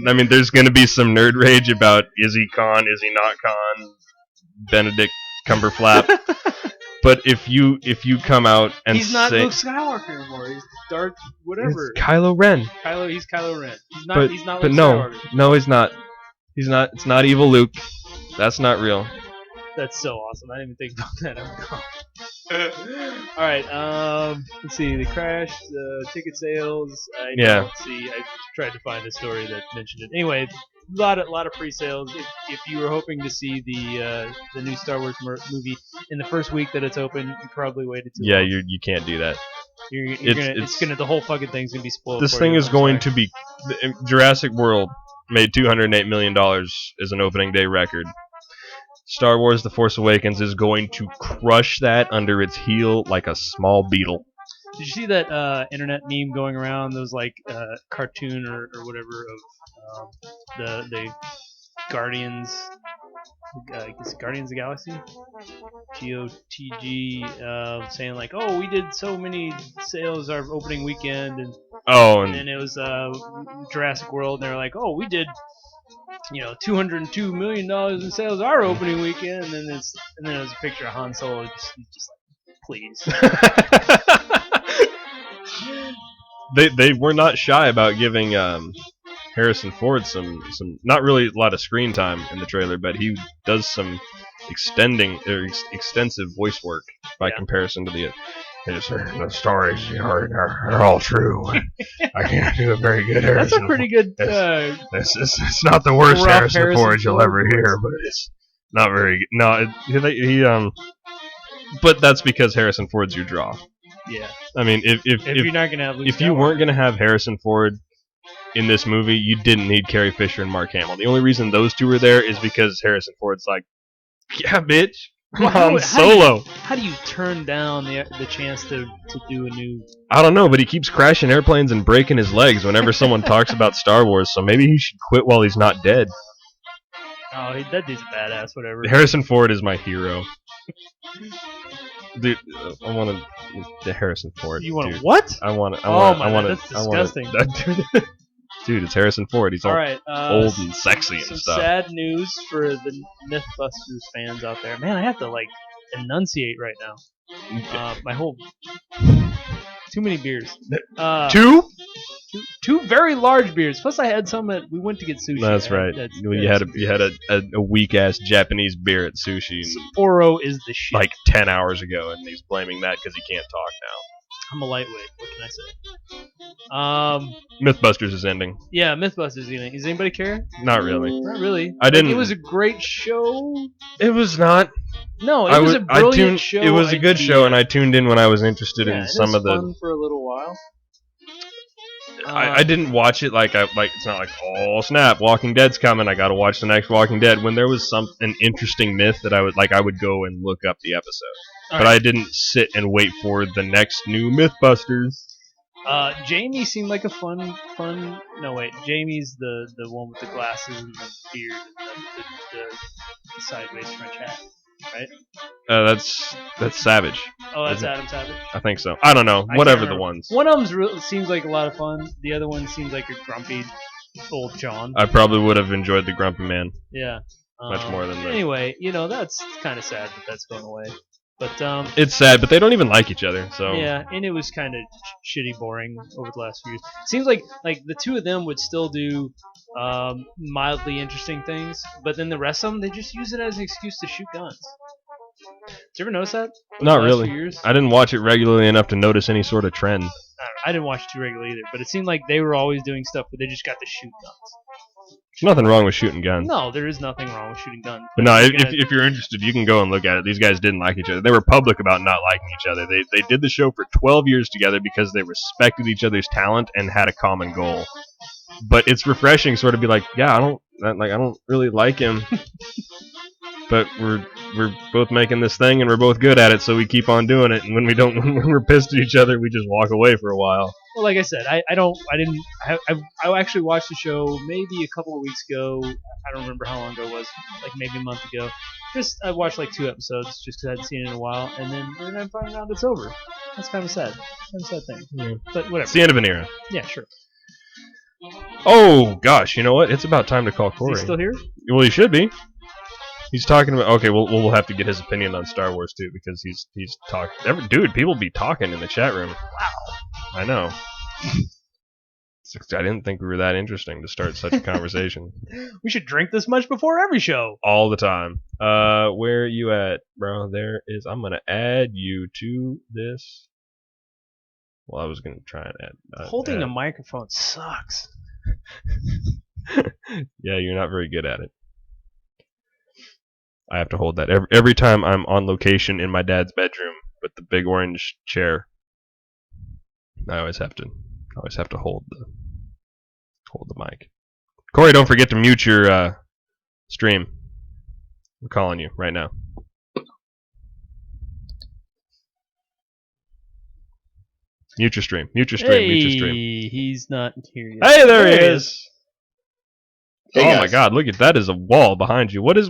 I mean, there's going to be some nerd rage about is he Khan, is he not Khan, Benedict Cumberflap. But if you come out and He's not say Luke Skywalker anymore. He's Darth whatever. it's Kylo Ren, He's Kylo Ren. He's not. but He's not but Luke no, Skywalker. no, he's not. He's not. It's not evil Luke. That's not real. That's so awesome. I didn't even think about that. All right. Let's see. The crash, ticket sales. Yeah. Let's see. I tried to find a story that mentioned it. Anyway, a lot of pre-sales. If you were hoping to see the new Star Wars movie in the first week that it's open, you probably waited too Yeah, long. you can't do that. It's gonna the whole fucking thing's gonna be spoiled. This for thing you. is I'm going sorry. to be Jurassic World made $208 million as an opening day record. Star Wars The Force Awakens is going to crush that under its heel like a small beetle. Did you see that internet meme going around? Those like cartoon or whatever of the Guardians. Is it Guardians of the Galaxy? GOTG saying like, oh, we did so many sales our opening weekend, and then it was Jurassic World, and they're like, oh, we did $202 million in sales our opening weekend, and then it was a picture of Han Solo just like, please. They were not shy about giving Harrison Ford some not really a lot of screen time in the trailer, but he does some extensive voice work by comparison to the stories are all true. I can't do a very good Harrison. That's a pretty good. It's not the worst Harrison Ford you'll ever hear, but it's not very good. No, he but that's because Harrison Ford's your draw. Yeah. I mean, if you're not gonna have Luke if you weren't gonna have Harrison Ford in this movie, you didn't need Carrie Fisher and Mark Hamill. The only reason those two were there is because Harrison Ford's like, yeah, bitch, Han Solo. How do you turn down the chance to do a new? I don't know, but he keeps crashing airplanes and breaking his legs whenever someone talks about Star Wars. So maybe he should quit while he's not dead. Oh, that dude's a badass. Whatever. Harrison Ford is my hero. Dude, I want the Harrison Ford. You want dude. What? I want it. That's disgusting. Dude, it's Harrison Ford. He's all right, old and sexy and some stuff. Sad news for the Mythbusters fans out there. Man, I have to like enunciate right now. My whole too many beers. Two very large beers. Plus, I had some we went to get sushi. That's right. You had a weak ass Japanese beer at sushi. Sapporo is the shit. Like 10 hours ago, and he's blaming that because he can't talk now. I'm a lightweight. What can I say? Mythbusters is ending. Yeah, Mythbusters is ending. Does anybody care? Not really. Not really. I didn't. It was a great show. It was not. No, it was a brilliant show. It was a good show, and I tuned in when I was interested in some of the. Fun for a little while. I didn't watch it like it's not like, oh snap, Walking Dead's coming, I gotta watch the next Walking Dead. When there was an interesting myth that I would go and look up the episode. But I didn't sit and wait for the next new Mythbusters. Jamie seemed like a fun. No wait, Jamie's the one with the glasses and the beard and the sideways French hat, right? That's Savage. Oh, that's Adam Savage. I think so. I don't know. Whatever the ones. One of them seems like a lot of fun. The other one seems like a grumpy old John. I probably would have enjoyed the Grumpy Man. Yeah. Much more than that. Anyway, that's kind of sad that's going away. But it's sad, but they don't even like each other. So yeah, and it was kind of shitty, boring over the last few years. Seems like the two of them would still do mildly interesting things, but then the rest of them they just use it as an excuse to shoot guns. Did you ever notice that? Not really. I didn't watch it regularly enough to notice any sort of trend. I didn't watch it too regularly either, but it seemed like they were always doing stuff, but they just got to shoot guns. There's nothing wrong with shooting guns. No, there is nothing wrong with shooting guns. But no, you if, gotta- if you're interested, you can go and look at it. These guys didn't like each other. They were public about not liking each other. They did the show for 12 years together because they respected each other's talent and had a common goal. But it's refreshing, sort of be like, yeah, I don't really like him, but we're both making this thing and we're both good at it, so we keep on doing it. And when when we're pissed at each other, we just walk away for a while. Well, like I said, I actually watched the show maybe a couple of weeks ago. I don't remember how long ago it was, like maybe a month ago. I watched like 2 episodes just because I hadn't seen it in a while, and then I find out it's over. That's kind of sad. Kind of sad thing. Yeah. But whatever. It's the end of an era. Yeah, sure. Oh gosh, you know what? It's about time to call Corey. Is he still here? Well, he should be. He's talking about. Okay, we'll have to get his opinion on Star Wars too, because he's talking. Dude, people be talking in the chat room. Wow. I know. I didn't think we were that interesting to start such a conversation. We should drink this much before every show. All the time. Where are you at, bro? There is. I'm gonna add you to this. Well, I was gonna try and add. Holding add. a microphone sucks. Yeah, you're not very good at it. I have to hold that every time I'm on location in my dad's bedroom with the big orange chair. I always have to hold the mic. Corey, don't forget to mute your stream. We're calling you right now. Mute your stream. Mute your stream. Hey, Mute your stream. he's not here yet. Hey, there he is. Hey, oh guys. my God! Look at that! Is a wall behind you. What is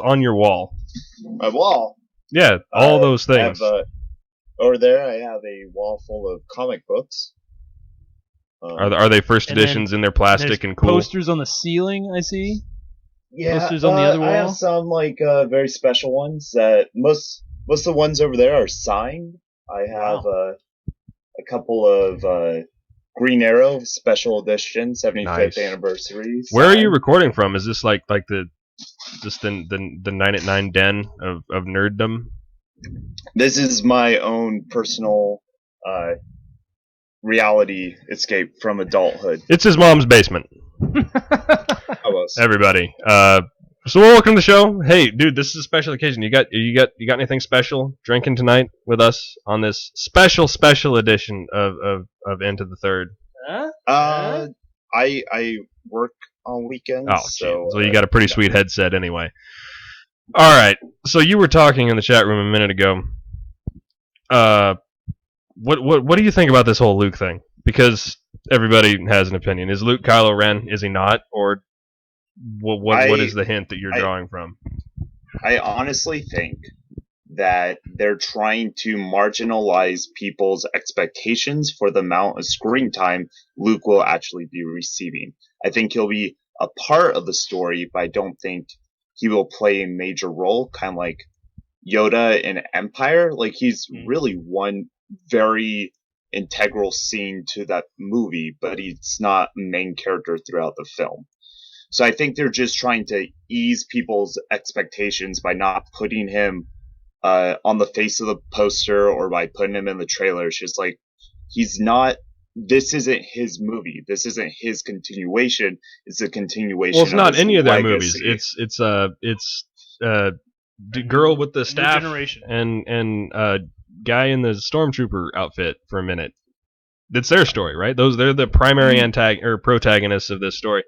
on your wall? My wall. Yeah, all those I have, things. over there, I have a wall full of comic books. Are they first And then editions in their plastic There's and cool? posters on the ceiling, I see. Yeah, posters on the other I have wall? some very special ones that most of the ones over there are signed. I have a couple of Green Arrow special edition 75th Nice. anniversary. Where are you signed. recording from? Is this like the 9 at 9 den of nerddom? This is my own personal reality escape from adulthood. It's his mom's basement. Almost. Everybody. So welcome to the show. Hey, dude, this is a special occasion. You got anything special drinking tonight with us on this special edition of Into the Third? I work on weekends. Oh, so you got a pretty sweet headset anyway. All right. So you were talking in the chat room a minute ago. What do you think about this whole Luke thing? Because everybody has an opinion. Is Luke Kylo Ren? Is he not? Or what is the hint that you're drawing from? I honestly think that they're trying to marginalize people's expectations for the amount of screen time Luke will actually be receiving. I think he'll be a part of the story, but I don't think he will play a major role, kind of like Yoda in Empire. Like, he's really one very integral scene to that movie, but he's not a main character throughout the film. So I think they're just trying to ease people's expectations by not putting him on the face of the poster or by putting him in the trailer. It's just like, he's not, this isn't his movie. This isn't his continuation. It's a continuation. Well, it's not his any of their legacy. movies. It's the girl with the staff generation. and guy in the stormtrooper outfit for a minute. It's their story, right? They're the primary protagonists of this story.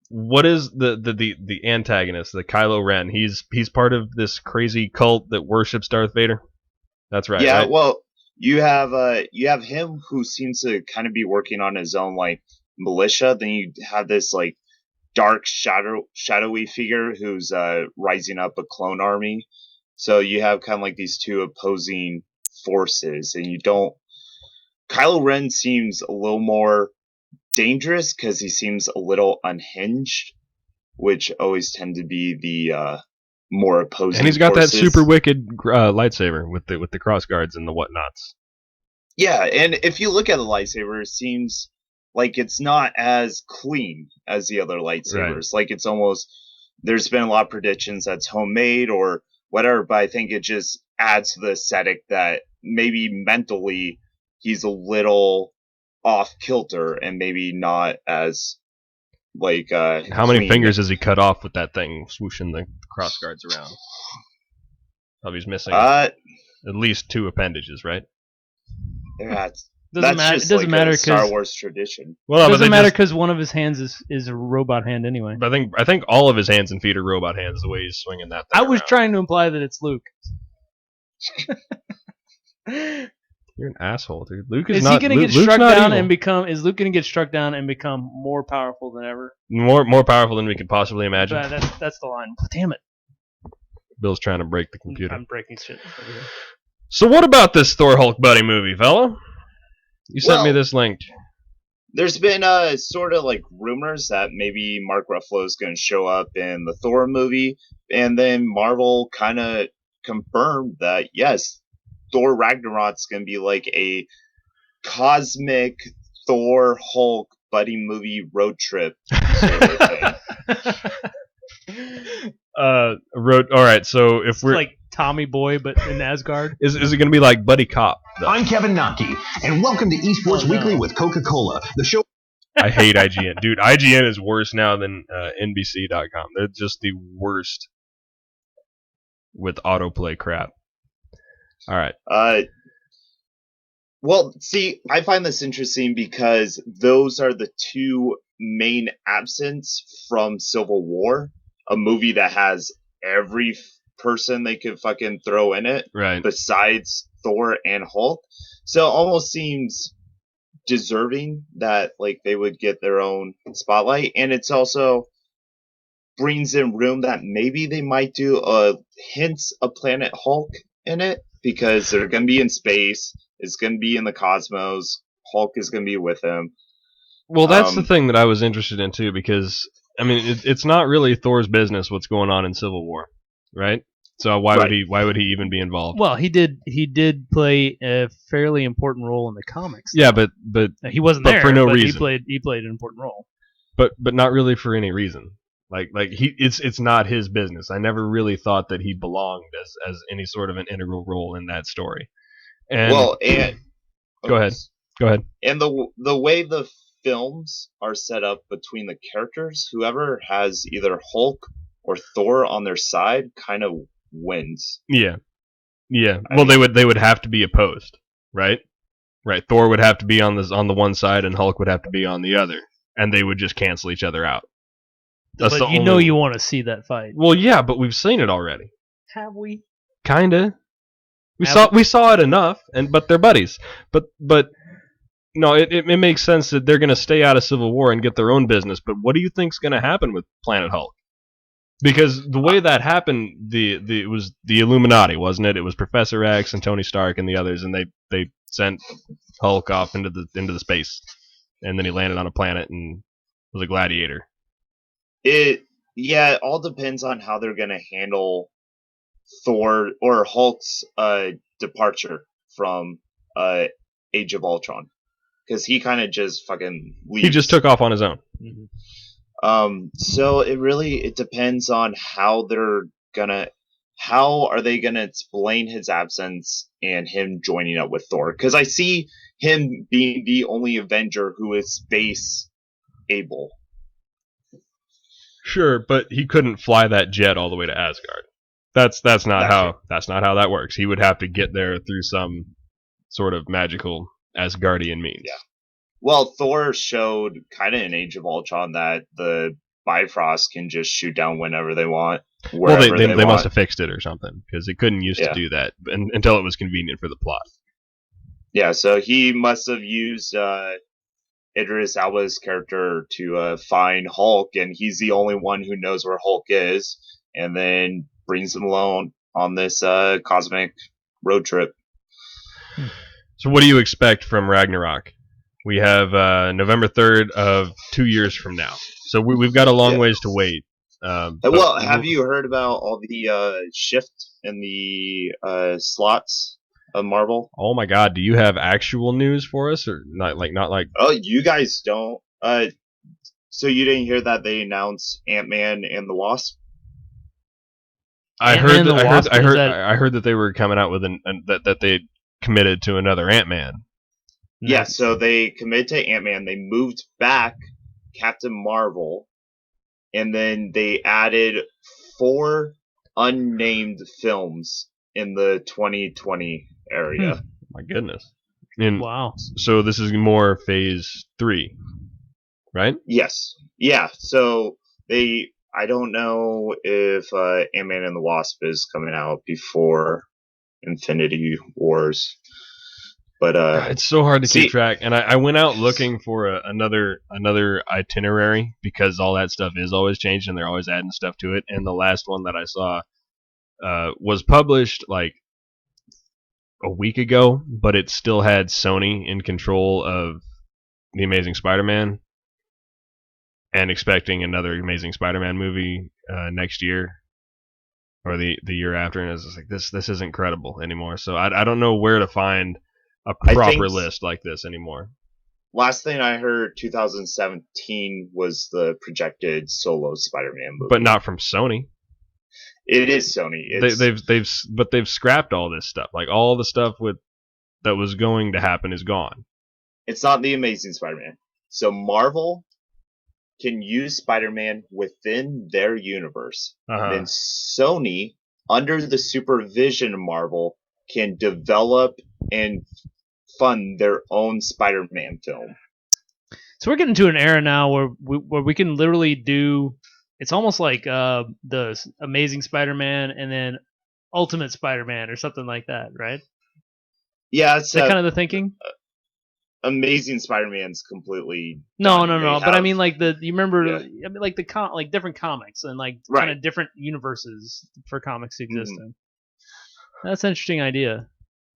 What is the antagonist, the Kylo Ren? He's part of this crazy cult that worships Darth Vader. That's right. Yeah, right? well, you have him who seems to kind of be working on his own like militia. Then you have this like dark shadowy figure who's rising up a clone army. So you have kind of like these two opposing forces, and Kylo Ren seems a little more dangerous because he seems a little unhinged, which always tend to be the more opposing. And he's got forces. that super wicked lightsaber with the cross guards and the whatnots. Yeah, and if you look at the lightsaber, it seems like it's not as clean as the other lightsabers. Like, it's almost, there's been a lot of predictions that's homemade or whatever, but I think it just adds to the aesthetic that maybe mentally he's a little off kilter and maybe not as like How many between- fingers has he cut off with that thing swooshing the cross guards around? Probably he's missing Uh, at least 2 appendages, right? that's Doesn't matter. just It doesn't like matter a Star because Wars tradition. Well, it but doesn't they matter just- because one of his hands is a robot hand anyway. But I think all of his hands and feet are robot hands. The way he's swinging that thing I was around. trying to imply that it's Luke. You're an asshole, dude. Luke is Is not. he going to Luke- get Luke's struck not down evil. and become? Is Luke going to get struck down and become more powerful than ever? more powerful than we could possibly imagine? That's the line. Damn it! Bill's trying to break the computer. I'm breaking shit over here. So what about this Thor Hulk buddy movie, fella? You sent me Well- this link. There's been sort of like rumors that maybe Mark Ruffalo is going to show up in the Thor movie, and then Marvel kind of confirmed that yes, Thor Ragnarok's going to be like a cosmic Thor Hulk buddy movie road trip sort of thing. All right. So if It's we're like Tommy Boy, but in Asgard. is it going to be like Buddy Cop? Though? I'm Kevin Naki, and welcome to Esports Oh, no. Weekly with Coca-Cola, the show. I hate IGN, dude. IGN is worse now than NBC.com. They're just the worst with autoplay crap. All right. Well, see, I find this interesting because those are the 2 main absents from Civil War, a movie that has every person they could fucking throw in it, Right. besides Thor and Hulk. So it almost seems deserving that like they would get their own spotlight, and it's also brings in room that maybe they might do hints of Planet Hulk in it because they're going to be in space. It's going to be in the cosmos. Hulk is going to be with him. Well, that's the thing that I was interested in too, because I mean, it's not really Thor's business what's going on in Civil War, right? So why would he even be involved? Well, he did play a fairly important role in the comics. Yeah, but He wasn't but there, for no but reason. He played an important role. But not really for any reason. Like it's not his business. I never really thought that he belonged as any sort of an integral role in that story. And go ahead. And the way the films are set up between the characters, whoever has either Hulk or Thor on their side kind of wins. Yeah. Well, they would have to be opposed, right? Right. Thor would have to be on the one side, and Hulk would have to be on the other, and they would just cancel each other out. That's But you want to see that fight. Well, yeah, but we've seen it already. Have we? Kinda. We saw it enough, but they're buddies. But no, it makes sense that they're gonna stay out of Civil War and get their own business. But what do you think's gonna happen with Planet Hulk? Because the way that happened, it was the Illuminati, wasn't it? It was Professor X and Tony Stark and the others, and they sent Hulk off into the space, and then he landed on a planet and was a gladiator. It all depends on how they're gonna handle Thor or Hulk's departure from Age of Ultron, because he kind of just fucking leaves. He just took off on his own. So it depends on how are they gonna explain his absence and him joining up with Thor? Because I see him being the only Avenger who is space able. Sure, but he couldn't fly that jet all the way to Asgard. That's not how that works. He would have to get there through some sort of magical Asgardian means. Yeah. Well, Thor showed kind of in Age of Ultron that the Bifrost can just shoot down whenever they want. Well, they want. must have fixed it or something, because it couldn't used to do that until it was convenient for the plot. Yeah, so he must have used Idris Elba's character to find Hulk, and he's the only one who knows where Hulk is, and then brings him along on this cosmic road trip. So what do you expect from Ragnarok? We have November 3rd of 2 years from now. So we've got a long ways to wait. Well, have you heard about all the shift in the slots of Marvel? Oh my God! Do you have actual news for us, or not like? Oh, you guys don't. So you didn't hear that they announced Ant-Man and the Wasp? I heard that they were coming out with that they committed to another Ant-Man. Yeah, so they committed to Ant-Man. They moved back Captain Marvel and then they added 4 unnamed films in the 2020 area. My goodness. And Wow. so this is more phase 3, right? Yes. Yeah. So I don't know if Ant-Man and the Wasp is coming out before Infinity Wars, but It's so hard to see- keep track. And I went out looking for another itinerary because all that stuff is always changing and they're always adding stuff to it. And the last one that I saw was published like a week ago, but it still had Sony in control of the Amazing Spider-Man and expecting another Amazing Spider-Man movie next year or the year after, and it's just like this isn't credible anymore. So I don't know where to find a proper list like this anymore. last thing I heard, 2017 was the projected solo Spider-Man movie. But not from Sony. It is Sony. They've scrapped all this stuff. Like all the stuff that was going to happen is gone. It's not the Amazing Spider-Man. So Marvel can use Spider-Man within their universe. Then Sony, under the supervision of Marvel, can develop and fund their own Spider-Man film. So we're getting to an era now where we can literally do. It's almost like the Amazing Spider-Man and then Ultimate Spider-Man or something like that, right? Yeah, it's Is that kind of the thinking. Amazing Spider-Man's completely No. done. They But I have- mean, like you remember, Yeah. I mean, like like different comics and like Right. kind of different universes for comics to exist Mhm. in. That's an interesting idea.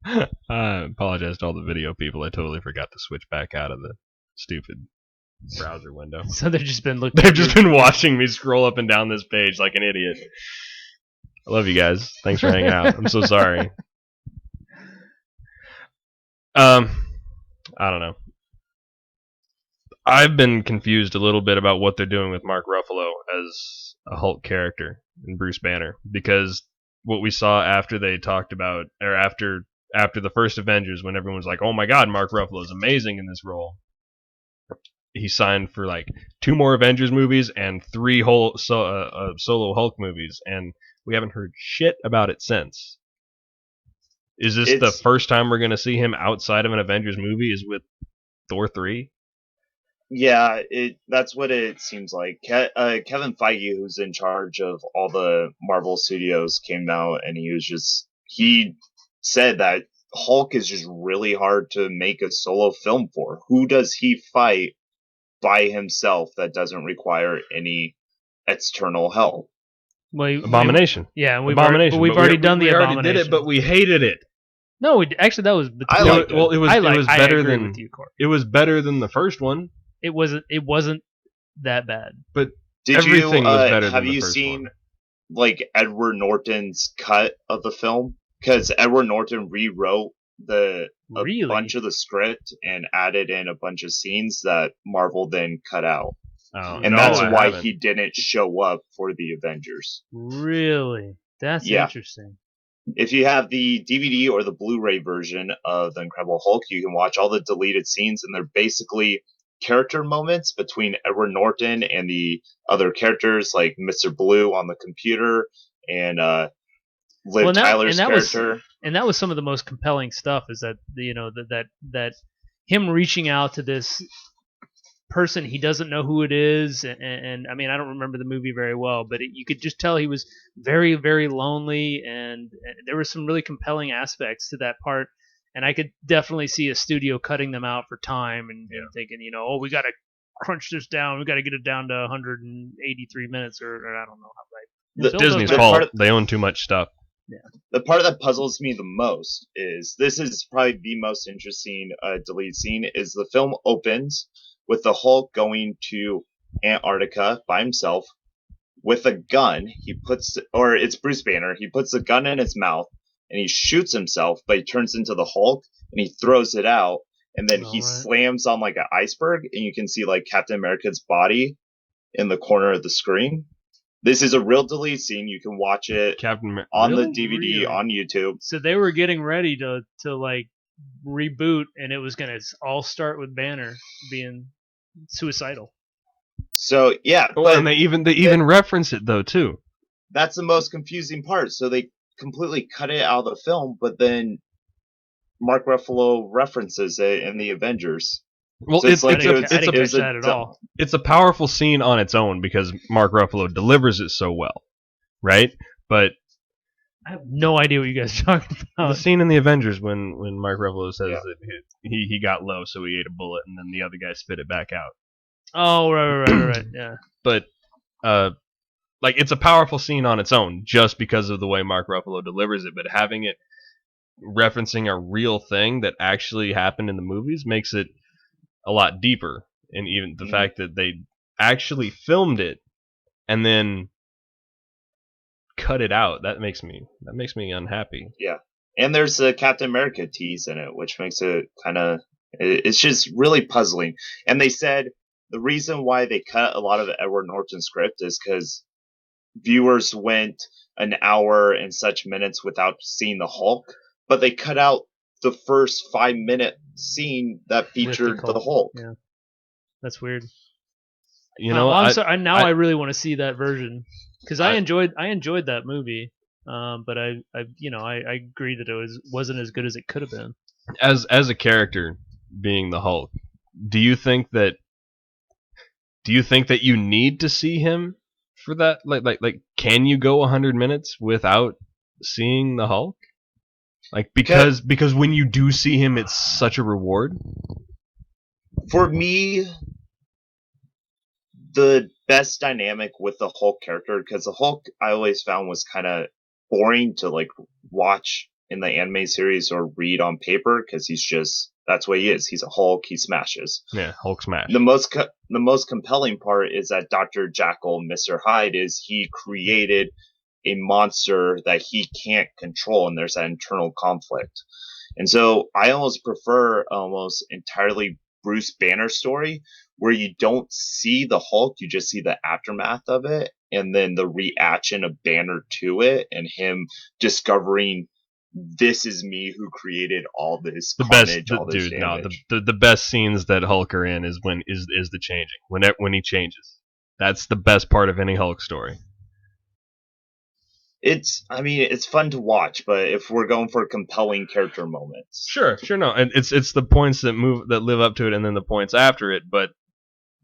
I apologize to all the video people. I totally forgot to switch back out of the stupid browser window. So they've just been looking. They've just been watching me scroll up and down this page like an idiot. I love you guys. Thanks for hanging out. I'm so sorry. I don't know. I've been confused a little bit about what they're doing with Mark Ruffalo as a Hulk character in Bruce Banner, because what we saw after they talked about, or after the first Avengers, when everyone was like, "Oh my God, Mark Ruffalo is amazing in this role," he signed for like 2 more Avengers movies and 3 solo Hulk movies, and we haven't heard shit about it since. Is this the first time we're going to see him outside of an Avengers movie? Is with Thor 3? Yeah, that's what it seems like. Kevin Feige, who's in charge of all the Marvel Studios, came out and he said that Hulk is just really hard to make a solo film for. Who does he fight by himself that doesn't require any external help? Abomination. We've Abomination. already done the we Abomination. already did it, but we hated it. No, actually that was. I liked it. Well, it was better I agree than with you, Corey. it was better than the first one. It wasn't that bad. But Did everything you was better have than the you first seen one. like Edward Norton's cut of the film? Because Edward Norton rewrote a Really? bunch of the script and added in a bunch of scenes that Marvel then cut out, Oh, and no, that's I why haven't. he didn't show up for the Avengers. Really? That's Yeah. interesting. If you have the DVD or the Blu-ray version of The Incredible Hulk, you can watch all the deleted scenes, and they're basically character moments between Edward Norton and the other characters, like Mr. Blue on the computer and Liv Tyler's character. And that was some of the most compelling stuff. Is that that him reaching out to this person he doesn't know who it is, and I mean I don't remember the movie very well, but you could just tell he was very, very lonely, and there were some really compelling aspects to that part, and I could definitely see a studio cutting them out for time and thinking, we got to crunch this down, we got to get it down to 183 minutes, or I don't know how right. Disney's the fault. part of- They own too much stuff. The part that puzzles me the most is this is probably the most interesting deleted scene. Is the film opens with the Hulk going to Antarctica by himself with a gun. It's Bruce Banner. He puts the gun in his mouth and he shoots himself, but he turns into the Hulk and he throws it out, and then he slams on like an iceberg, and you can see like Captain America's body in the corner of the screen. This is a real deleted scene. You can watch it on the DVD Really? on YouTube. So they were getting ready to like reboot, and it was gonna all start with Banner being suicidal. So yeah, Well, but and they even reference it though too. that's the most confusing part. So they completely cut it out of the film, but then Mark Ruffalo references it in the Avengers. Well, So it's like I didn't catch that at all. It's a powerful scene on its own because Mark Ruffalo delivers it so well, right? But I have no idea what you guys are talking the about. scene in the Avengers when Mark Ruffalo says that he got low, so he ate a bullet, and then the other guy spit it back out. Oh, right, yeah. But like it's a powerful scene on its own just because of the way Mark Ruffalo delivers it. But having it referencing a real thing that actually happened in the movies makes it a lot deeper. And even the fact that they actually filmed it and then cut it out, that makes me unhappy. Yeah, and there's a Captain America tease in it, which makes it kind of it's just really puzzling. And they said the reason why they cut a lot of Edward Norton's script is because viewers went an hour and such minutes without seeing the Hulk, but they cut out the first 5-minute scene that featured the Hulk. Yeah, that's weird. You know, I really want to see that version because I enjoyed that movie. But I agree that it wasn't as good as it could have been. As a character being the Hulk, do you think that you need to see him for that? Like can you go 100 minutes without seeing the Hulk? Like because when you do see him, it's such a reward. For me, the best dynamic with the Hulk character, because the Hulk I always found was kind of boring to like watch in the anime series or read on paper, because that's what he is. He's a Hulk. He smashes. Yeah, Hulk smash. The most compelling part is that Dr. Jackal, Mr. Hyde, is he created a monster that he can't control, and there's that internal conflict. And so I almost prefer almost entirely Bruce Banner story where you don't see the Hulk, you just see the aftermath of it, and then the reaction of Banner to it, and him discovering this is me who created all this carnage, all this damage. The best scenes that Hulk are in is when the changing. When he changes. That's the best part of any Hulk story. It's fun to watch, but if we're going for compelling character moments. Sure, no. And it's the points that live up to it and then the points after it, but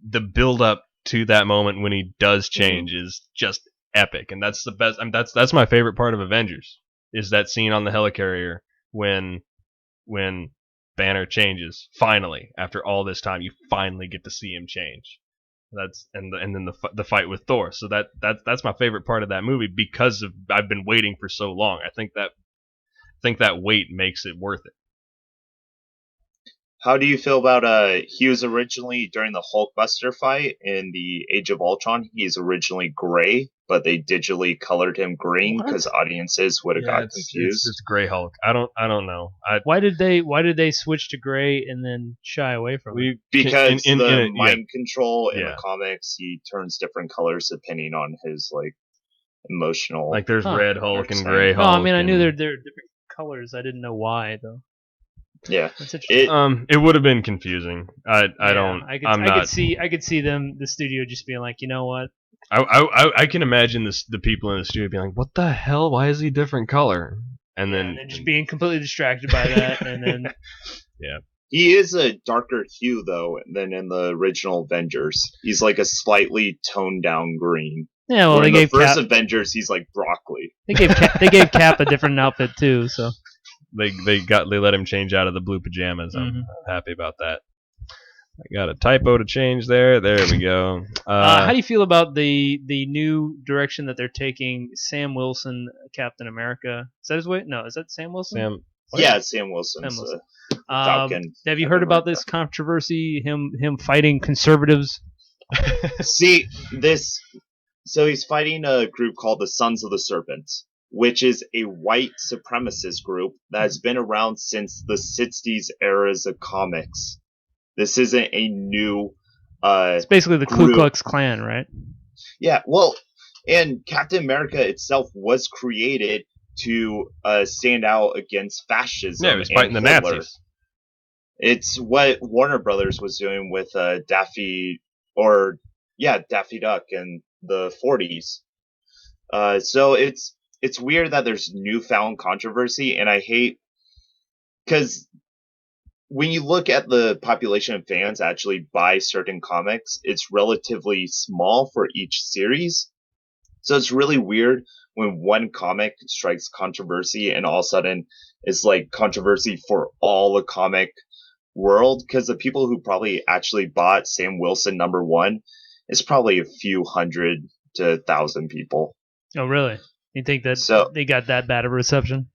the build up to that moment when he does change is just epic, and that's the best. That's my favorite part of Avengers, is that scene on the helicarrier when Banner changes. Finally, after all this time, you finally get to see him change. And then the fight with Thor. So that's my favorite part of that movie because I've been waiting for so long. I think that wait makes it worth it. How do you feel about he was originally during the Hulkbuster fight in the Age of Ultron, he's originally gray, but they digitally colored him green because audiences would have got confused. It's Gray Hulk. I don't know. Why did they switch to gray and then shy away from it? Because the mind control in the comics, he turns different colors depending on his like emotional. Like there's Red Hulk and Gray Hulk. No, I mean I knew they're different colors. I didn't know why though. Yeah, it would have been confusing. I could see the studio just being like, you know what? I can imagine the people in the studio being like, what the hell? Why is he different color? And then just being completely distracted by that, and then yeah. He is a darker hue though than in the original Avengers. He's like a slightly toned down green. Yeah, well, they gave first Avengers. He's like broccoli. They gave Cap a different outfit too, so. They let him change out of the blue pajamas. I'm happy about that. I got a typo to change there. There we go. How do you feel about the new direction that they're taking? Sam Wilson, Captain America. Is that his way? No, is that Sam Wilson? Yeah, Sam Wilson. Falcon. Have you heard about this controversy? Him fighting conservatives. See this. So he's fighting a group called the Sons of the Serpent, which is a white supremacist group that has been around since the 60s eras of comics. This isn't a new it's basically the Ku Klux Klan, right? Yeah, well, and Captain America itself was created to stand out against fascism. Yeah, he was fighting the Nazis. It's what Warner Brothers was doing with Daffy, or yeah, Daffy Duck in the 40s. So it's weird that there's newfound controversy, and I hate because when you look at the population of fans that actually buy certain comics, it's relatively small for each series. So it's really weird when one comic strikes controversy and all of a sudden it's like controversy for all the comic world, because the people who probably actually bought Sam Wilson #1 is probably a few hundred to 1,000 people. Oh, really? You think that they got that bad of a reception?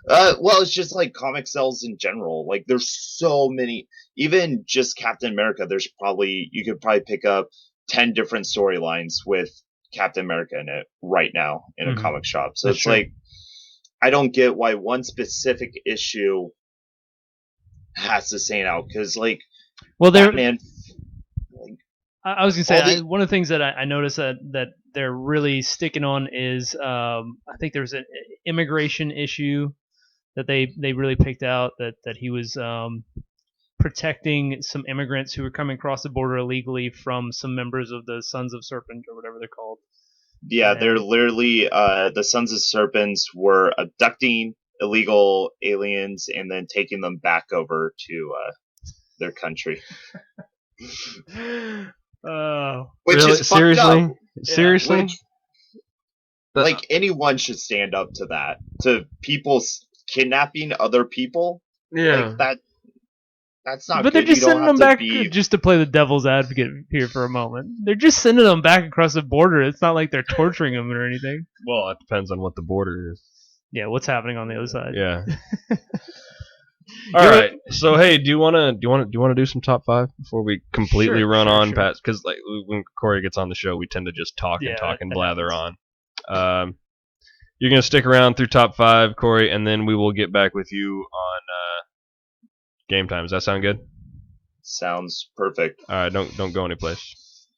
Well, it's just like comic sales in general. Like, there's so many. Even just Captain America, you could probably pick up 10 different storylines with Captain America in it right now in a comic shop. So That's it's true. like, I don't get why one specific issue has to stand out. Because, like, Well, Batman. I was gonna say one of the things that I noticed that they're really sticking on is I think there's an immigration issue that they really picked out that he was protecting some immigrants who were coming across the border illegally from some members of the Sons of Serpent or whatever they're called. Yeah, they're literally the Sons of Serpents were abducting illegal aliens and then taking them back over to their country. Which really? is fucked up. Seriously? Which, like, anyone should stand up to that. To people kidnapping other people. Yeah. Like, that's not But good. they're just You don't sending have them to back be... just to play the devil's advocate here for a moment. They're just sending them back across the border. It's not like they're torturing them or anything. Well, it depends on what the border is. Yeah, what's happening on the other side? Yeah. All right. So hey, do you want to do some top 5 before we completely run on past? Because like when Corey gets on the show, we tend to just talk and blather on. You're gonna stick around through top 5, Corey, and then we will get back with you on game time. Does that sound good? Sounds perfect. All right. Don't go anyplace.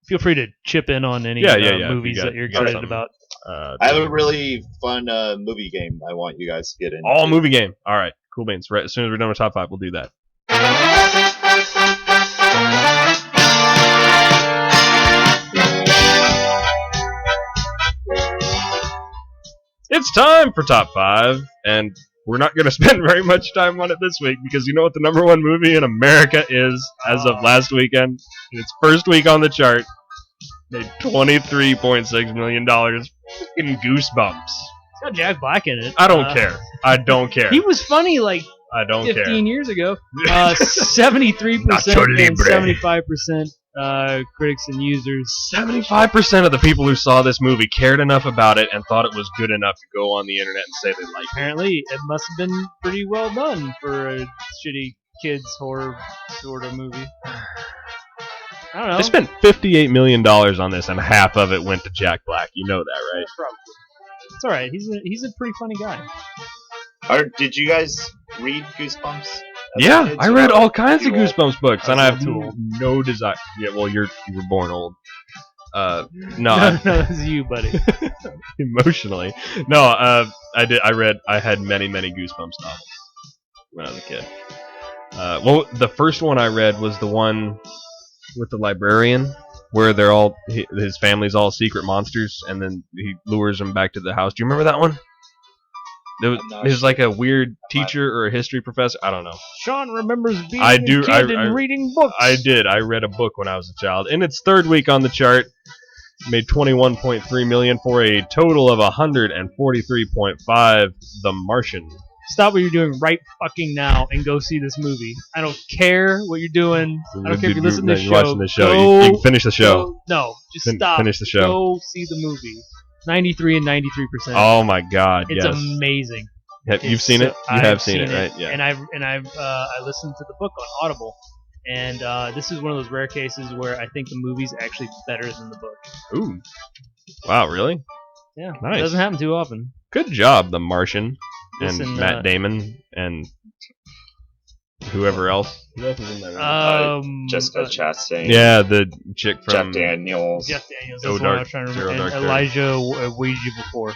Feel free to chip in on any movies that you're excited about. I have a really fun movie game I want you guys to get into. All movie game. All right. Cool beans. Right. As soon as we're done with top 5, we'll do that. It's time for top 5, and we're not going to spend very much time on it this week because you know what the #1 movie in America is as of last weekend? In its first week on the chart, made $23.6 million. Fucking Goosebumps. It's got Jack Black in it. I don't care. I don't care. He was funny like I don't 15 years ago. 73% and 75% critics and users. 75% of the people who saw this movie cared enough about it and thought it was good enough to go on the internet and say they liked it. Apparently, it must have been pretty well done for a shitty kids horror sort of movie. I don't know. They spent $58 million on this, and half of it went to Jack Black. You know that, right? Probably. It's alright. He's a pretty funny guy. Did you guys read Goosebumps? Yeah, I read all kinds of Goosebumps books, and I have Tool. no desire. Yeah, well, you were born old. No, no, it's you, buddy. Emotionally, no. I had many Goosebumps novels when I was a kid. Well, the first one I read was the one with the librarian, where his family's all secret monsters, and then he lures them back to the house. Do you remember that one? It was like a weird teacher or a history professor. I don't know. Sean remembers being a kid and reading books. I did. I read a book when I was a child. In its third week on the chart, made $21.3 million for a total of $143.5. The Martian. Stop what you're doing right fucking now and go see this movie. I don't care what you're doing. I don't care if you listen to the show. You're watching the show. You can finish the show. No, just stop. Finish the show. Go see the movie. 93 and 93%. Oh my God! It's yes. amazing. You've seen it? You have seen it, right? Yeah. And I listened to the book on Audible, and this is one of those rare cases where I think the movie's actually better than the book. Ooh! Wow! Really? Yeah. Nice. It doesn't happen too often. Good job, The Martian, Listen, and Matt Damon, and whoever else. Who else is in that? Jessica Chastain. Yeah, the chick from Jeff Daniels. Jeff Daniels. That's the one I was trying to remember. And Elijah Ouija before.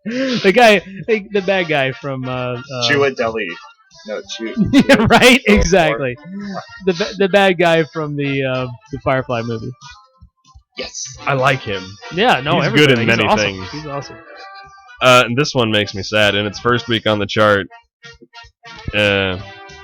The guy, the bad guy from Chiwetel No, Yeah, right? Exactly. The bad guy from the Firefly movie. Yes. I like him. Yeah, no, He's good in everybody. many He's awesome. things. He's awesome. And this one makes me sad. In its first week on the chart,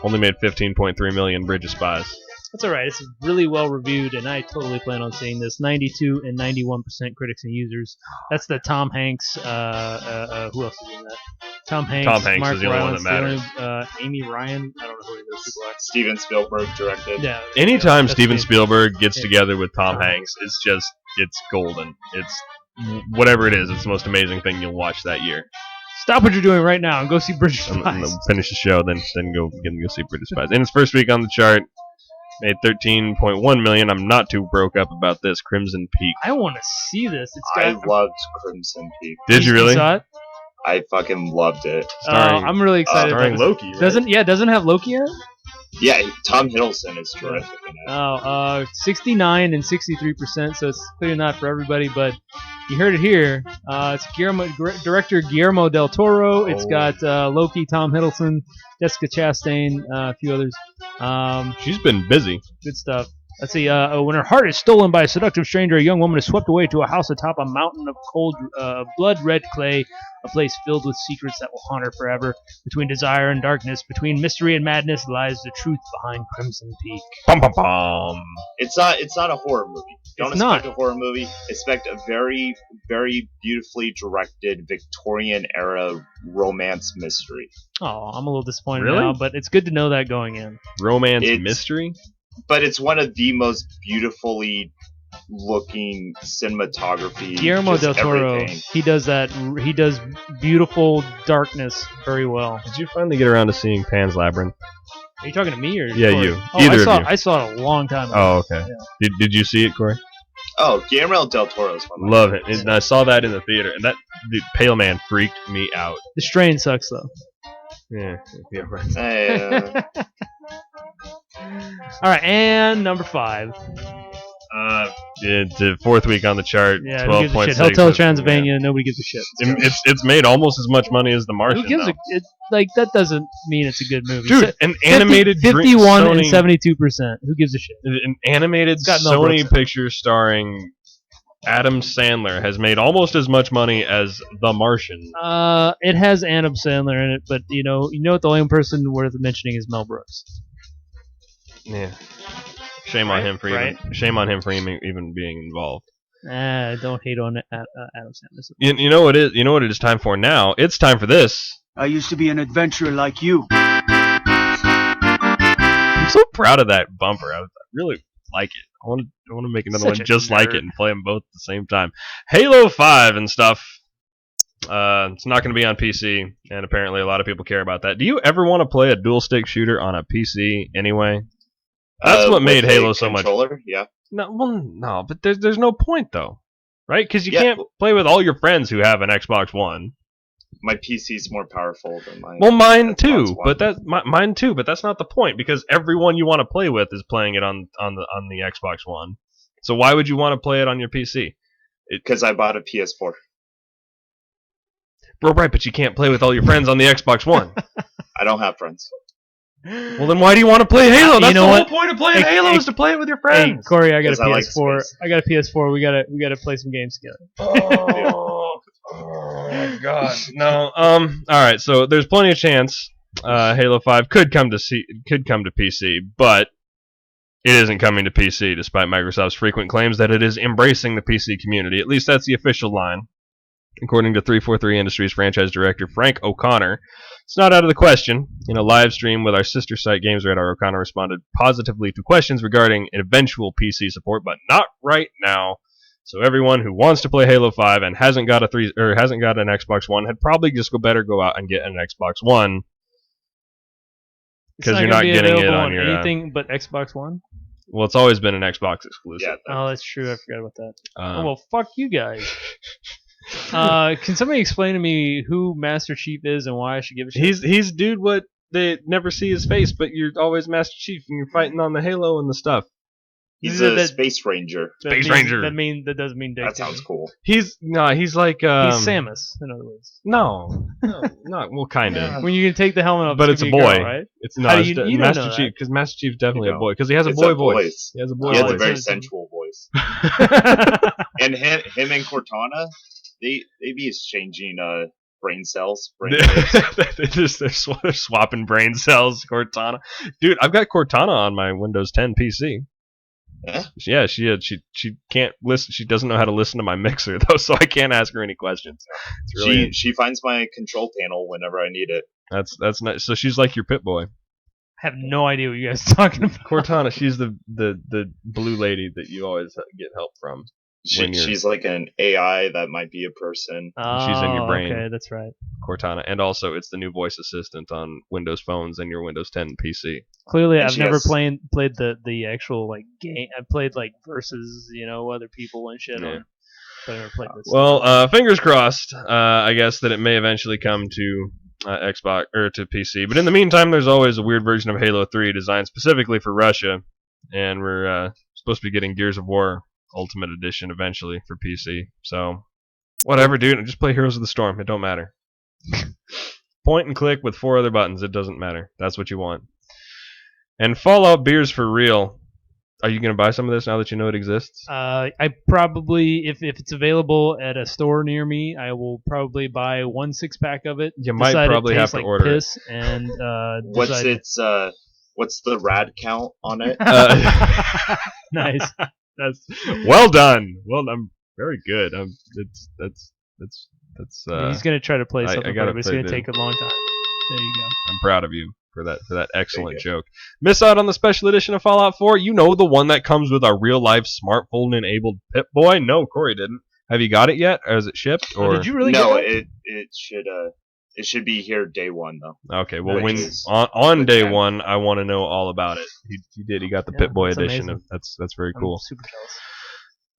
only made 15.3 million. Bridge of Spies. That's all right. It's really well reviewed, and I totally plan on seeing this. 92 and 91% critics and users. That's the Tom Hanks. Who else is in that? Tom Hanks. Tom Hanks Mark is the only one Rylance, that matters. Amy Ryan. I don't know who those people are. Steven Spielberg directed. Yeah. Anytime that's Steven me. Spielberg gets together with Tom Hanks, it's golden. It's whatever it is. It's the most amazing thing you'll watch that year. Stop what you're doing right now and go see Bridge of I'm Spies. gonna finish the show, then go see Bridge of Spies. In its first week on the chart, made 13.1 million. I'm not too broke up about this. Crimson Peak. I want to see this. I loved Crimson Peak. Did you really? Saw it? I fucking loved it. I'm really excited. Starring about Loki. this. Right? Doesn't have Loki in it? Yeah, Tom Hiddleston is terrific in it. 69 and 63%, so it's clearly not for everybody, but you heard it here. It's director Guillermo del Toro. It's got Loki, Tom Hiddleston, Jessica Chastain, a few others. She's been busy. Good stuff. Let's see. When her heart is stolen by a seductive stranger, a young woman is swept away to a house atop a mountain of cold, blood-red clay, a place filled with secrets that will haunt her forever. Between desire and darkness, between mystery and madness, lies the truth behind Crimson Peak. Bum, bum, bum. It's not a horror movie. Don't It's expect not. a horror movie. Expect a very, very beautifully directed Victorian-era romance mystery. Oh, I'm a little disappointed Really? now, but it's good to know that going in. Romance It's- mystery? But it's one of the most beautifully looking cinematography. Guillermo just del Toro, everything. he does that. He does beautiful darkness very well. Did you finally get around to seeing Pan's Labyrinth? Are you talking to me or Yeah, Corey? you. Oh, Either I saw, of you. I saw it a long time ago. Oh, okay. Yeah. Did you see it, Corey? Oh, Guillermo del Toro's one. of my Love it. favorites. And I saw that in the theater, and that dude, Pale Man freaked me out. The strain sucks though. Yeah, right. All right, and number 5. The fourth week on the chart. Yeah, who gives a shit? 12.6. Hotel Transylvania. Nobody gives a shit. It's made almost as much money as The Martian. Who gives though. a like that doesn't mean it's a good movie. Dude, an animated 51 and Sony- 72%. Who gives a shit? An animated got Mel Sony Brooks. picture starring Adam Sandler has made almost as much money as The Martian. It has Adam Sandler in it, but you know what? The only person worth mentioning is Mel Brooks. Yeah. Shame on him for Right. even being involved. Don't hate on Adam Sandler. You know what it is time for now? It's time for this. I used to be an adventurer like you. I'm so proud of that bumper. I really like it. I want to make another Such one a just like nerd. it and play them both at the same time. Halo 5 and stuff. It's not going to be on PC, and apparently a lot of people care about that. Do you ever want to play a dual stick shooter on a PC anyway? That's what made with a Halo so much. controller, yeah. No, but there's no point though, right? Because you Yeah. can't play with all your friends who have an Xbox One. My PC's more powerful than mine. Well, mine Xbox too, One. but mine too. But that's not the point because everyone you want to play with is playing it on the Xbox One. So why would you want to play it on your PC? Because I bought a PS4. Bro, right? But you can't play with all your friends on the Xbox One. I don't have friends. Well, then why do you want to play Halo? That's know the what? whole point of playing Hey, Halo hey, is to play it with your Hey, friends. Corey, I got a Because I like PS4. space. I got a PS4. We gotta play some games together. Oh my God! No. All right. So there's plenty of chance Halo 5 could come to PC, but it isn't coming to PC, despite Microsoft's frequent claims that it is embracing the PC community. At least that's the official line, according to 343 Industries franchise director Frank O'Connor. It's not out of the question. In a live stream with our sister site Games Radar, O'Connor responded positively to questions regarding eventual PC support, but not right now. So everyone who wants to play Halo 5 and hasn't got an Xbox One had probably just go out and get an Xbox One It's because you're gonna not be getting it available on your. anything but Xbox One. Well, it's always been an Xbox exclusive. Yeah. Oh, that's true. I forgot about that. Um, Well, fuck you guys. Can somebody explain to me who Master Chief is and why I should give a shit? He's dude. What they never see his face, but you're always Master Chief and you're fighting on the Halo and the stuff. He's That- a that- Space Ranger. Space Ranger. That doesn't mean dick. That to me. sounds cool. He's like He's Samus, in other words. No, Not well, kind of. When you can take the helmet off, But it's a gonna be boy. girl, right? It's How not. do you don't Master know Chief, because Master Chief's definitely You a boy, because he has a It's boy a voice. voice. He has a boy He has a voice. very sensual voice. And him and Cortana, they be exchanging brain cells. Brain waves. they're swapping brain cells. Cortana, dude, I've got Cortana on my Windows 10 PC. Yeah, she can't listen. She doesn't know how to listen to my mixer though, so I can't ask her any questions. It's really She finds my control panel whenever I need it. that's nice. So she's like your Pit Boy. I have no idea what you guys are talking about. Cortana, she's the blue lady that you always get help from. She's like an AI that might be a person. She's in your brain. Okay, that's right. Cortana, and also it's the new voice assistant on Windows phones and your Windows 10 PC. Clearly, And I've she never has- played the actual like game. I played like versus other people and shit. Yeah. But I never played this. Well, fingers crossed. I guess that it may eventually come to Xbox or to PC. But in the meantime, there's always a weird version of Halo 3 designed specifically for Russia, and we're supposed to be getting Gears of War Ultimate Edition eventually for PC. So, whatever, dude. Just play Heroes of the Storm. It don't matter. Point and click with 4 other buttons. It doesn't matter. That's what you want. And Fallout beers for real. Are you going to buy some of this now that you know it exists? I probably, if it's available at a store near me, I will probably buy 1 6-pack of it. You might decide probably it have tastes to like order it. piss, and What's the rad count on it? Nice. That's well done. Well done. Very good. That's. He's gonna try to play something, I gotta but it's play gonna the- take a long time. There you go. I'm proud of you for that excellent joke. Miss out on the special edition of Fallout 4? You know, the one that comes with our real life smartphone enabled Pip Boy? No, Corey didn't. Have you got it yet? Or is it shipped? Or did you really No, get it should be here day one though. Okay, well, Which when is on day the 10th. one, I want to know all about it. He did. He got the Pip Boy that's edition. amazing. That's very cool. I'm super jealous.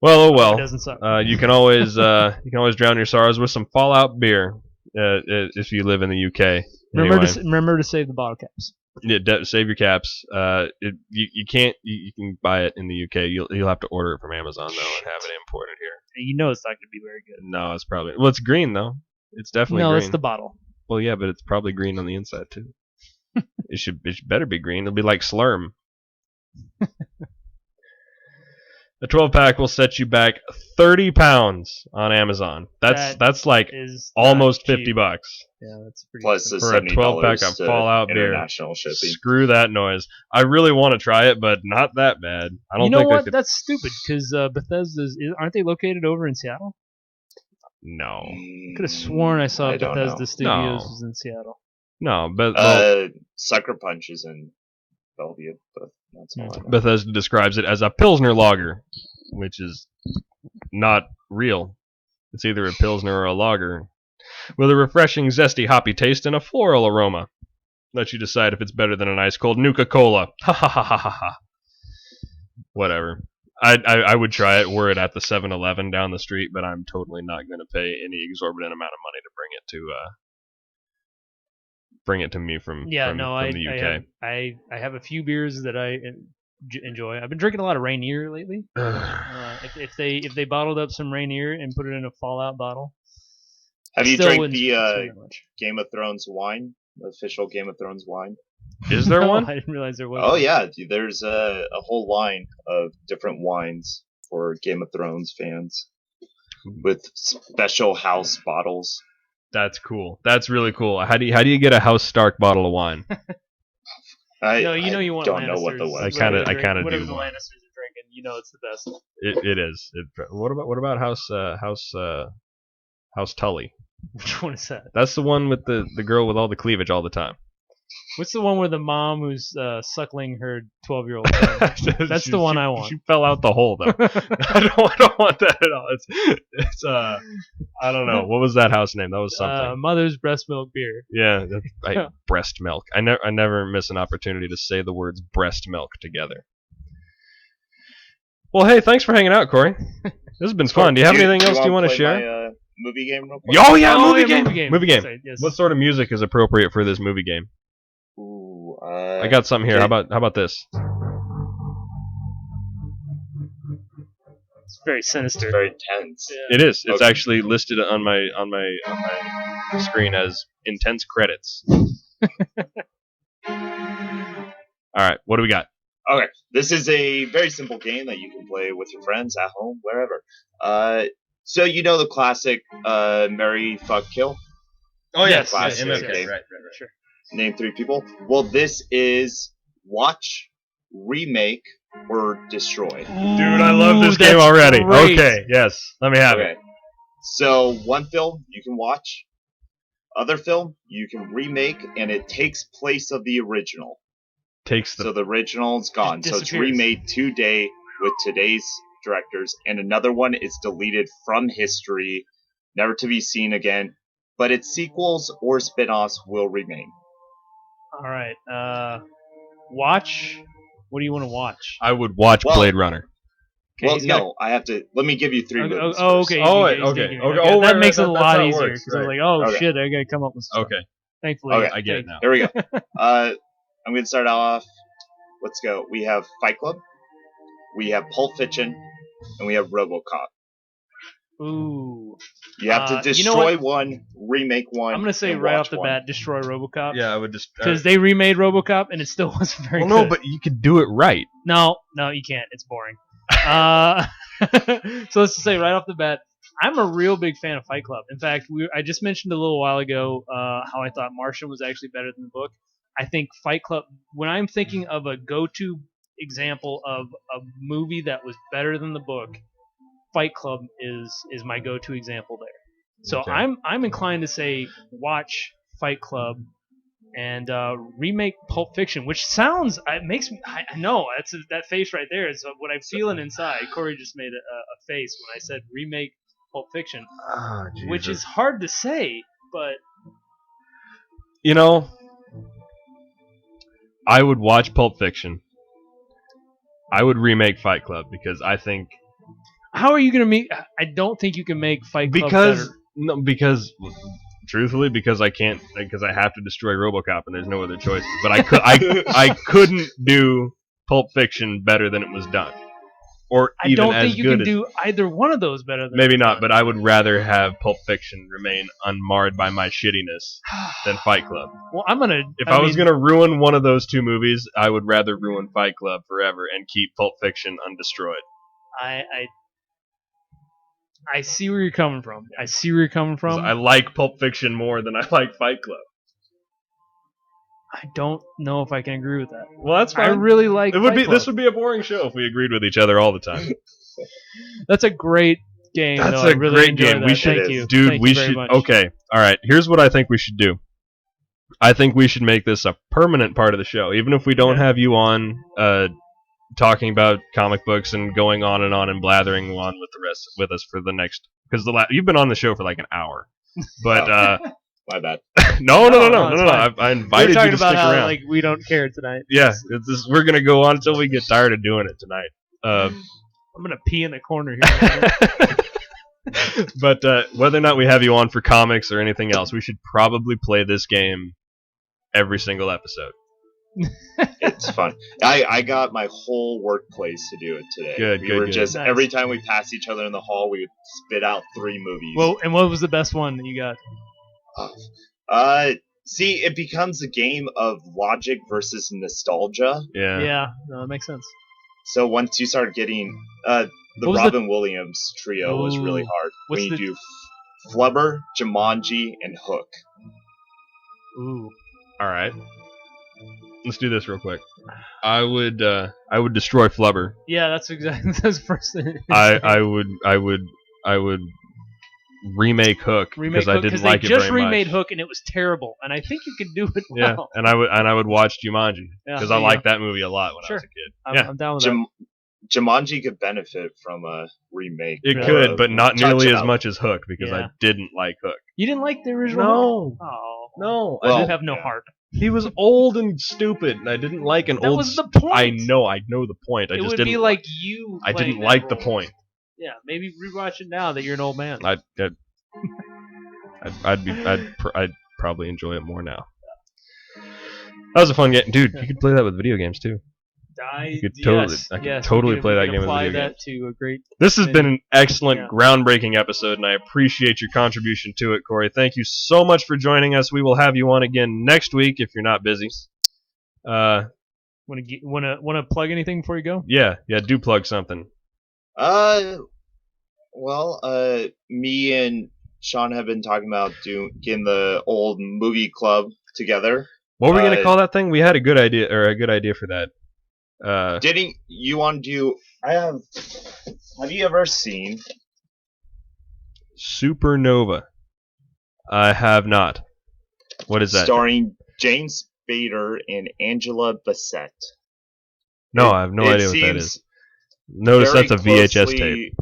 Well, oh well. It doesn't suck. You can always drown your sorrows with some Fallout beer if you live in the UK. Remember to save the bottle caps. Yeah, save your caps. You can't. You can buy it in the UK. You'll have to order it from Amazon though and have it imported here. You know it's not gonna be very good. No, it's probably it's green though. It's definitely No, green. it's the bottle. Well, yeah, but it's probably green on the inside too. It should better be green. It'll be like Slurm. The 12-pack will set you back 30 pounds on Amazon. That's like is almost not $50. cheap. Yeah, that's pretty. Plus the For a 12-pack $70 of Fallout beer. international shipping. Screw that noise. I really want to try it, but not that bad. I don't You know think I what? could. That's stupid because aren't they located over in Seattle? No. Could have sworn I saw I don't Bethesda know. Studios No. was in Seattle. No, but Sucker Punch is in Bellevue, but that's all I know. Bethesda describes it as a Pilsner lager, which is not real. It's either a Pilsner or a lager, with a refreshing, zesty, hoppy taste and a floral aroma. Let you decide if it's better than an ice cold Nuka-Cola. Ha ha ha ha ha ha. Whatever. I would try it were it at the 7-Eleven down the street, but I'm totally not going to pay any exorbitant amount of money to bring it to me from the UK. I have a few beers that I enjoy. I've been drinking a lot of Rainier lately. If they bottled up some Rainier and put it in a Fallout bottle. Have you still drank wouldn't the say that much. Game of Thrones wine? The official Game of Thrones wine? Is there No, one? I didn't realize there was. Oh yeah, there's a whole line of different wines for Game of Thrones fans with special house bottles. That's cool. That's really cool. How do you get a House Stark bottle of wine? No, you want don't Lannisters. know what the I website kinda is. do. Whatever the Lannisters are drinking, you know it's the best. It is. What about House Tully? Which one is that? That's the one with the girl with all the cleavage all the time. What's the one with the mom who's suckling her 12-year-old son? That's the one I want. She fell out the hole though. I don't want that at all. It's I don't know. What was that house name? That was something. Mother's breast milk beer. Yeah, breast milk. I never miss an opportunity to say the words breast milk together. Well, hey, thanks for hanging out, Corey. This has been fun. Do you have anything else you want to play share? My, movie game real quick? Oh yeah, movie yeah, game. movie game. Sorry, yes. What sort of music is appropriate for this movie game? Ooh, I got something here. okay. How about this? very sinister. It's very tense. Yeah. It is. It's Okay. actually listed on my screen as intense credits. All right, what do we got? Okay, this is a very simple game that you can play with your friends at home, wherever. So you know the classic Marry, Fuck, Kill? Oh yes, Classic yes, game. Right. Sure. Name 3 people. Well, this is watch, remake, or destroy. Dude, I love this Ooh, game that's already. great. Okay, yes. Let me have it. Okay. So one film you can watch. Other film you can remake, and it takes place of the original. Takes the So the original's gone. So it's disappears. remade today with today's directors, and another one is deleted from history, never to be seen again. But its sequels or spin-offs will remain. All right. Watch. What do you want to watch? I would watch Well- Blade Runner. Okay, Well, he's got- no, I have to. Let me give you 3 Okay, movies. oh, first. okay. Oh, he's okay, thinking. okay. Oh, that right, makes right, it a that's lot how it easier works, because I was right. like, oh Okay. shit, I gotta come up with stuff. Okay, Thankfully, Okay. I get it now. Here we go. I'm going to start off. Let's go. We have Fight Club. We have Pulp Fiction, and we have RoboCop. Ooh, You have to you know destroy what? one, remake one. I'm gonna say and right watch off the one. bat, destroy RoboCop. Yeah, I would just. Because they remade RoboCop and it still wasn't very well, good. no, but you could do it right. No, you can't. It's boring. So let's just say right off the bat, I'm a real big fan of Fight Club. In fact, I just mentioned a little while ago how I thought Martian was actually better than the book. I think Fight Club, when I'm thinking of a go-to example of a movie that was better than the book, Fight Club is my go-to example there. So Okay. I'm inclined to say watch Fight Club and remake Pulp Fiction, which sounds it makes me I know that face right there is what I'm feeling inside. Corey just made a face when I said remake Pulp Fiction, Ah, which is hard to say, but You know, I would watch Pulp Fiction. I would remake Fight Club because I think how are you gonna make? I don't think you can make Fight Club because better. no because truthfully because I can't because I have to destroy RoboCop and there's no other choices. But I couldn't do Pulp Fiction better than it was done, or I even don't as think you good can as, do either one of those better than maybe not. But I would rather have Pulp Fiction remain unmarred by my shittiness than Fight Club. Well, I'm gonna. If I was going to ruin one of those two movies, I would rather ruin Fight Club forever and keep Pulp Fiction undestroyed. I see where you're coming from. I see where you're coming 'Cause from. I like Pulp Fiction more than I like Fight Club. I don't know if I can agree with that. Well, that's I fine. really like. It would Fight be. Club. This would be a boring show if we agreed with each other all the time. That's a great game. That's though. I a really great enjoyed game. That. We should, Thank you, dude. Thank we you very should. much. Okay. All right. Here's what I think we should do. I think we should make this a permanent part of the show, even if we don't have you on, talking about comic books and going on and blathering on with us for the next. Because you've been on the show for like an hour, but My bad. no. it's fine. I We're invited talking you to about stick how around. like we don't care tonight. Yeah, we're gonna go on until we get tired of doing it tonight. I'm gonna pee in the corner here. But whether or not we have you on for comics or anything else, we should probably play this game every single episode. It's fun. I got my whole workplace to do it today. Good, we good, were good. just Nice. every time we passed each other in the hall, we would spit out 3 movies. Well, and what was the best one that you got? See, it becomes a game of logic versus nostalgia. Yeah. Yeah, no, that makes sense. So once you start getting the What was Robin Williams trio was really Ooh. hard. What's When you the- do Flubber, Jumanji, and Hook. Ooh. All right. Let's do this real quick. I would destroy Flubber. Yeah, that's exactly that's the first thing. I would remake Hook because I didn't like they it just very remade much. Hook and it was terrible, and I think you can do it Yeah, well. and I would watch Jumanji Yeah, because there I you liked go. that movie a lot when I Sure. was a kid. I'm, I'm down with that. Jumanji could benefit from a remake. It or could, a but not touch nearly it as up. much as Hook because Yeah. I didn't like Hook. You didn't like the original? No. Hook? Oh, No, you Well, have no yeah. heart. he was old and stupid, and I didn't like an That old. was the point. I know the point. I It just would didn't. be like you. I playing didn't that like the role. point. Yeah, maybe rewatch it now that you're an old man. I'd probably enjoy it more now. That was a fun game, dude. You could play that with video games too. I could totally play that game as a video game. That to a great. This has been an excellent, Yeah. groundbreaking episode, and I appreciate your contribution to it, Corey. Thank you so much for joining us. We will have you on again next week if you're not busy. Want to plug anything before you go? Yeah, do plug something. Me and Sean have been talking about getting the old movie club together. What were we gonna call that thing? We had a good idea for that. Didn't you want to do? Have you ever seen Supernova? I have not. What is that? Starring James Spader and Angela Bassett. No, I have no idea what that is. Notice that's a VHS tape.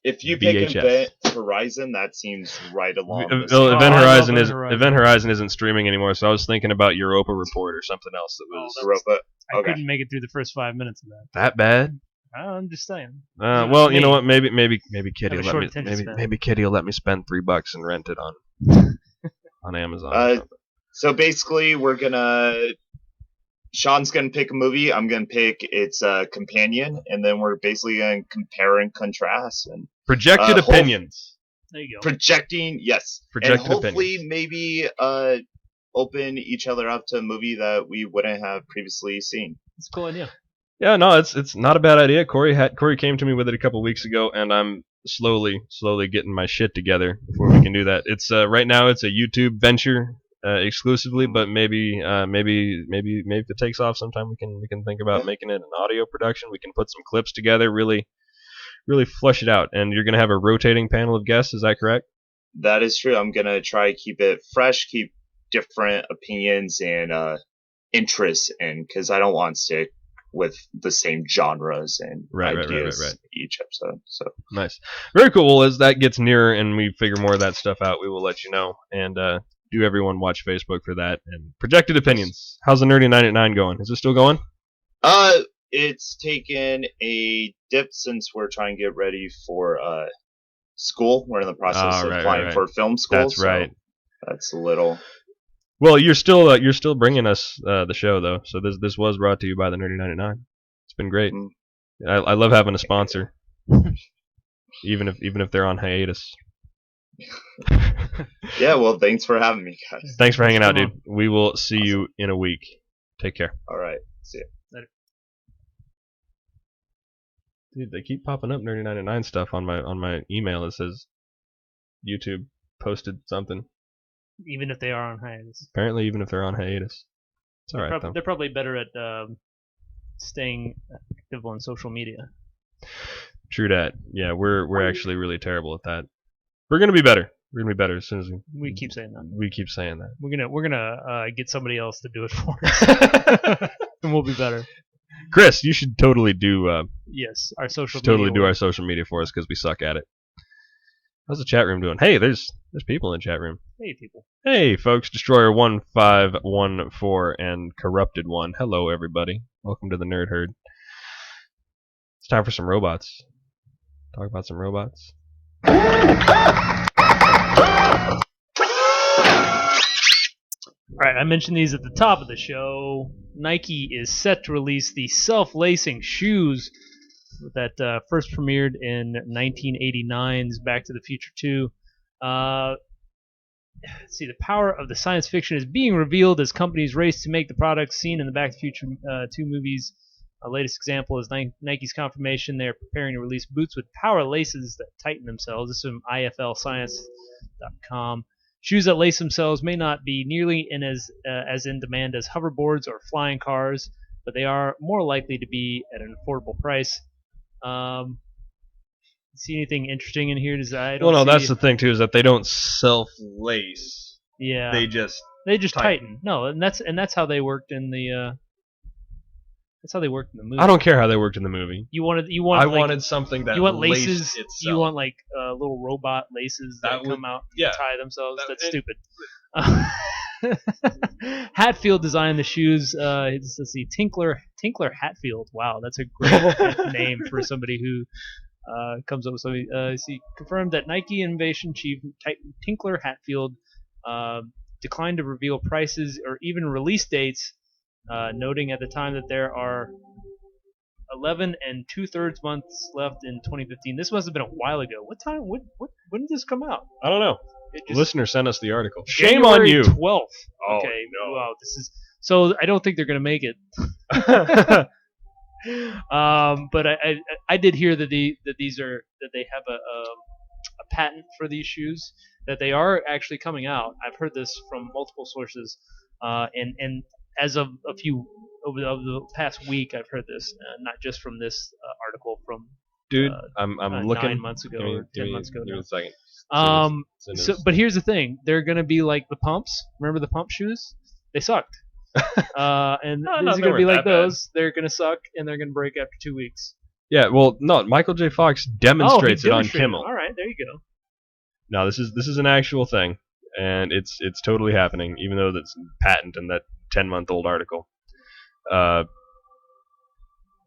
If you pick Event Horizon, that seems right along. Event Horizon isn't streaming anymore, so I was thinking about Europa Report or something else that was. Europa. I couldn't make it through the first 5 minutes of that. That bad? I'm just saying. Well, you know what? Maybe Kitty Have a will short attention span. maybe Kitty will let me spend $3 and rent it on Amazon. So basically, Sean's gonna pick a movie. I'm gonna pick its companion, and then we're basically gonna compare and contrast and projected opinions. There you go. Projecting, yes, Projected and hopefully opinions. maybe open each other up to a movie that we wouldn't have previously seen. It's a cool idea. Yeah, no, it's not a bad idea. Corey came to me with it a couple weeks ago, and I'm slowly getting my shit together before we can do that. It's right now it's a YouTube venture exclusively, but maybe if it takes off sometime, we can think about making it an audio production. We can put some clips together, really flush it out, and you're gonna have a rotating panel of guests. Is that correct? That is true. I'm gonna try to keep it fresh, keep different opinions and interests in, because I don't want to stick with the same genres and ideas right. each episode. So Nice. Very cool. Well, as that gets nearer and we figure more of that stuff out, we will let you know. And do everyone watch Facebook for that. And projected opinions. How's the Nerdy 9 at 9 going? Is it still going? It's taken a dip since we're trying to get ready for school. We're in the process of applying for film school. That's right. That's a little. Well, you're still bringing us the show though. So this was brought to you by the Nerdy 9 at 9. It's been great. I love having a sponsor, even if they're on hiatus. Yeah, well, thanks for having me, guys. Thanks for hanging out, dude. We will see you in a week. Take care. All right. See ya. Dude, they keep popping up Nerdy 9 at 9 stuff on my email. It says YouTube posted something. Even if they are on hiatus. Apparently, even if they're on hiatus. It's all right, though. They're probably better at staying active on social media. True that. Yeah, we're actually really terrible at that. We're gonna be better. We're gonna be better as soon as we keep saying that. We keep saying that. We're gonna get somebody else to do it for us, and we'll be better. Chris, you should totally do. Yes, our social. Totally do our social media for us because we suck at it. How's the chat room doing? Hey, there's people in the chat room. Hey, people. Hey, folks. Destroyer 1514 and Corrupted One. Hello, everybody. Welcome to the Nerd Herd. It's time for some robots. Talk about some robots. Alright, I mentioned these at the top of the show. Nike is set to release the self-lacing shoes that first premiered in 1989's Back to the Future 2. Let's see, the power of the science fiction is being revealed as companies race to make the products seen in the Back to the Future 2 movies. Our latest example is Nike's confirmation they're preparing to release boots with power laces that tighten themselves. This is from iflscience.com. Shoes that lace themselves may not be nearly as in demand as hoverboards or flying cars, but they are more likely to be at an affordable price. See anything interesting in here? That's the thing too, is that they don't self-lace. Yeah. They just tighten. No, and that's how they worked in the. That's how they worked in the movie. I don't care how they worked in the movie. I wanted something that you want laced laces. itself. You want like little robot laces that come out and tie themselves. That's stupid. Hatfield designed the shoes. Let's see, Tinkler Hatfield. Wow, that's a great name for somebody who comes up with something. Confirmed that Nike innovation chief Tinkler Hatfield declined to reveal prices or even release dates noting at the time that there are 11 and 2/3 months left in 2015. This must have been a while ago. What time? When did this come out? I don't know. It The just- listener sent us the article. Shame on you. 12th. Oh, Okay. no. Wow. This is so. I don't think they're gonna make it. But I did hear that they have a patent for these shoes, that they are actually coming out. I've heard this from multiple sources, and as of over the past week, I've heard this, not just from this article from Dude, I'm 9 looking. months ago Give me- or 10 months ago give me now. a second. So, but here's the thing: they're gonna be like the pumps. Remember the pump shoes? They sucked. And No, these are they gonna be weren't like that bad. those. They're gonna suck, and they're gonna break after 2 weeks. Yeah, well, no, Michael J. Fox demonstrates he it on demonstrated Kimmel. All right, there you go. No, this is an actual thing, and it's totally happening, even though that's patent in that 10-month-old article.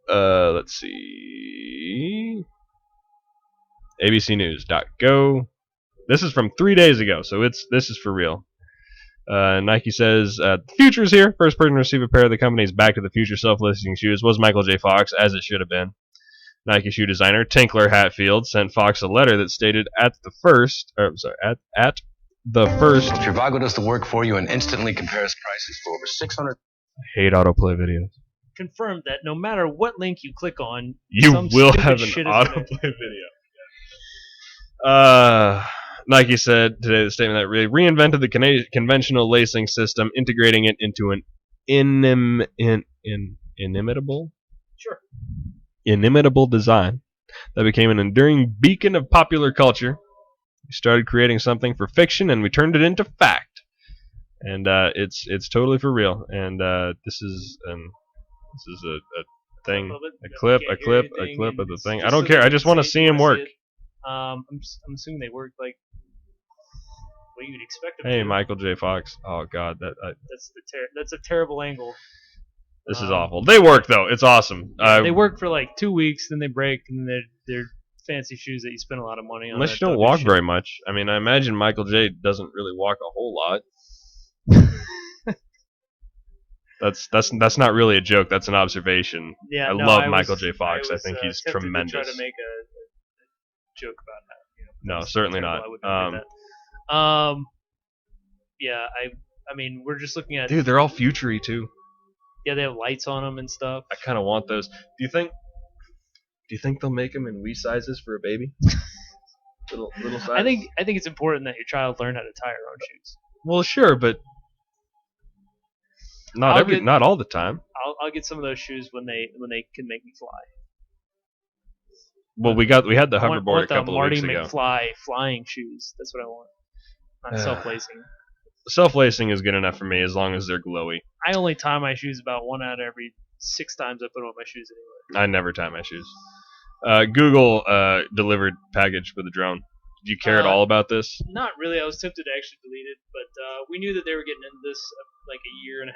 Let's see. ABCnews.go. This is from 3 days ago, so this is for real. Nike says, the future is here. First person to receive a pair of the company's Back to the Future self-listing shoes was Michael J. Fox, as it should have been. Nike shoe designer Tinkler Hatfield sent Fox a letter that stated at the first. Trivago does the work for you and instantly compares prices for over 600. I hate autoplay videos. Confirmed that no matter what link you click on, You some will stupid have an shit is gonna- autoplay video. Nike said today the statement that they reinvented the conventional lacing system, integrating it into an inimitable design that became an enduring beacon of popular culture. We started creating something for fiction, and we turned it into fact. And it's totally for real. And this is a thing, a clip of the thing. I don't care. I just want to see him work. I'm assuming they work like what you'd expect them Hey, to. Michael J. Fox. Oh God, That's a terrible angle. this is awful. They work though. It's awesome. They work for like 2 weeks, then they break, and they're fancy shoes that you spend a lot of money on. Unless you don't walk very much. I mean, I imagine Michael J. doesn't really walk a whole lot. That's not really a joke. That's an observation. Yeah, I no, love I Michael was- J. Fox. I was, think he's tempted to tremendous. try to make a joke about that. No, certainly terrible. not. I would never do that. Yeah, I mean, we're just looking at. Dude, they're all futury too. Yeah, they have lights on them and stuff. I kind of want those. Do you think they'll make them in wee sizes for a baby? little size. I think it's important that your child learn how to tie her own shoes. Well, sure, but not all the time. I'll get some of those shoes when they can make me fly. Well, we had the I want hoverboard a the couple of Marty weeks ago. McFly flying shoes. That's what I want. Not self-lacing. Self-lacing is good enough for me as long as they're glowy. I only tie my shoes about 1 out of every 6 times I put on my shoes anyway. I never tie my shoes. Google delivered package with a drone. Did you care at all about this? Not really. I was tempted to actually delete it, but we knew that they were getting into this like a year and a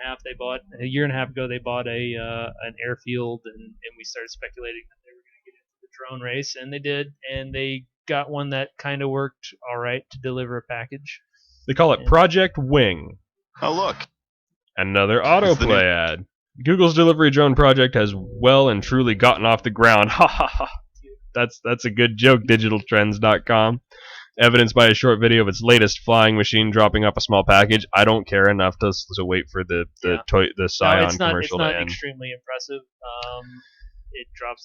half ago. They bought an airfield, and we started speculating that they were going to get into the drone race, and they did, and they got one that kind of worked all right to deliver a package. They call it Project Wing. Oh, look. Another autoplay ad. Google's delivery drone project has well and truly gotten off the ground. Ha ha ha. That's a good joke, digitaltrends.com. Evidenced by a short video of its latest flying machine dropping up a small package. I don't care enough to wait for the Scion commercial it's not to end. extremely impressive. It drops.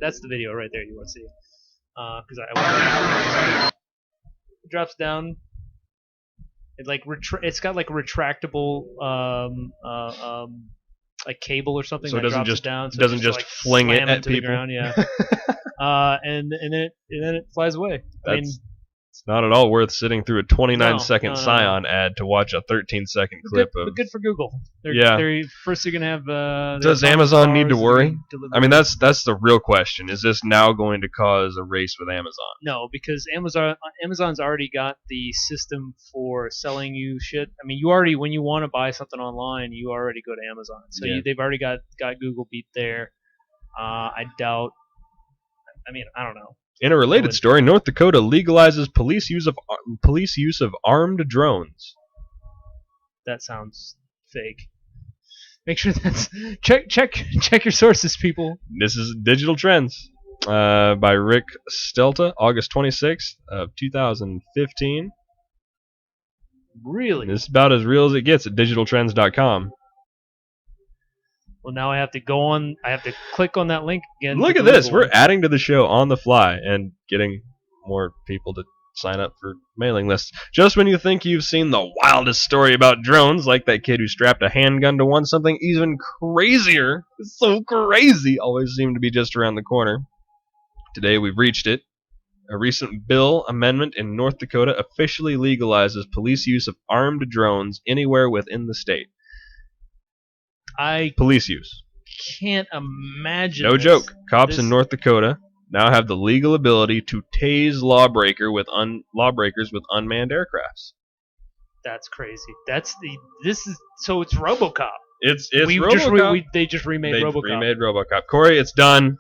That's the video right there. You want to see? Because it drops down. It it's got like a retractable like cable or something. So it that doesn't drops just it down. So doesn't it just like fling it slam at into the people. ground, yeah. And then it flies away. I mean, It's not at all worth sitting through a 29-second no. Scion ad to watch a 13-second clip of. but good for Google. Yeah. First you're gonna have. Does their Amazon need to cars worry? deliver- I mean, that's the real question. Is this now going to cause a race with Amazon? No, because Amazon's already got the system for selling you shit. I mean, when you want to buy something online, you already go to Amazon. So Yeah. they've already got Google beat there. I doubt. I mean, I don't know. In a related story, North Dakota legalizes police use of armed drones. That sounds fake. Make sure that's check your sources, people. This is Digital Trends by Rick Stelta, August 26th of 2015. Really? This is about as real as it gets at digitaltrends.com. Well, now I have to go on. I have to click on that link again. Look at this. We're adding to the show on the fly and getting more people to sign up for mailing lists. Just when you think you've seen the wildest story about drones, like that kid who strapped a handgun to one, something even crazier, so crazy, always seemed to be just around the corner. Today we've reached it. A recent bill amendment in North Dakota officially legalizes police use of armed drones anywhere within the state. Police use. Can't imagine. No joke. Cops in North Dakota now have the legal ability to tase lawbreakers with unmanned aircrafts. That's crazy. This is so it's RoboCop. It's RoboCop. They just remade They RoboCop. remade RoboCop. Corey, it's done.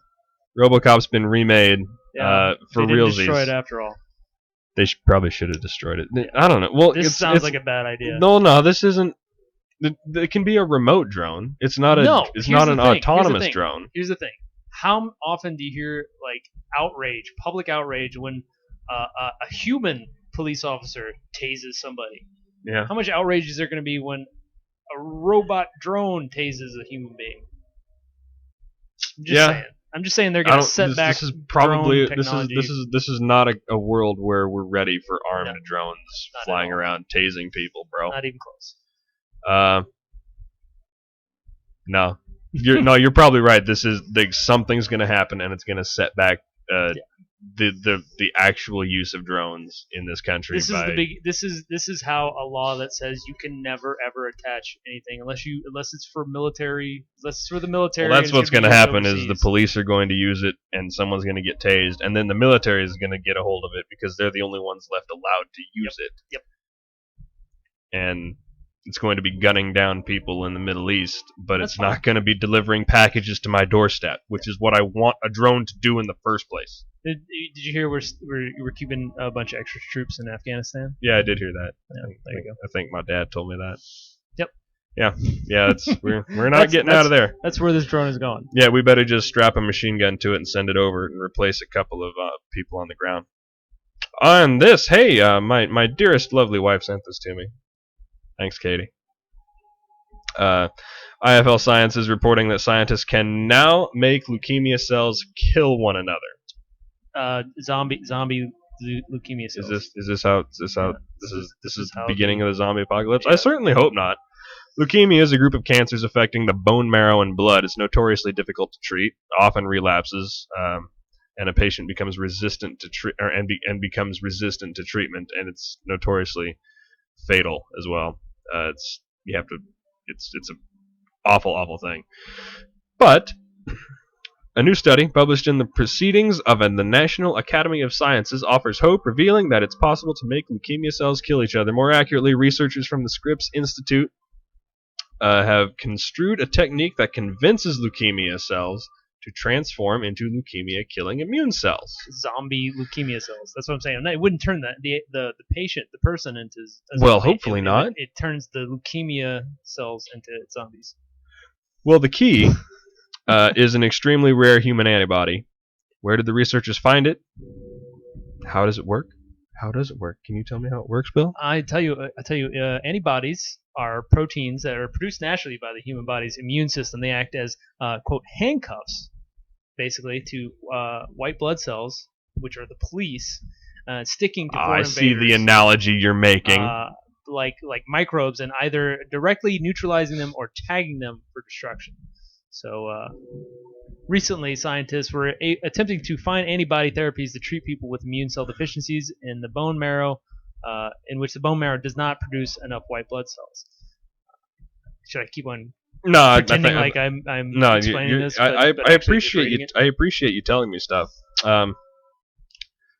RoboCop's been remade for they didn't realsies. destroy it after all. They probably should have destroyed it. I don't know. Well, This sounds like a bad idea. No, this isn't. It can be a remote drone. It's not an autonomous drone. Here's the thing. How often do you hear like outrage, public outrage, when a human police officer tases somebody? Yeah. How much outrage is there going to be when a robot drone tases a human being? I'm just saying they're going to set back. This is probably drone technology. this is not a world where we're ready for armed drones flying around tasing people, bro. Not even close. No. You're probably right. This is something's going to happen, and it's going to set back the actual use of drones in this country. This is how a law that says you can never ever attach anything unless it's for the military. Well, that's what's going to happen is the police are going to use it, and someone's going to get tased, and then the military is going to get a hold of it because they're the only ones left allowed to use it. Yep. And it's going to be gunning down people in the Middle East, but it's not going to be delivering packages to my doorstep, which is what I want a drone to do in the first place. Did you hear we're keeping a bunch of extra troops in Afghanistan? Yeah, I did hear that. Yeah, there you go. I think my dad told me that. Yep. Yeah. We're not getting out of there. That's where this drone is going. Yeah, we better just strap a machine gun to it and send it over and replace a couple of people on the ground. On this, hey, my dearest, lovely wife sent this to me. Thanks, Katie. IFL Science is reporting that scientists can now make leukemia cells kill one another. Zombie leukemia cells. This is the beginning of the zombie apocalypse? Yeah. I certainly hope not. Leukemia is a group of cancers affecting the bone marrow and blood. It's notoriously difficult to treat, often relapses, and a patient becomes resistant to becomes resistant to treatment, and it's notoriously fatal as well. It's an awful thing. But a new study published in the Proceedings of the National Academy of Sciences offers hope, revealing that it's possible to make leukemia cells kill each other. More accurately, researchers from the Scripps Institute have construed a technique that convinces leukemia cells to transform into leukemia-killing immune cells. Zombie leukemia cells. That's what I'm saying. It wouldn't turn the person into. Well, hopefully not. It turns the leukemia cells into zombies. Well, the key is an extremely rare human antibody. Where did the researchers find it? How does it work? Can you tell me how it works, Bill? I tell you, antibodies are proteins that are produced naturally by the human body's immune system. They act as, quote, handcuffs, basically, to white blood cells, which are the police, sticking to foreign invaders. I see the analogy you're making. Like microbes, and either directly neutralizing them or tagging them for destruction. So recently, scientists were attempting to find antibody therapies to treat people with immune cell deficiencies in the bone marrow, in which the bone marrow does not produce enough white blood cells. Should I keep on pretending like I'm explaining this? I appreciate you. I appreciate you telling me stuff.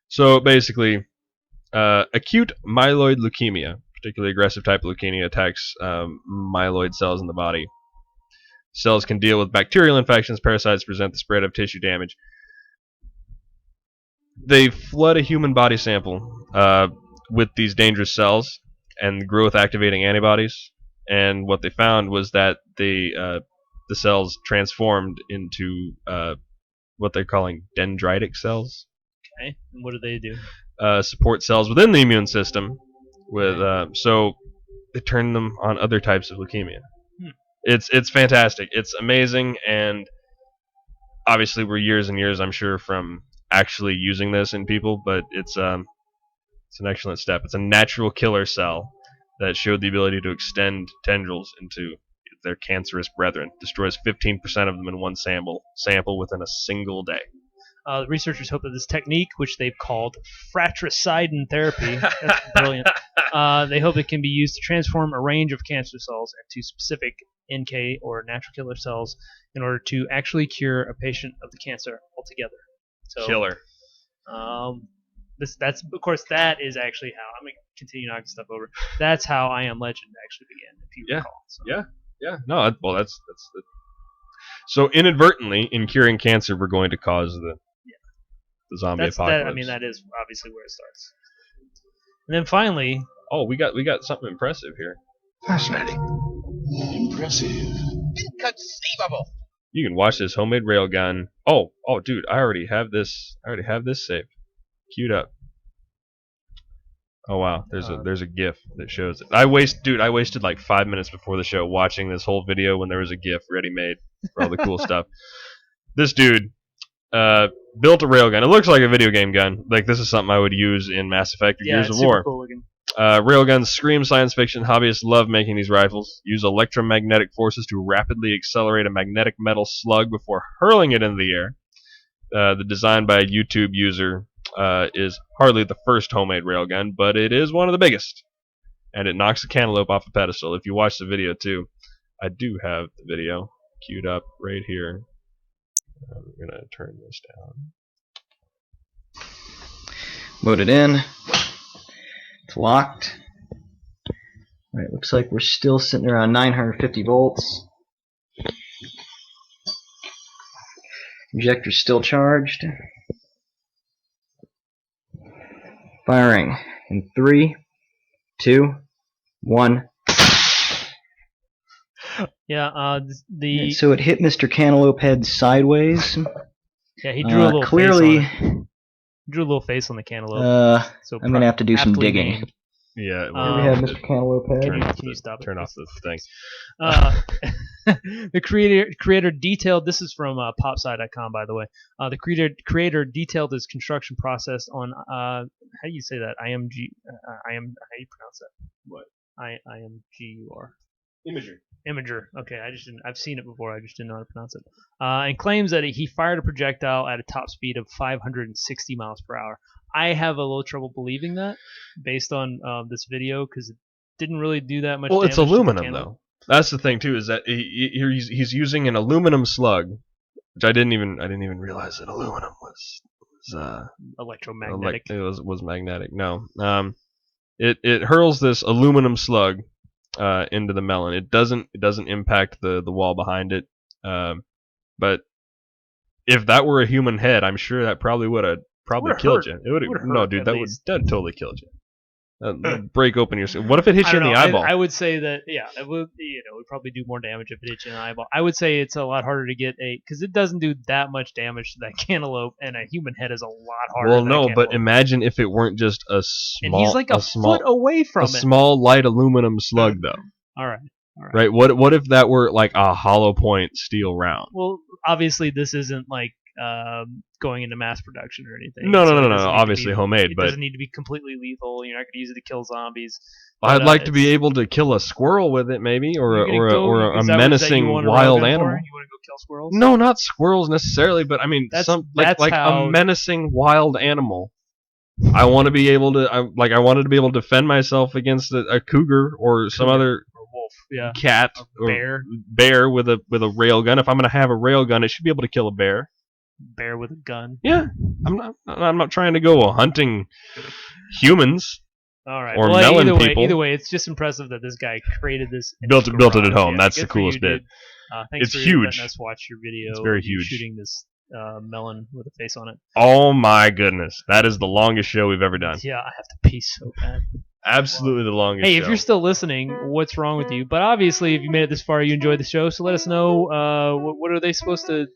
So basically, acute myeloid leukemia, particularly aggressive type of leukemia, attacks myeloid cells in the body. Cells can deal with bacterial infections. Parasites present the spread of tissue damage. They flood a human body sample with these dangerous cells and growth-activating antibodies, and what they found was that the cells transformed into what they're calling dendritic cells, Okay. And what do they do? support cells within the immune system. So they turn them on other types of leukemia. It's fantastic. It's amazing, and obviously we're years and years, I'm sure, from actually using this in people, but it's an excellent step. It's a natural killer cell that showed the ability to extend tendrils into their cancerous brethren. Destroys 15% of them in one sample within a single day. The researchers hope that this technique, which they've called fratricidin therapy, that's brilliant. They hope it can be used to transform a range of cancer cells into specific NK or natural killer cells in order to actually cure a patient of the cancer altogether. So, Killer. That's of course that is actually how I'm gonna continue knocking stuff over. That's how I Am Legend actually began, if you recall. So. Yeah. No, that's so inadvertently in curing cancer, we're going to cause the zombie apocalypse. That is obviously where it starts. And then finally, we got something impressive here. Fascinating. Impressive. Inconceivable. You can watch this homemade railgun. Oh, dude, I already have this saved, queued up. Oh wow, there's a GIF that shows it. I wasted like 5 minutes before the show watching this whole video when there was a GIF ready made for all the cool stuff. This dude built a railgun. It looks like a video game gun. Like this is something I would use in Mass Effect or Gears of War. Cool looking. Railguns scream science fiction. Hobbyists love making these rifles. Use electromagnetic forces to rapidly accelerate a magnetic metal slug before hurling it into the air. The design by a YouTube user is hardly the first homemade railgun, but it is one of the biggest. And it knocks a cantaloupe off a pedestal. If you watch the video too, I do have the video queued up right here. I'm going to turn this down. Load it in. It's locked. Alright, looks like we're still sitting around 950 volts. Injector's still charged. Firing in 3, 2, 1. Yeah, so it hit Mr. Cantaloupe Head sideways. Yeah, he drew a little clearly. face on it. Drew a little face on the cantaloupe. So I'm gonna have to do some digging. Named. Yeah, Here we have Mr. Cantaloupe Head. Can you stop it? Turn off the thing. The creator detailed. This is from popsci.com, by the way. The creator detailed his construction process on how do you say that? How do you pronounce that? What? IMGUR. Imager. Okay, I've seen it before. I just didn't know how to pronounce it. And claims that he fired a projectile at a top speed of 560 miles per hour. I have a little trouble believing that, based on this video, because it didn't really do that much. Well, damage it's to the aluminum cantaloupe. though. That's the thing too, is that he's using an aluminum slug, which I didn't even realize that aluminum was electromagnetic. It was magnetic. No, it hurls this aluminum slug into the melon. It doesn't impact the wall behind it. But if that were a human head, I'm sure that probably would have killed you. It would have. No, dude, that would totally killed you. Break open your skin. What if it hit you in the eyeball? I would say that it would. It would probably do more damage if it hit you in the eyeball. I would say it's a lot harder to get because it doesn't do that much damage to that cantaloupe, and a human head is a lot harder. Well, than no, that but cantaloupe. Imagine if it weren't just a small. And he's like a foot away from it. Small light aluminum slug, though. All right. Right. What if that were like a hollow point steel round? Well, obviously this isn't like going into mass production or anything. No. So Obviously homemade, but it doesn't need to be completely lethal. You're not going to use it to kill zombies. I'd like to be able to kill a squirrel with it, maybe, or a menacing wild animal. You want to go kill squirrels? No, not squirrels necessarily, but I mean That's a menacing wild animal. I want to be able to. I wanted to be able to defend myself against a cougar or some other wolf, yeah, cat or bear with a rail gun. If I'm going to have a rail gun, it should be able to kill a bear. Bear with a gun. Yeah, I'm not trying to go hunting humans. All right. Or melon people. Either way, it's just impressive that this guy created this. Built it at home. That's the coolest bit. Thanks it's for huge. letting us watch your video. It's very huge. Shooting this melon with a face on it. Oh my goodness, that is the longest show we've ever done. Yeah, I have to pee so bad. Absolutely the longest Hey, show. if you're still listening, what's wrong with you? But obviously, if you made it this far, you enjoyed the show. So let us know. What are they supposed to?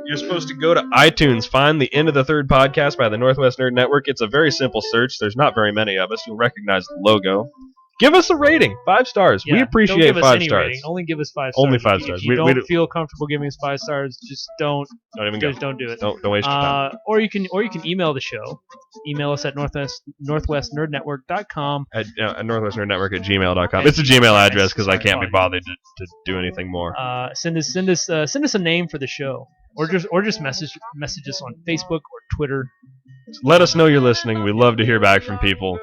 You're supposed to go to iTunes, find the End of the Third podcast by the Northwest Nerd Network. It's a very simple search. There's not very many of us. You'll recognize the logo. Give us a rating, 5 stars. We appreciate don't give us 5 any stars. rating. Only give us 5 stars. Only 5 If stars. you We don't feel comfortable giving us 5 stars, just don't even go. Don't do it. Don't waste your time. Or you can email the show. Email us at northwestnerdnetwork.com. At northwestnerdnetwork at gmail.com. It's a Gmail address because I can't be bothered to do anything more. Send us a name for the show, or just message us on Facebook or Twitter. Let us know you're listening. We love to hear back from people.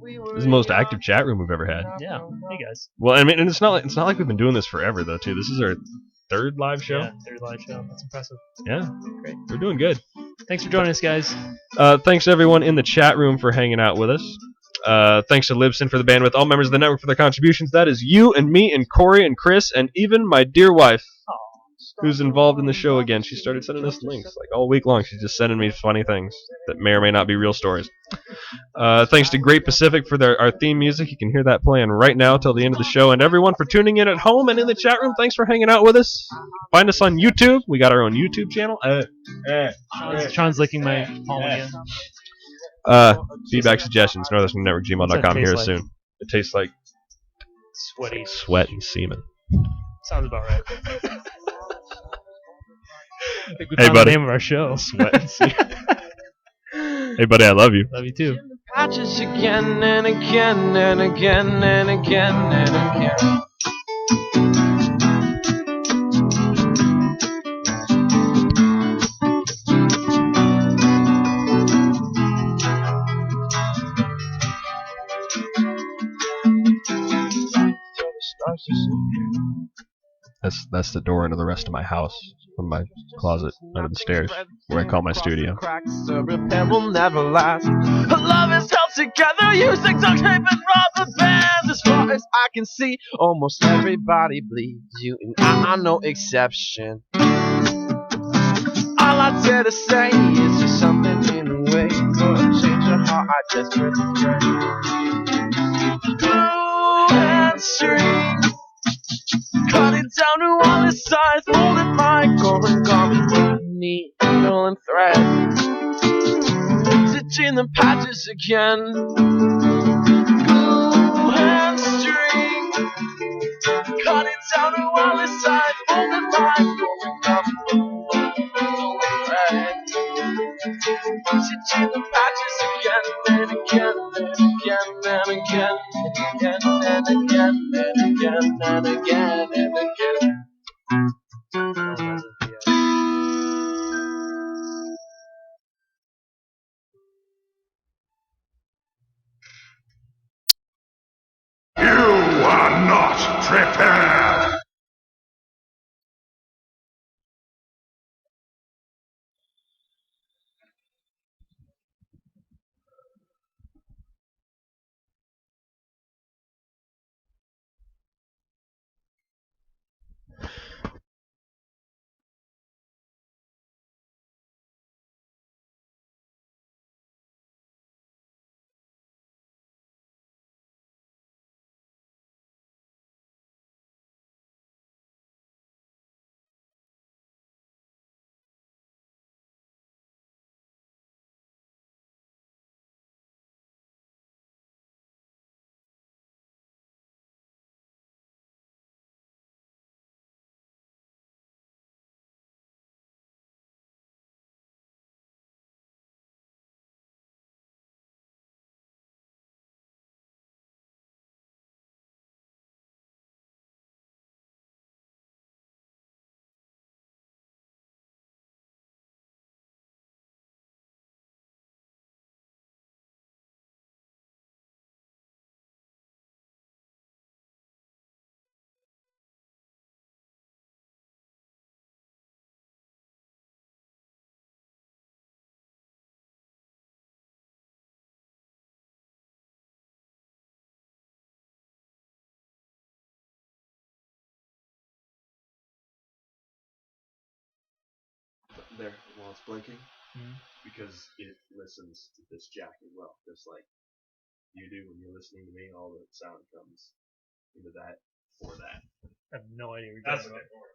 This is the most active chat room we've ever had. Yeah. Hey guys. Well, I mean, and it's not like we've been doing this forever though, too. This is our 3rd live show. Yeah, 3rd live show. That's impressive. Yeah. Great. We're doing good. Thanks for joining us, guys. Thanks everyone in the chat room for hanging out with us. Thanks to Libsyn for the bandwidth, all members of the network for their contributions. That is you and me and Corey and Chris and even my dear wife, who's involved in the show again. She started sending us links like all week long. She's just sending me funny things that may or may not be real stories. Thanks to Great Pacific for our theme music. You can hear that playing right now till the end of the show. And everyone for tuning in at home and in the chat room, thanks for hanging out with us. Find us on YouTube. We got our own YouTube channel. Sean's licking my palm again. Feedback, suggestions, northwesternetwork@gmail.com here like? soon. It tastes like Sweaty. sweat and semen. Sounds about right. I think we Hey, found buddy. the name of our show. Sweat and semen. Hey, buddy, I love you. Love you too. Patches again and again and again and again and again. That's the door into the rest of my house from my closet under the stairs where I call my studio. Cracks, the repair will never last. Love is held together using duct tape and rubber bands. As far as I can see, almost everybody bleeds. You and I'm no exception. All I dare to say is just something in the way. Could change your heart, I desperately pray. Glue and string, cut it down to all its size, fold it like origami, needle and thread, stitching the patches again. Glue and string, cut it down to all its size, fold it like origami, needle and thread, stitching the patches again and again and again and again and again and again and again and again. You are not prepared. There, while it's blinking, because it listens to this jack as well, just like you do when you're listening to me. All the sound comes into that for that. I have no idea what you're That's talking okay. about.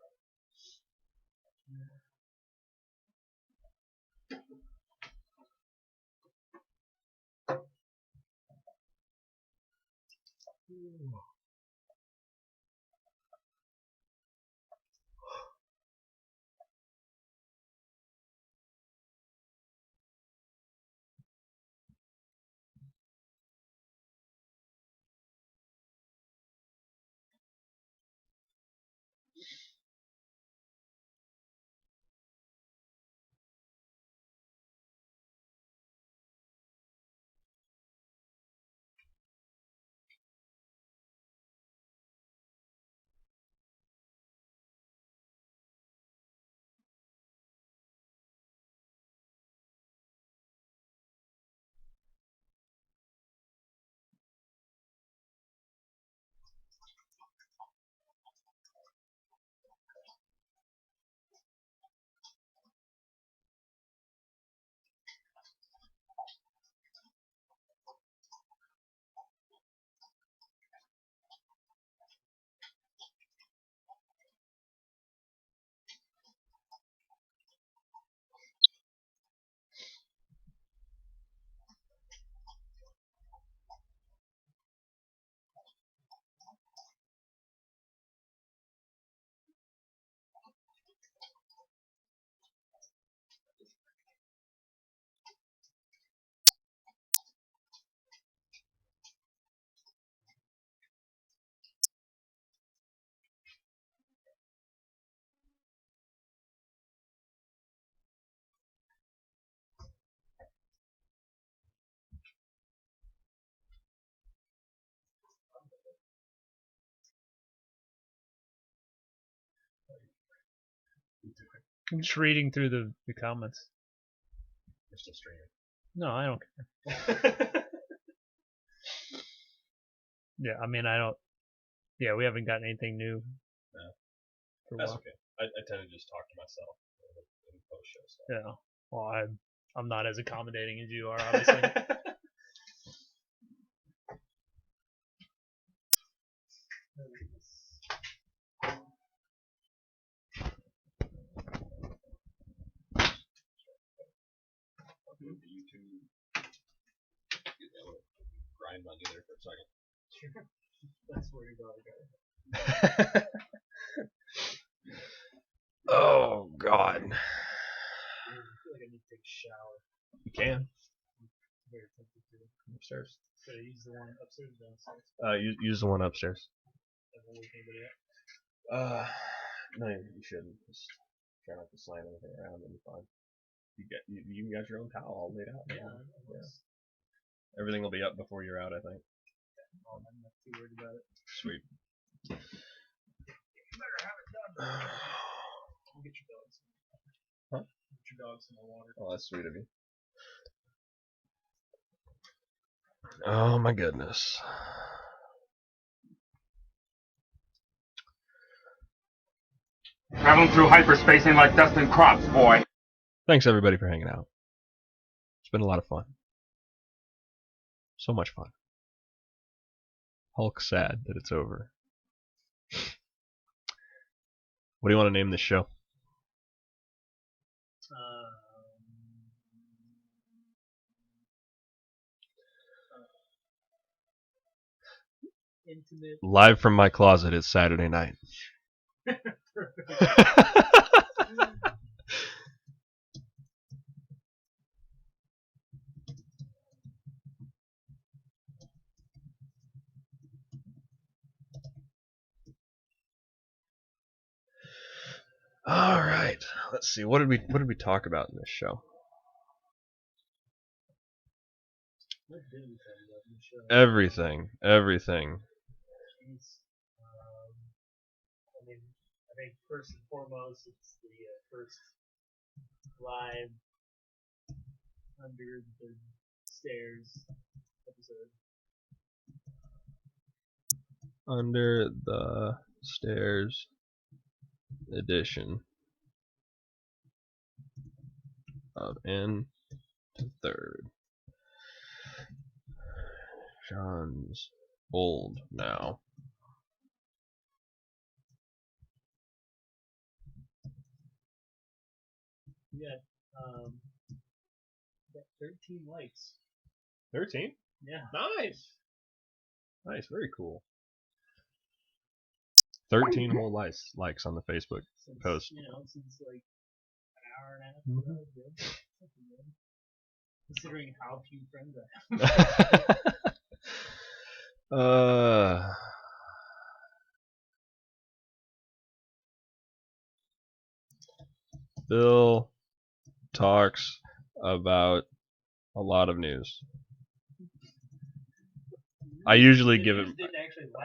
I'm just reading through the comments. You're still streaming. No, I don't care. Yeah, I mean, I don't. Yeah, we haven't gotten anything new. No. For a That's while. okay. I tend to just talk to myself in post show stuff. Yeah. Well, I'm not as accommodating as you are, obviously. YouTube. Grind on you there for a second. That's where you're going. Oh God. I feel like I need to take a shower. You can. I'm very tempted to. Upstairs. Should I use the one upstairs or downstairs? Use the one upstairs. Haven't wake anybody up. No, you shouldn't. Just try not to slam anything around and you're fine. You got your own towel all laid out. Yeah. Everything will be up before you're out, I think. I'm not too worried about it. Sweet. You better have it done. I'll get your dogs. Huh? Get your dogs in the water. Oh, that's sweet of you. Oh my goodness. Traveling through hyperspace ain't like dusting crops, boy. Thanks everybody for hanging out. It's been a lot of fun. So much fun. Hulk sad that it's over. What do you want to name this show? Intimate. Live from my closet, it's Saturday night. All right. Let's see. What did we talk about in this show? What did we talk about in the show? Everything. Jeez. I mean, I think first and foremost, it's the first live Under the Stairs episode. Under the Stairs edition of N to Third. Sean's old now. Yeah. Got 13 likes. 13? Yeah. Nice. Nice, very cool. 13 whole likes on the Facebook post. Since like an hour and a half ago. Good. Considering how few friends I have. Bill talks about a lot of news. I usually give him.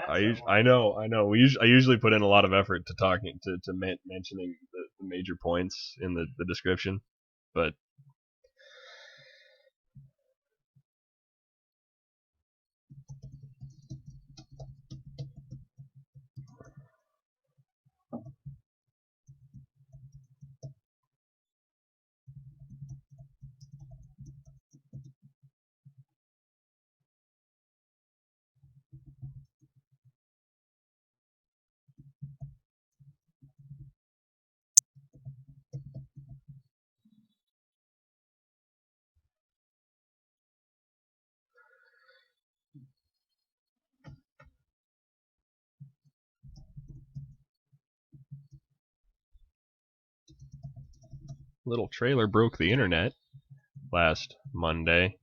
I know. I usually put in a lot of effort to talking to mentioning the major points in the description, but little trailer broke the internet last Monday.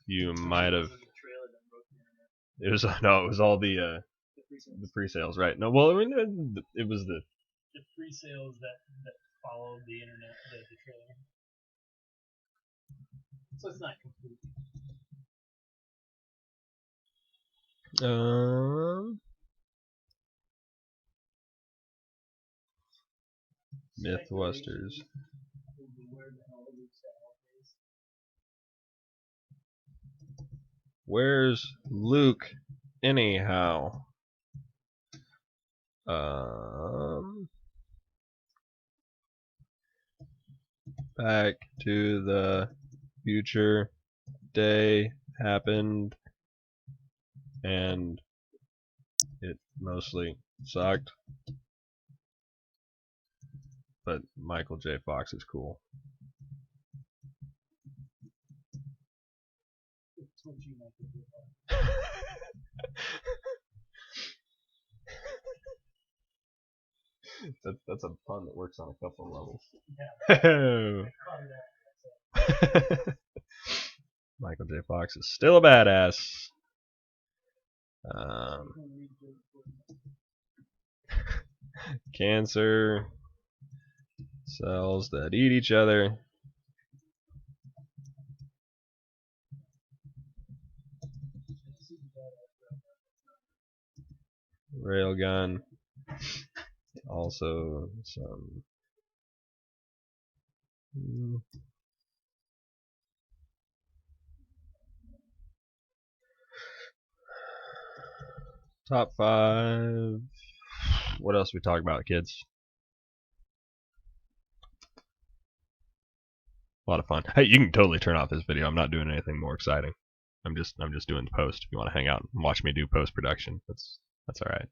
You might have. It was all the pre-sales, right? No, well, I mean, it was the pre-sales that followed the internet, the trailer. So it's not complete. Mythbusters. Where's Luke anyhow? Back to the Future Day happened, and it mostly sucked. But Michael J. Fox is cool. That's a pun that works on a couple of levels. Yeah. Michael J. Fox is still a badass. Cancer cells that eat each other. Railgun. Also some top 5. What else we talk about, kids? A lot of fun. Hey, you can totally turn off this video. I'm not doing anything more exciting. I'm just doing the post. If you want to hang out and watch me do post production, that's all right.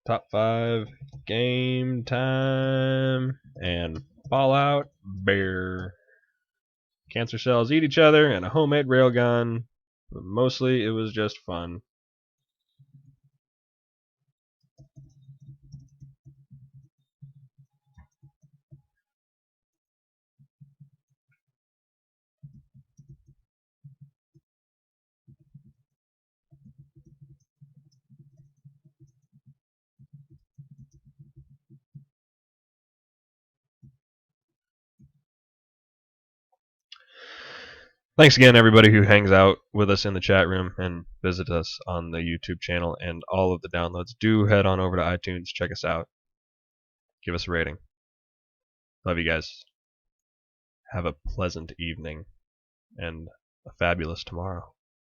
Top 5 game time and Fallout Bear. Cancer cells eat each other and a homemade railgun. But mostly it was just fun. Thanks again, everybody who hangs out with us in the chat room and visits us on the YouTube channel and all of the downloads. Do head on over to iTunes, check us out, give us a rating. Love you guys. Have a pleasant evening and a fabulous tomorrow.